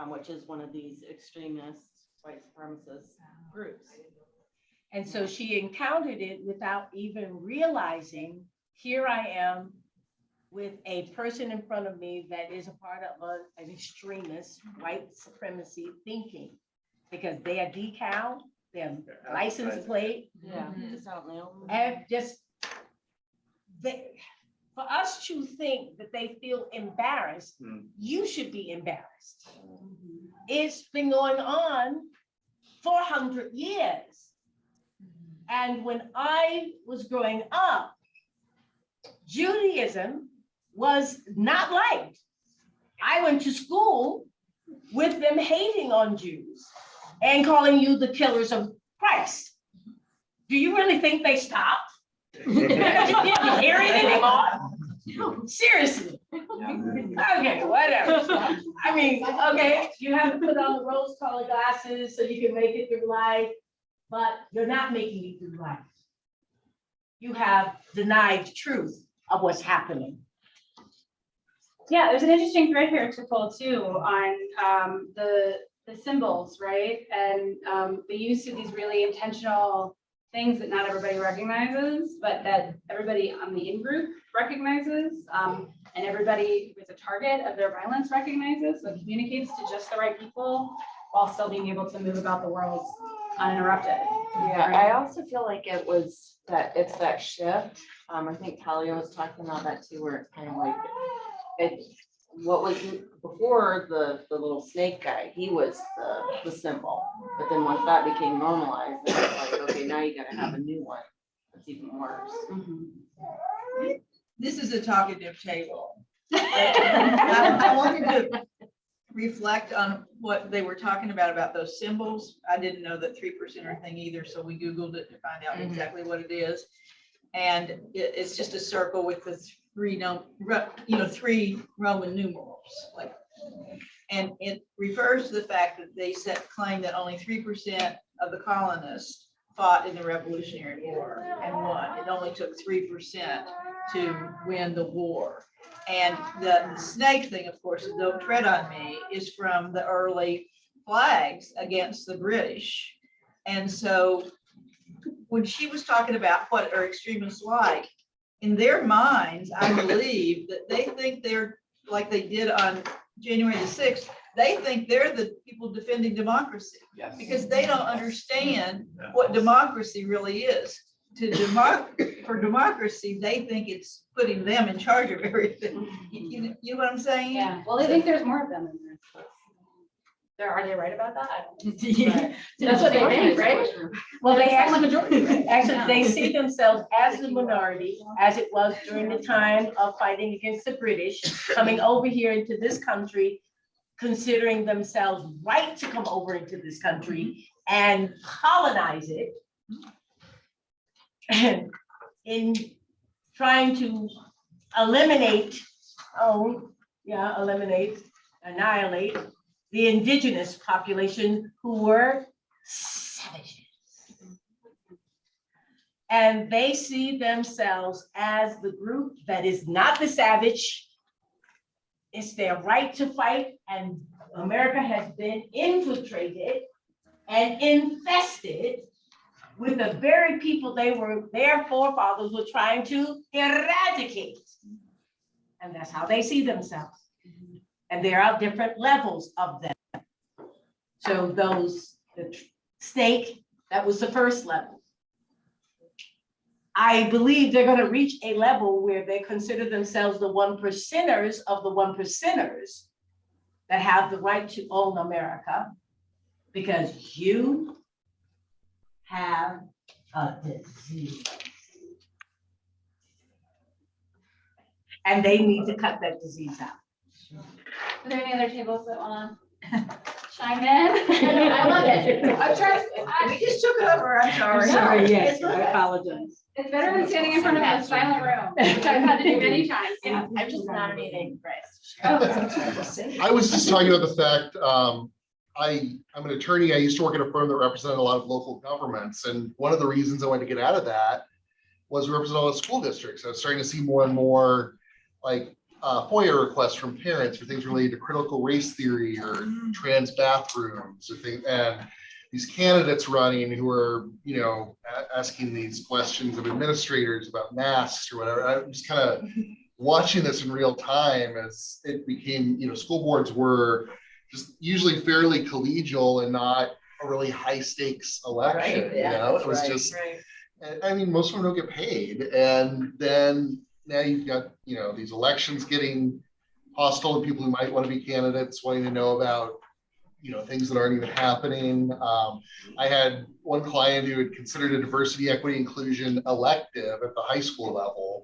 which is one of these extremist white supremacist groups. And so she encountered it without even realizing, here I am with a person in front of me that is a part of an extremist white supremacy thinking, because they are decal, their license plate, Yeah, just out in the open. and just for us to think that they feel embarrassed, you should be embarrassed. It's been going on 400 years. And when I was growing up, Judaism was not liked. I went to school with them hating on Jews and calling you the killers of Christ. Do you really think they stopped? You didn't hear it anymore? Seriously. Okay, whatever. I mean, okay, you have to put on the rose-colored glasses so you can make it through life, but you're not making it through life. You have denied truth of what's happening. Yeah, there's an interesting thread here to pull too on the symbols, right? And the use of these really intentional things that not everybody recognizes, but that everybody on the in-group recognizes, and everybody who's a target of their violence recognizes, so it communicates to just the right people while still being able to move about the world uninterrupted. Yeah, I also feel like it's that shift. I think Talia was talking about that too, where it's kind of like what was before the little snake guy, he was the symbol. But then once that became normalized, then it's like, okay, now you gotta have a new one. That's even worse. This is a talkative table. I wanted to reflect on what they were talking about those symbols. I didn't know that 3%er thing either, so we Googled it to find out exactly what it is. And it's just a circle with the three Roman numerals, and it refers to the fact that they claim that only 3% of the colonists fought in the Revolutionary War and won. It only took 3% to win the war. And the snake thing, of course, "Don't tread on me," is from the early flags against the British. And so when she was talking about what are extremists like, in their minds, I believe that they think they're like they did on January the 6th. They think they're the people defending democracy because they don't understand what democracy really is. For democracy, they think it's putting them in charge of everything. You know what I'm saying? Yeah, well, they think there's more of them in there. Are they right about that? I don't know. That's what they think, right? Well, they It's not the actually, majority, right? actually, they see themselves as the minority, as it was during the time of fighting against the British, coming over here into this country, considering themselves right to come over into this country and colonize it. And in trying to eliminate, annihilate the indigenous population who were savages. And they see themselves as the group that is not the savage. It's their right to fight, and America has been infiltrated and infested with the very people their forefathers were trying to eradicate. And that's how they see themselves. And there are different levels of them. So the snake, that was the first level. I believe they're going to reach a level where they consider themselves the 1%ers of the 1%ers that have the right to own America, because you have a disease. And they need to cut that disease out. Are there any other tables that wanna chime in? I love it. I'm trying, We just took over, I'm sorry. Sorry, yes, I apologize. it's better than standing in front of a silent room, which I've had to do many times. Yeah, I'm just nominating Bryce. I was just talking about the fact, I'm an attorney. I used to work at a firm that represented a lot of local governments. And one of the reasons I wanted to get out of that was represent all the school districts. I was starting to see more and more like FOIA requests from parents for things related to critical race theory or trans bathrooms or things. And these candidates running who are, asking these questions of administrators about masks or whatever. I'm just kind of watching this in real time as it became, school boards were just usually fairly collegial and not a really high stakes election. Right, yeah, It was right, just, right. I mean, most of them don't get paid. And then now you've got, these elections getting hostile to people who might want to be candidates, wanting to know about, things that aren't even happening. I had one client who had considered a diversity, equity, inclusion elective at the high school level.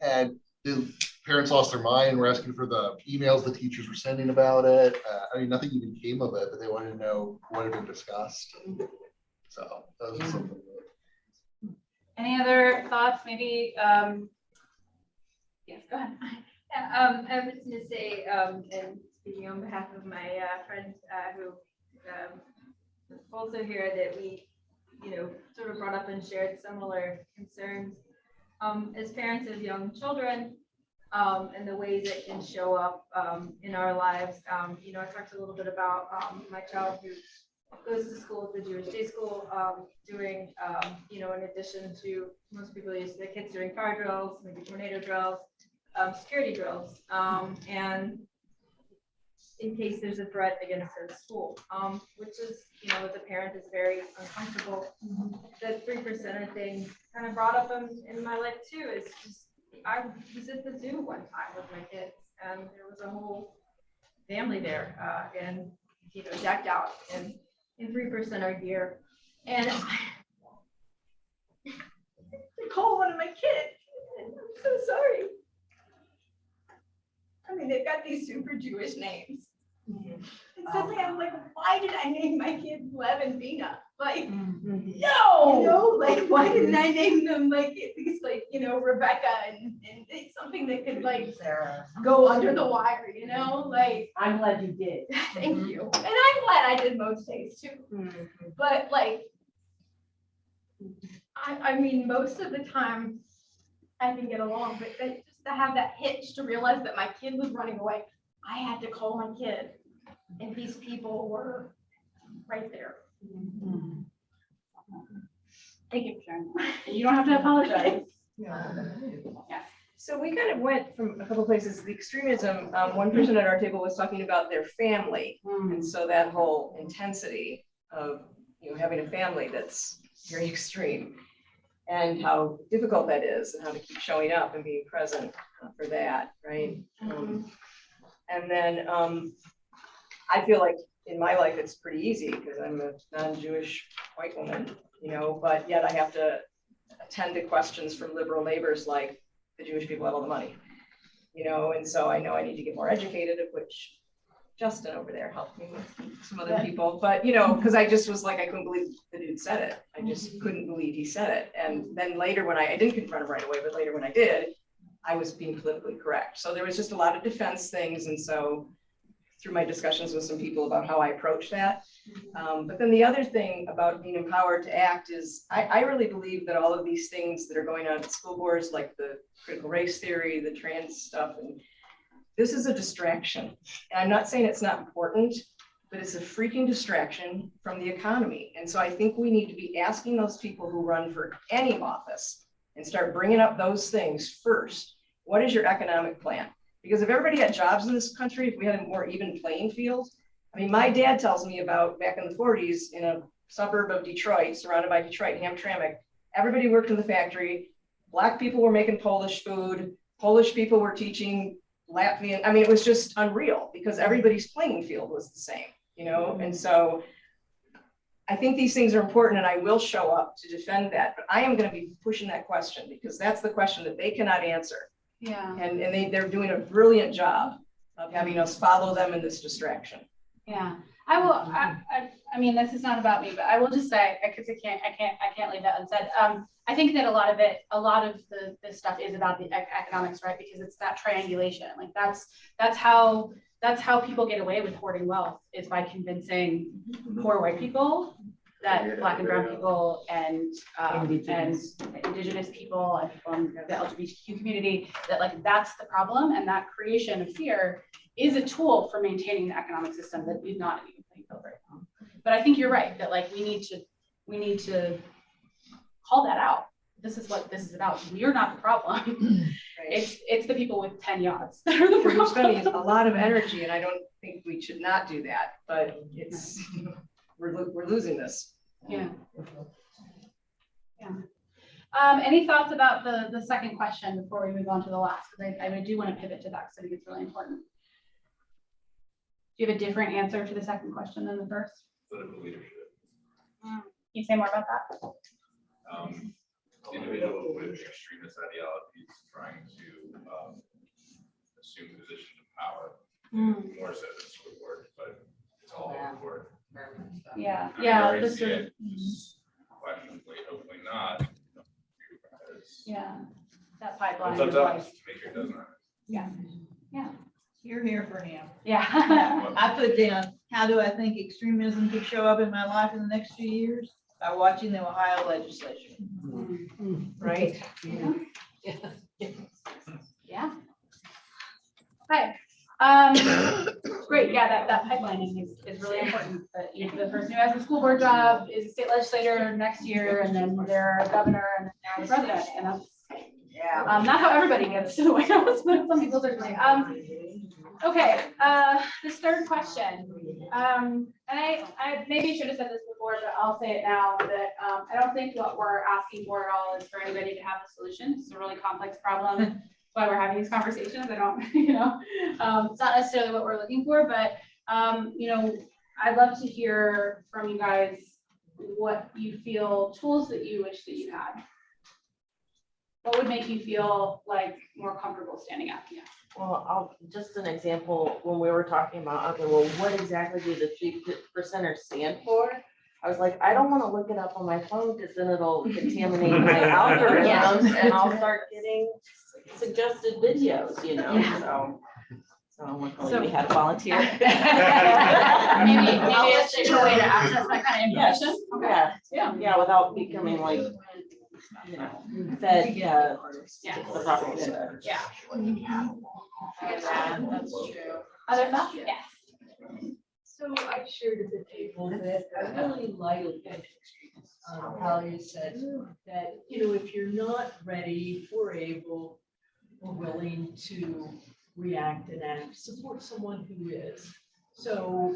And the parents lost their mind, were asking for the emails the teachers were sending about it. Nothing even came of it, but they wanted to know what had been discussed. So that was something. Any other thoughts, maybe, yes, go ahead. Yeah, I was going to say, and speaking on behalf of my friend who is also here, that we, sort of brought up and shared similar concerns as parents of young children, and the ways it can show up in our lives. I talked a little bit about my child who goes to school at the Jewish day school, doing, in addition to most people use the kids doing fire drills, maybe tornado drills, security drills, and in case there's a threat against their school, which is, as a parent is very uncomfortable. The 3% thing kind of brought up in my life too. Is just, I was at the zoo one time with my kids, and there was a whole family there, and decked out in 3% gear, and I call one of my kids. I'm so sorry. I mean, they've got these super Jewish names. And suddenly I'm like, why did I name my kid Lev and Bina? Like, no, why didn't I name them at least Rebecca and something that could Sarah go under the wire, I'm glad you did. Thank you. And I'm glad I did most days too. But I mean, most of the time I can get along, but just to have that hitch to realize that my kid was running away, I had to call my kid, and these people were right there. Thank you for sharing. You don't have to apologize. So we kind of went from a couple places. The extremism, one person at our table was talking about their family. And so that whole intensity of, having a family that's very extreme and how difficult that is and how to keep showing up and being present for that, right? And then I feel like in my life, it's pretty easy because I'm a non-Jewish white woman, but yet I have to attend to questions from liberal neighbors like the Jewish people have all the money, and so I know I need to get more educated, of which Justin over there helped me with some other people, but because I just was like, I couldn't believe the dude said it. I just couldn't believe he said it. And then later when I didn't confront him right away, but later when I did, I was being politically correct. So there was just a lot of defense things. And so through my discussions with some people about how I approach that. But then the other thing about being empowered to act is I really believe that all of these things that are going on at school boards, like the critical race theory, the trans stuff, and this is a distraction. And I'm not saying it's not important, but it's a freaking distraction from the economy. And so I think we need to be asking those people who run for any office and start bringing up those things first. What is your economic plan? Because if everybody had jobs in this country, if we had a more even playing field, I mean, my dad tells me about back in the 40s in a suburb of Detroit, surrounded by Detroit, Hamtramck, everybody worked in the factory. Black people were making Polish food. Polish people were teaching Latvian. I mean, it was just unreal because everybody's playing field was the same, And so I think these things are important and I will show up to defend that, but I am going to be pushing that question because that's the question that they cannot answer. Yeah. And they're doing a brilliant job of having us follow them in this distraction. Yeah, I will. I mean, this is not about me, but I will just say, because I can't leave that unsaid. I think that a lot of this stuff is about the economics, right? Because it's that triangulation. Like that's how people get away with hoarding wealth, is by convincing poor white people that Black and brown people and indigenous people and people in the LGBTQ community, that like that's the problem, and that creation of fear is a tool for maintaining the economic system that is not even playing field right now. But I think you're right that like we need to call that out. This is what this is about. You're not the problem. Right. It's the people with 10 yachts that are the problem. We're spending a lot of energy, and I don't think we should not do that. But it's we're losing this. Yeah. Any thoughts about the second question before we move on to the last? Because I do want to pivot to that because I think it's really important. Do you have a different answer to the second question than the first? Political leadership. Can you say more about that? Individuals with extremist ideologies trying to assume positions of power, more so than school board, but it's all over the board. Yeah, This questions, hopefully not. Yeah, that pipeline. Sometimes to make sure it doesn't. Yeah. You're here for him. Yeah. I put down, how do I think extremism could show up in my life in the next few years? By watching the Ohio legislature. Right? Yeah. Okay. Great. Yeah, that pipelining is really important. But the person who has a school board job is a state legislator next year, and then they're a governor and now the president. And that's not how everybody gets to the White House, but some people certainly. Okay. This third question. And I maybe should have said this before, but I'll say it now, that I don't think what we're asking for at all is for anybody to have a solution. It's a really complex problem. That's why we're having these conversations. I don't, it's not necessarily what we're looking for, but I'd love to hear from you guys what you feel, tools that you wish that you had. What would make you feel like more comfortable standing up? Yeah. Well, just an example, when we were talking about, okay, well, what exactly do the 3% stand for? I was like, I don't want to look it up on my phone because then it'll contaminate my algorithms and I'll start getting suggested videos, So we had a volunteer. maybe it's a way to access that kind of information. Yes. Okay. Yeah, without becoming like, fed the proper data. Yeah. That's true. Other thoughts? Yes. So I shared at the table that I really like Talia said that, you know, if you're not ready or able or willing to react and act, support someone who is. So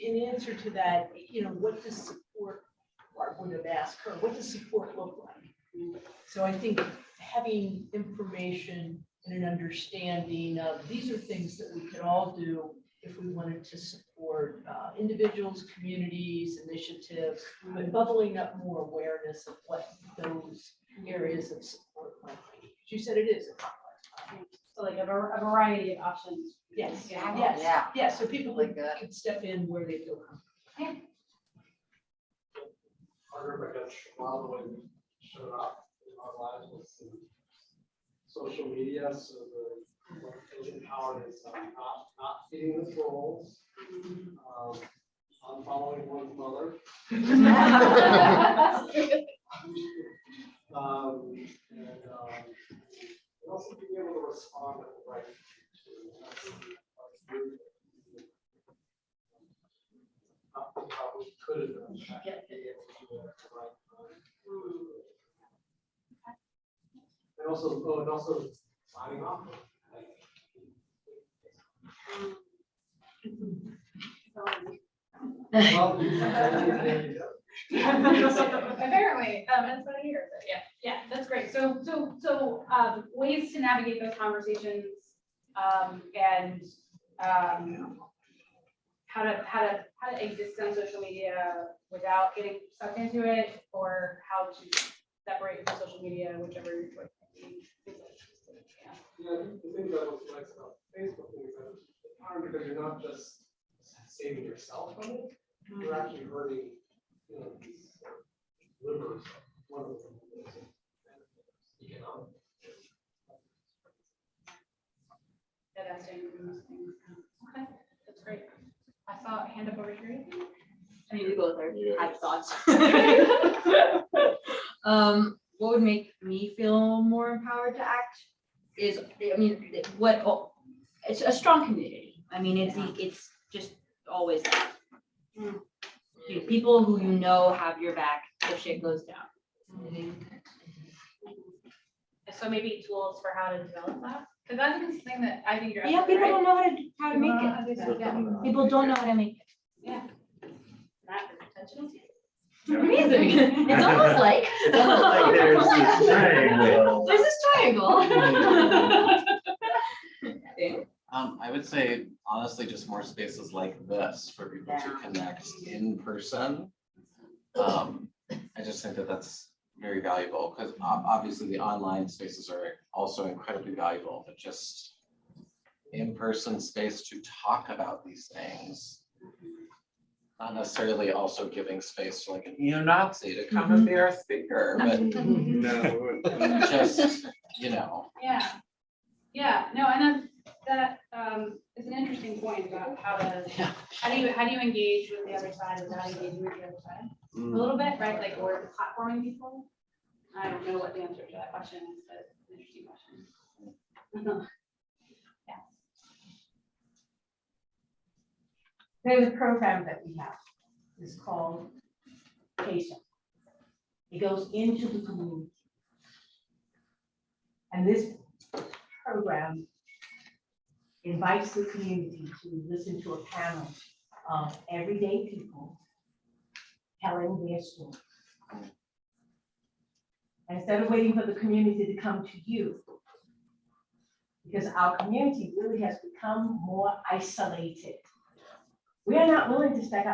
in answer to that, you know, what does support, I would have asked her, what does support look like? So I think having information and an understanding of these are things that we could all do if we wanted to support individuals, communities, initiatives, but bubbling up more awareness of what those areas of support might be. You said it is a complex problem. So like a variety of options. Yes, Yeah. yes, yes, so people can step in where they feel comfortable. I remember that while when showed up in our lives was social media, so the what feels empowered is not feeding the trolls, unfollowing one's mother. And also being able to respond at the right probably could have done that, be able to do it at the right time. And also signing off. Well, there you go. Apparently, that's what I hear, but yeah, that's great. So ways to navigate those conversations, and how to exist on social media without getting sucked into it, or how to separate from social media, whichever your choice might be. Yeah, the thing that was nice about Facebook is that it's hard because you're not just saving yourself from it, you're actually hurting, you know, these livers. One of them is economic. Yeah, that's dangerous. Okay, that's great. I saw a hand up over here. I mean, we both have thoughts. What would make me feel more empowered to act is, I mean, it's a strong community. I mean, it's just always that. People who you know have your back if shit goes down. So maybe tools for how to develop that, because that's the thing that I think you're. Yeah, people don't know how to make People don't know how to it. do that, yeah. People don't know how to make it. Yeah. That is intentional. Amazing. It's almost like. It's almost like there's this triangle. There's this triangle. I would say honestly, just more spaces like this for people to connect in person. I just think that that's very valuable because obviously the online spaces are also incredibly valuable, but just in-person space to talk about these things. Not necessarily also giving space to like a neo-Nazi to come and be our speaker, but just, you know. Yeah, no, and that is an interesting point about how do you engage with the other side without engaging with the other side? A little bit, right? Like, or platforming people. I don't know what the answer to that question is, but it's an interesting question. Yeah. There's a program that we have. It's called Patient. It goes into the community. And this program invites the community to listen to a panel of everyday people telling their story. Instead of waiting for the community to come to you, because our community really has become more isolated. We are not willing to step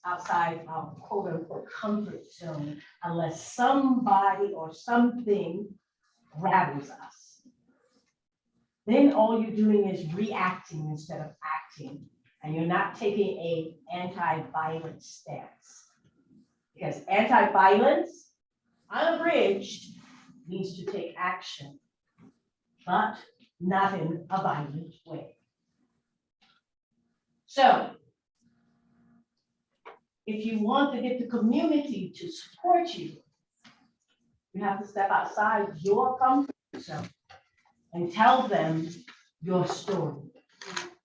outside our quote unquote comfort zone unless somebody or something grabs us. Then all you're doing is reacting instead of acting, and you're not taking a anti-violence stance. Because anti-violence, unabridged, means to take action, but not in a violent way. So, if you want to get the community to support you, you have to step outside your comfort zone and tell them your story,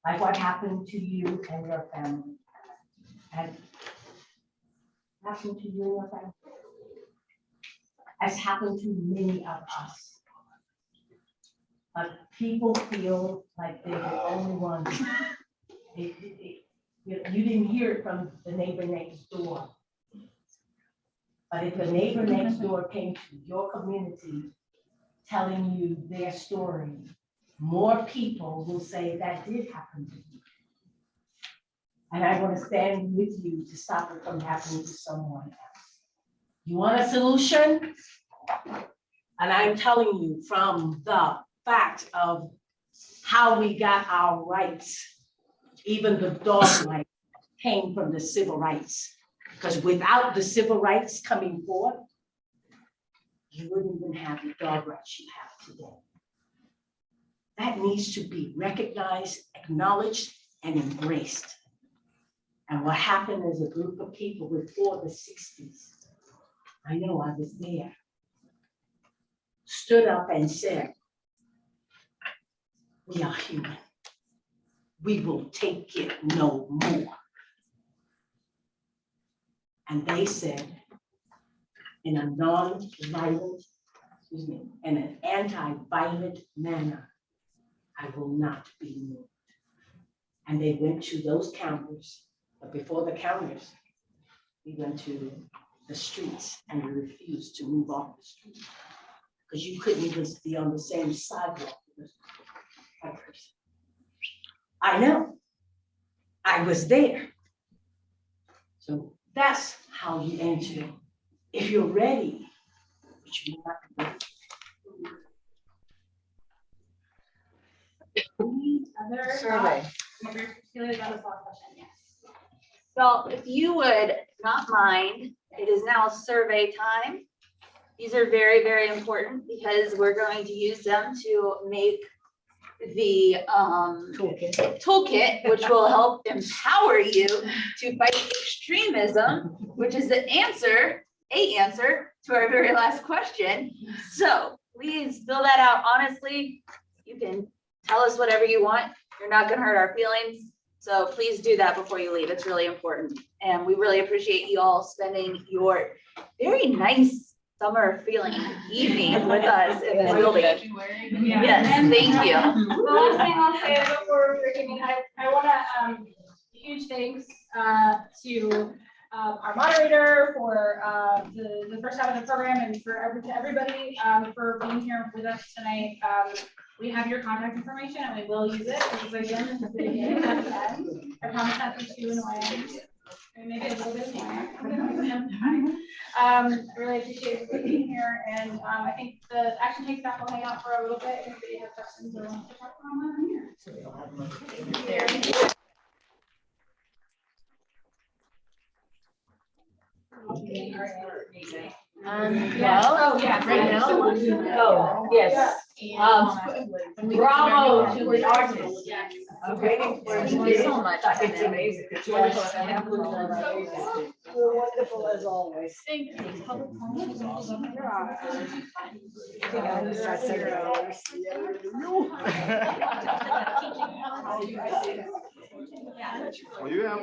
like what happened to you and your family. has happened to you and your family, has happened to many of us. But people feel like they're the only ones. You didn't hear it from the neighbor next door. But if the neighbor next door came to your community telling you their story, more people will say that did happen to you. And I want to stand with you to stop it from happening to someone else. You want a solution? And I'm telling you from the fact of how we got our rights, even the dog rights came from the civil rights. Because without the civil rights coming forth, you wouldn't even have the dog rights you have today. That needs to be recognized, acknowledged, and embraced. And what happened is a group of people before the 60s, I know I was there, stood up and said, we are human. We will take it no more. And they said, in a non-violent, in an anti-violent manner, I will not be moved. And they went to those counters, but before the counters, we went to the streets and we refused to move off the street because you couldn't even be on the same sidewalk with a person. I know, I was there. So that's how you answer. If you're ready, which you're not ready. Other Survey. Talia, that was the last question, yes. Well, if you would not mind, it is now survey time. These are very, very important because we're going to use them to make the toolkit, which will help empower you to fight extremism, which is the answer to our very last question. So please fill that out honestly. You can tell us whatever you want. You're not going to hurt our feelings. So please do that before you leave. It's really important. And we really appreciate you all spending your very nice summer feeling evening with us in the building. Yes, thank you. The last thing I'll say before we're beginning, I want to huge thanks to our moderator for the first half of the program and for everybody for being here with us tonight. We have your contact information and we will use it. Because again, this is the beginning, not the end. I promise not to be too annoying. Maybe a little bit annoying. I really appreciate you being here, and I think the action take staff will hang out for a little bit. If they have questions or want to talk about here. Well, right now. Oh, yes. Bravo to the artists. Okay. Thank you so much. It's amazing. It's wonderful. You're wonderful as always. Thank you. Public comment? Well, you have